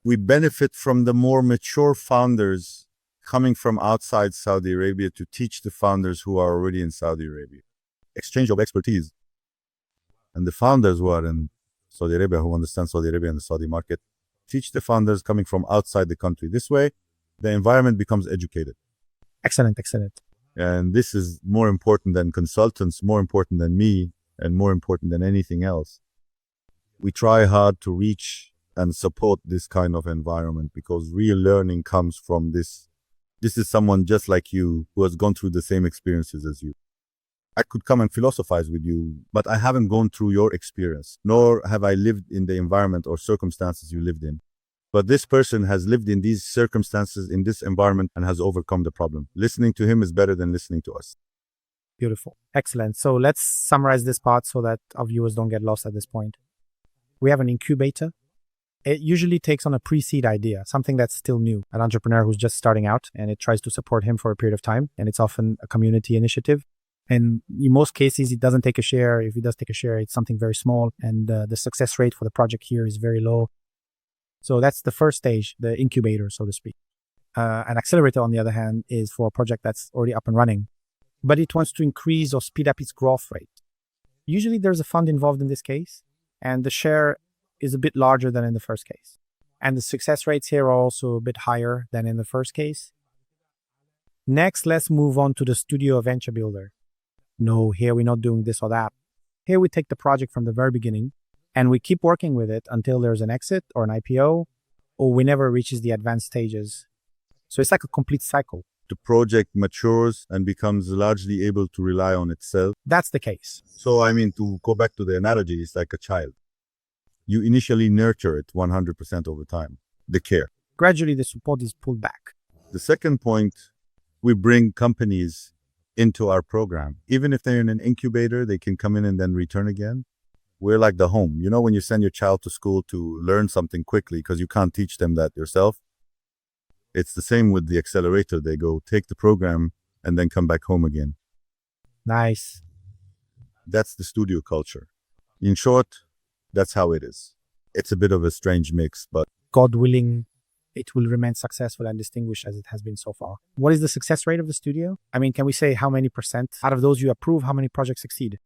We benefit from the more mature founders coming from outside Saudi Arabia to teach the founders who are already in Saudi Arabia. Exchange of expertise. And the founders who are in Saudi Arabia, who understand Saudi Arabia and the Saudi market, Teach the founders coming from outside the country. This way, the environment becomes educated. Excellent, excellent. And this is more important than consultants, more important than me, and more important than anything else. We try hard to reach and support this kind of environment because real learning comes from this. This is someone just like you who has gone through the same experiences as you. I could come and philosophize with you, but I haven't gone through your experience, nor have I lived in the environment or circumstances you lived in. But this person has lived in these circumstances, in this environment, and has overcome the problem. Listening to him is better than listening to us. Beautiful. Excellent. So let's summarize this part so that our viewers don't get lost at this point. We have an incubator. It usually takes on a pre-seed idea, something that's still new, an entrepreneur who's just starting out, and it tries to support him for a period of time. And it's often a community initiative. And in most cases, it doesn't take a share. If it does take a share, it's something very small. And the success rate for the project here is very low. So that's the first stage, the incubator, so to speak. An accelerator, on the other hand, is for a project that's already up and running, but it wants to increase or speed up its growth rate. Usually there's a fund involved in this case, and the share is a bit larger than in the first case. And the success rates here are also a bit higher than in the first case. Next, let's move on to the studio or venture builder. No, here we're not doing this or that. Here we take the project from the very beginning, and we keep working with it until there's an exit or an IPO, or whenever it reaches the advanced stages. So it's like a complete cycle. The project matures and becomes largely able to rely on itself. That's the case. So, to go back to the analogy, it's like a child. You initially nurture it 100% over time, the care. Gradually, the support is pulled back. The second point, we bring companies into our program. Even if they're in an incubator, they can come in and then return again. We're like the home. You know, when you send your child to school to learn something quickly because you can't teach them that yourself? It's the same with the accelerator. They go take the program and then come back home again. Nice. That's the studio culture. In short, that's how it is. It's a bit of a strange mix, but God willing, it will remain successful and distinguished as it has been so far. What is the success rate of the studio? Can we say how many percent out of those you approve, how many projects succeed?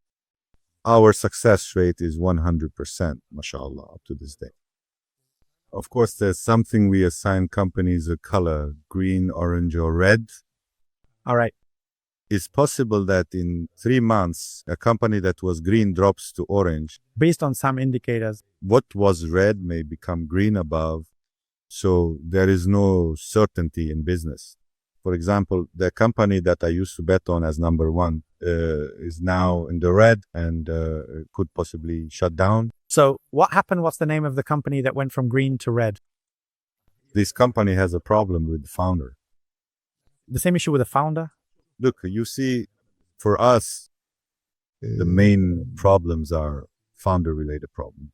Our success rate is 100%, mashallah, up to this day. Of course, there's something we assign companies a color, green, orange, or red. All right. It's possible that in 3 months, a company that was green drops to orange. Based on some indicators. What was red may become green above. So there is no certainty in business. For example, the company that I used to bet on as number one is now in the red and could possibly shut down. So what happened? What's the name of the company that went from green to red? This company has a problem with the founder. The same issue with the founder? Look, you see, for us, the main problems are founder-related problems.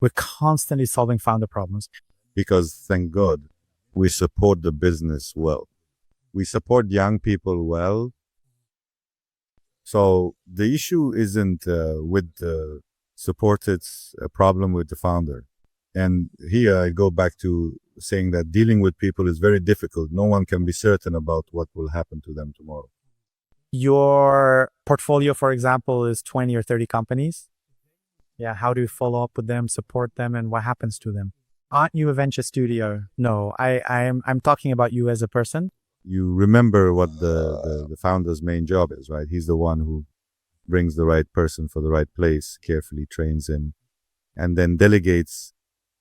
We're constantly solving founder problems. Because, thank God, we support the business well. We support young people well. So the issue isn't with the support, it's a problem with the founder. And here I go back to saying that dealing with people is very difficult. No one can be certain about what will happen to them tomorrow. Your portfolio, for example, is 20 or 30 companies. Yeah, how do you follow up with them, support them, and what happens to them? Aren't you a venture studio? No, I'm talking about you as a person. You remember what the founder's main job is, right? He's the one who brings the right person for the right place, carefully trains him, and then delegates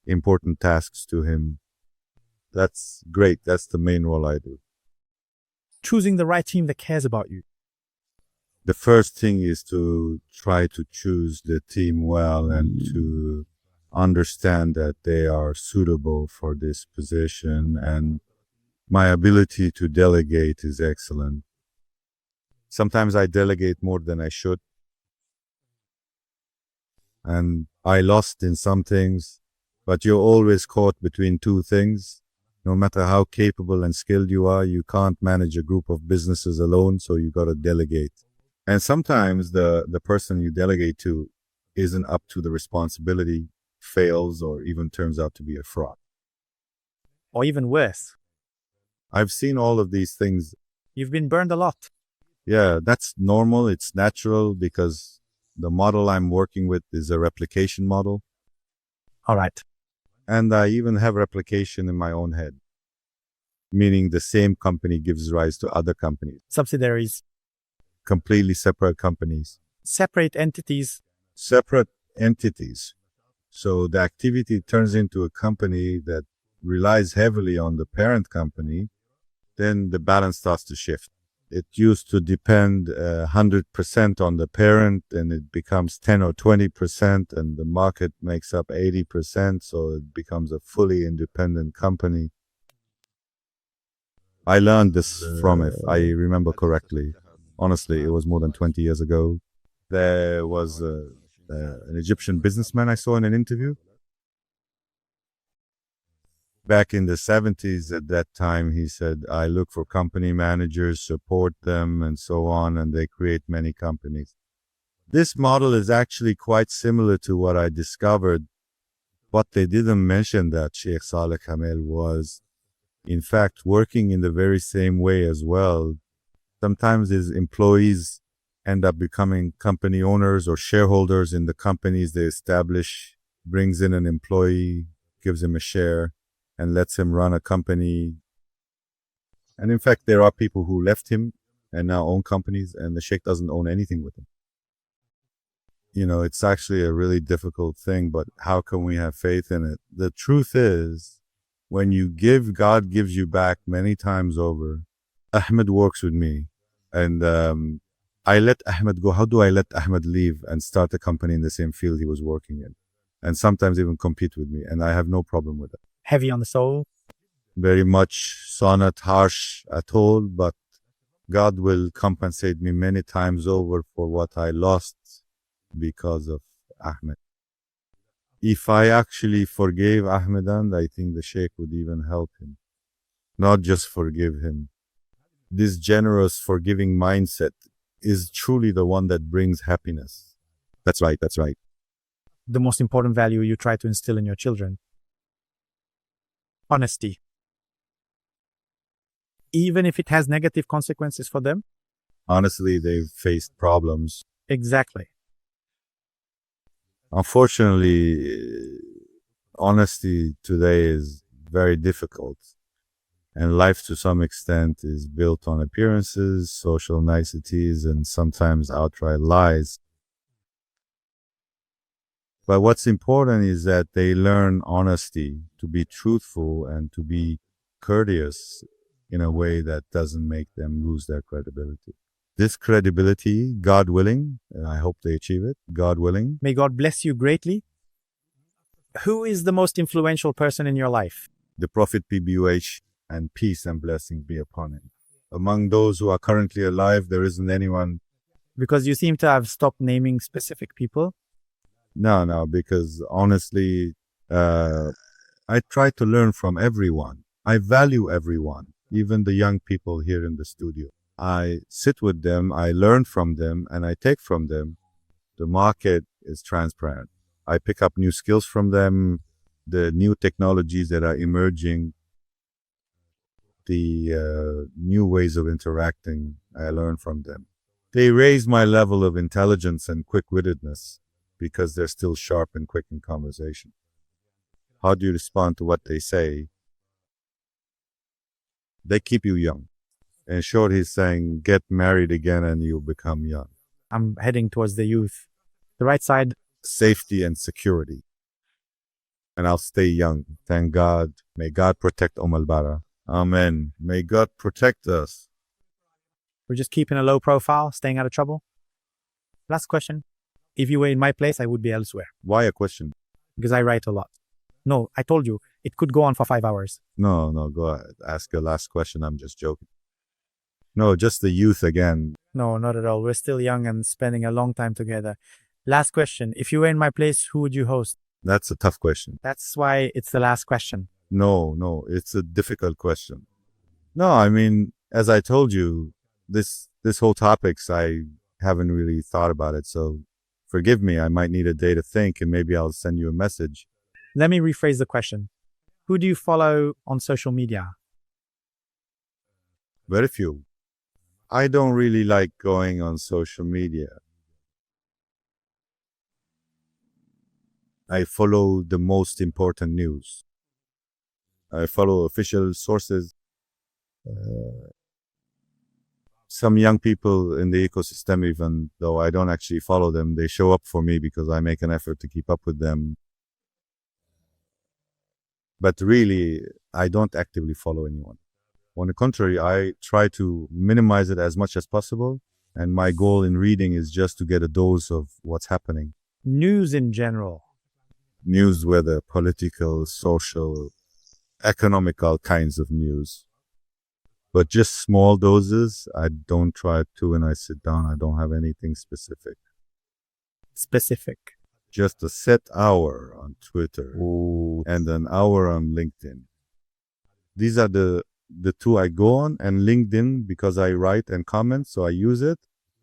important tasks to him. That's great. That's the main role I do. Choosing the right team that cares about you. The first thing is to try to choose the team well and to understand that they are suitable for this position, and my ability to delegate is excellent. Sometimes I delegate more than I should, and I lost in some things, but you're always caught between two things. No matter how capable and skilled you are, you can't manage a group of businesses alone, so you got to delegate. And sometimes the person you delegate to isn't up to the responsibility, fails, or even turns out to be a fraud. Or even worse. I've seen all of these things. You've been burned a lot. Yeah, that's normal. It's natural because the model I'm working with is a replication model. All right. And I even have replication in my own head, meaning the same company gives rise to other companies, Subsidiaries, completely separate companies, separate entities. separate entities. So the activity turns into a company that relies heavily on the parent company, then the balance starts to shift. It used to depend 100% on the parent, and it becomes 10 or 20%, and the market makes up 80%, so it becomes a fully independent company. I learned this from, if I remember correctly, honestly, it was more than 20 years ago. There was an Egyptian businessman I saw in an interview. Back in the 70s, at that time, he said, I look for company managers, support them, and so on, and they create many companies. This model is actually quite similar to what I discovered. What they didn't mention that Sheikh Saleh Hamel was, in fact, working in the very same way as well. Sometimes his employees end up becoming company owners or shareholders in the companies they establish, brings in an employee, gives him a share, and lets him run a company. And in fact, there are people who left him and now own companies, and the sheikh doesn't own anything with him. You know, it's actually a really difficult thing, but how can we have faith in it? The truth is, when you give, God gives you back many times over. Ahmed works with me, and I let Ahmed go. How do I let Ahmed leave and start a company in the same field he was working in? And sometimes even compete with me, and I have no problem with it. Heavy on the soul. Very much not harsh at all, but God will compensate me many times over for what I lost because of Ahmed. If I actually forgave Ahmedan, I think the Sheikh would even help him. Not just forgive him. This generous, forgiving mindset is truly the one that brings happiness. That's right, that's right. The most important value you try to instill in your children. Honesty. Even if it has negative consequences for them? Honestly, they've faced problems. Exactly. Unfortunately, honesty today is very difficult. And life, to some extent, is built on appearances, social niceties, and sometimes outright lies. But what's important is that they learn honesty, to be truthful and to be courteous in a way that doesn't make them lose their credibility. This credibility, God willing, and I hope they achieve it, God willing. May God bless you greatly. Who is the most influential person in your life? The Prophet PBUH, and peace and blessings be upon him. Among those who are currently alive, there isn't anyone. Because you seem to have stopped naming specific people. No, because honestly, I try to learn from everyone. I value everyone, even the young people here in the studio. I sit with them, I learn from them, and I take from them. The market is transparent. I pick up new skills from them, the new technologies that are emerging, the new ways of interacting, I learn from them. They raise my level of intelligence and quick-wittedness because they're still sharp and quick in conversation. How do you respond to what they say? They keep you young. In short, he's saying, get married again and you'll become young. I'm heading towards the youth. The right side. Safety and security. And I'll stay young. Thank God. May God protect Al-Bara. Amen. May God protect us. We're just keeping a low profile, staying out of trouble. Last question. If you were in my place, I would be elsewhere. Why a question? Because I write a lot. No, I told you, it could go on for 5 hours. No, go ahead. Ask your last question. I'm just joking. No, just the youth again. No, not at all. We're still young and spending a long time together. Last question. If you were in my place, who would you host? That's a tough question. That's why it's the last question. No, it's a difficult question. No, I mean, as I told you, this whole topics, I haven't really thought about it. So forgive me, I might need a day to think and maybe I'll send you a message. Let me rephrase the question. Who do you follow on social media? Very few. I don't really like going on social media. I follow the most important news. I follow official sources. Some young people in the ecosystem, even though I don't actually follow them, they show up for me because I make an effort to keep up with them. But really, I don't actively follow anyone. On the contrary, I try to minimize it as much as possible. And my goal in reading is just to get a dose of what's happening. News in general. News, whether political, social, economical kinds of news. But just small doses. I don't try to when I sit down. I don't have anything specific. Specific. Just a set hour on Twitter and an hour on LinkedIn. These are the two I go on, and LinkedIn because I write and comment, so I use it.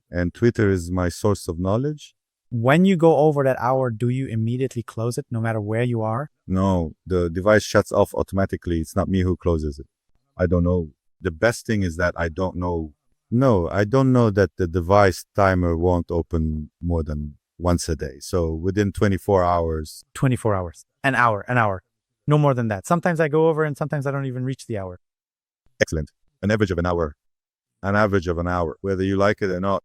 And Twitter is my source of knowledge. When you go over that hour, do you immediately close it no matter where you are? No, the device shuts off automatically. It's not me who closes it. I don't know. The best thing is that I don't know. No, I don't know that the device timer won't open more than once a day. So within 24 hours. 24 hours. An hour. No more than that. Sometimes I go over and sometimes I don't even reach the hour. Excellent. An average of an hour. An average of an hour, whether you like it or not.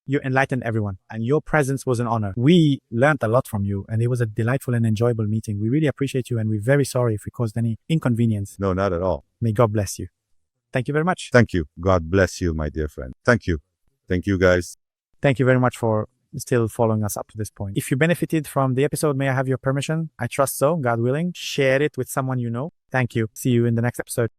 You enlightened everyone, and your presence was an honor. We learned a lot from you, and it was a delightful and enjoyable meeting. We really appreciate you, and we're very sorry if we caused any inconvenience. No, not at all. May God bless you. Thank you very much. Thank you. God bless you, my dear friend. Thank you. Thank you, guys. Thank you very much for still following us up to this point. If you benefited from the episode, may I have your permission? I trust so, God willing. Share it with someone you know. Thank you. See you in the next episode.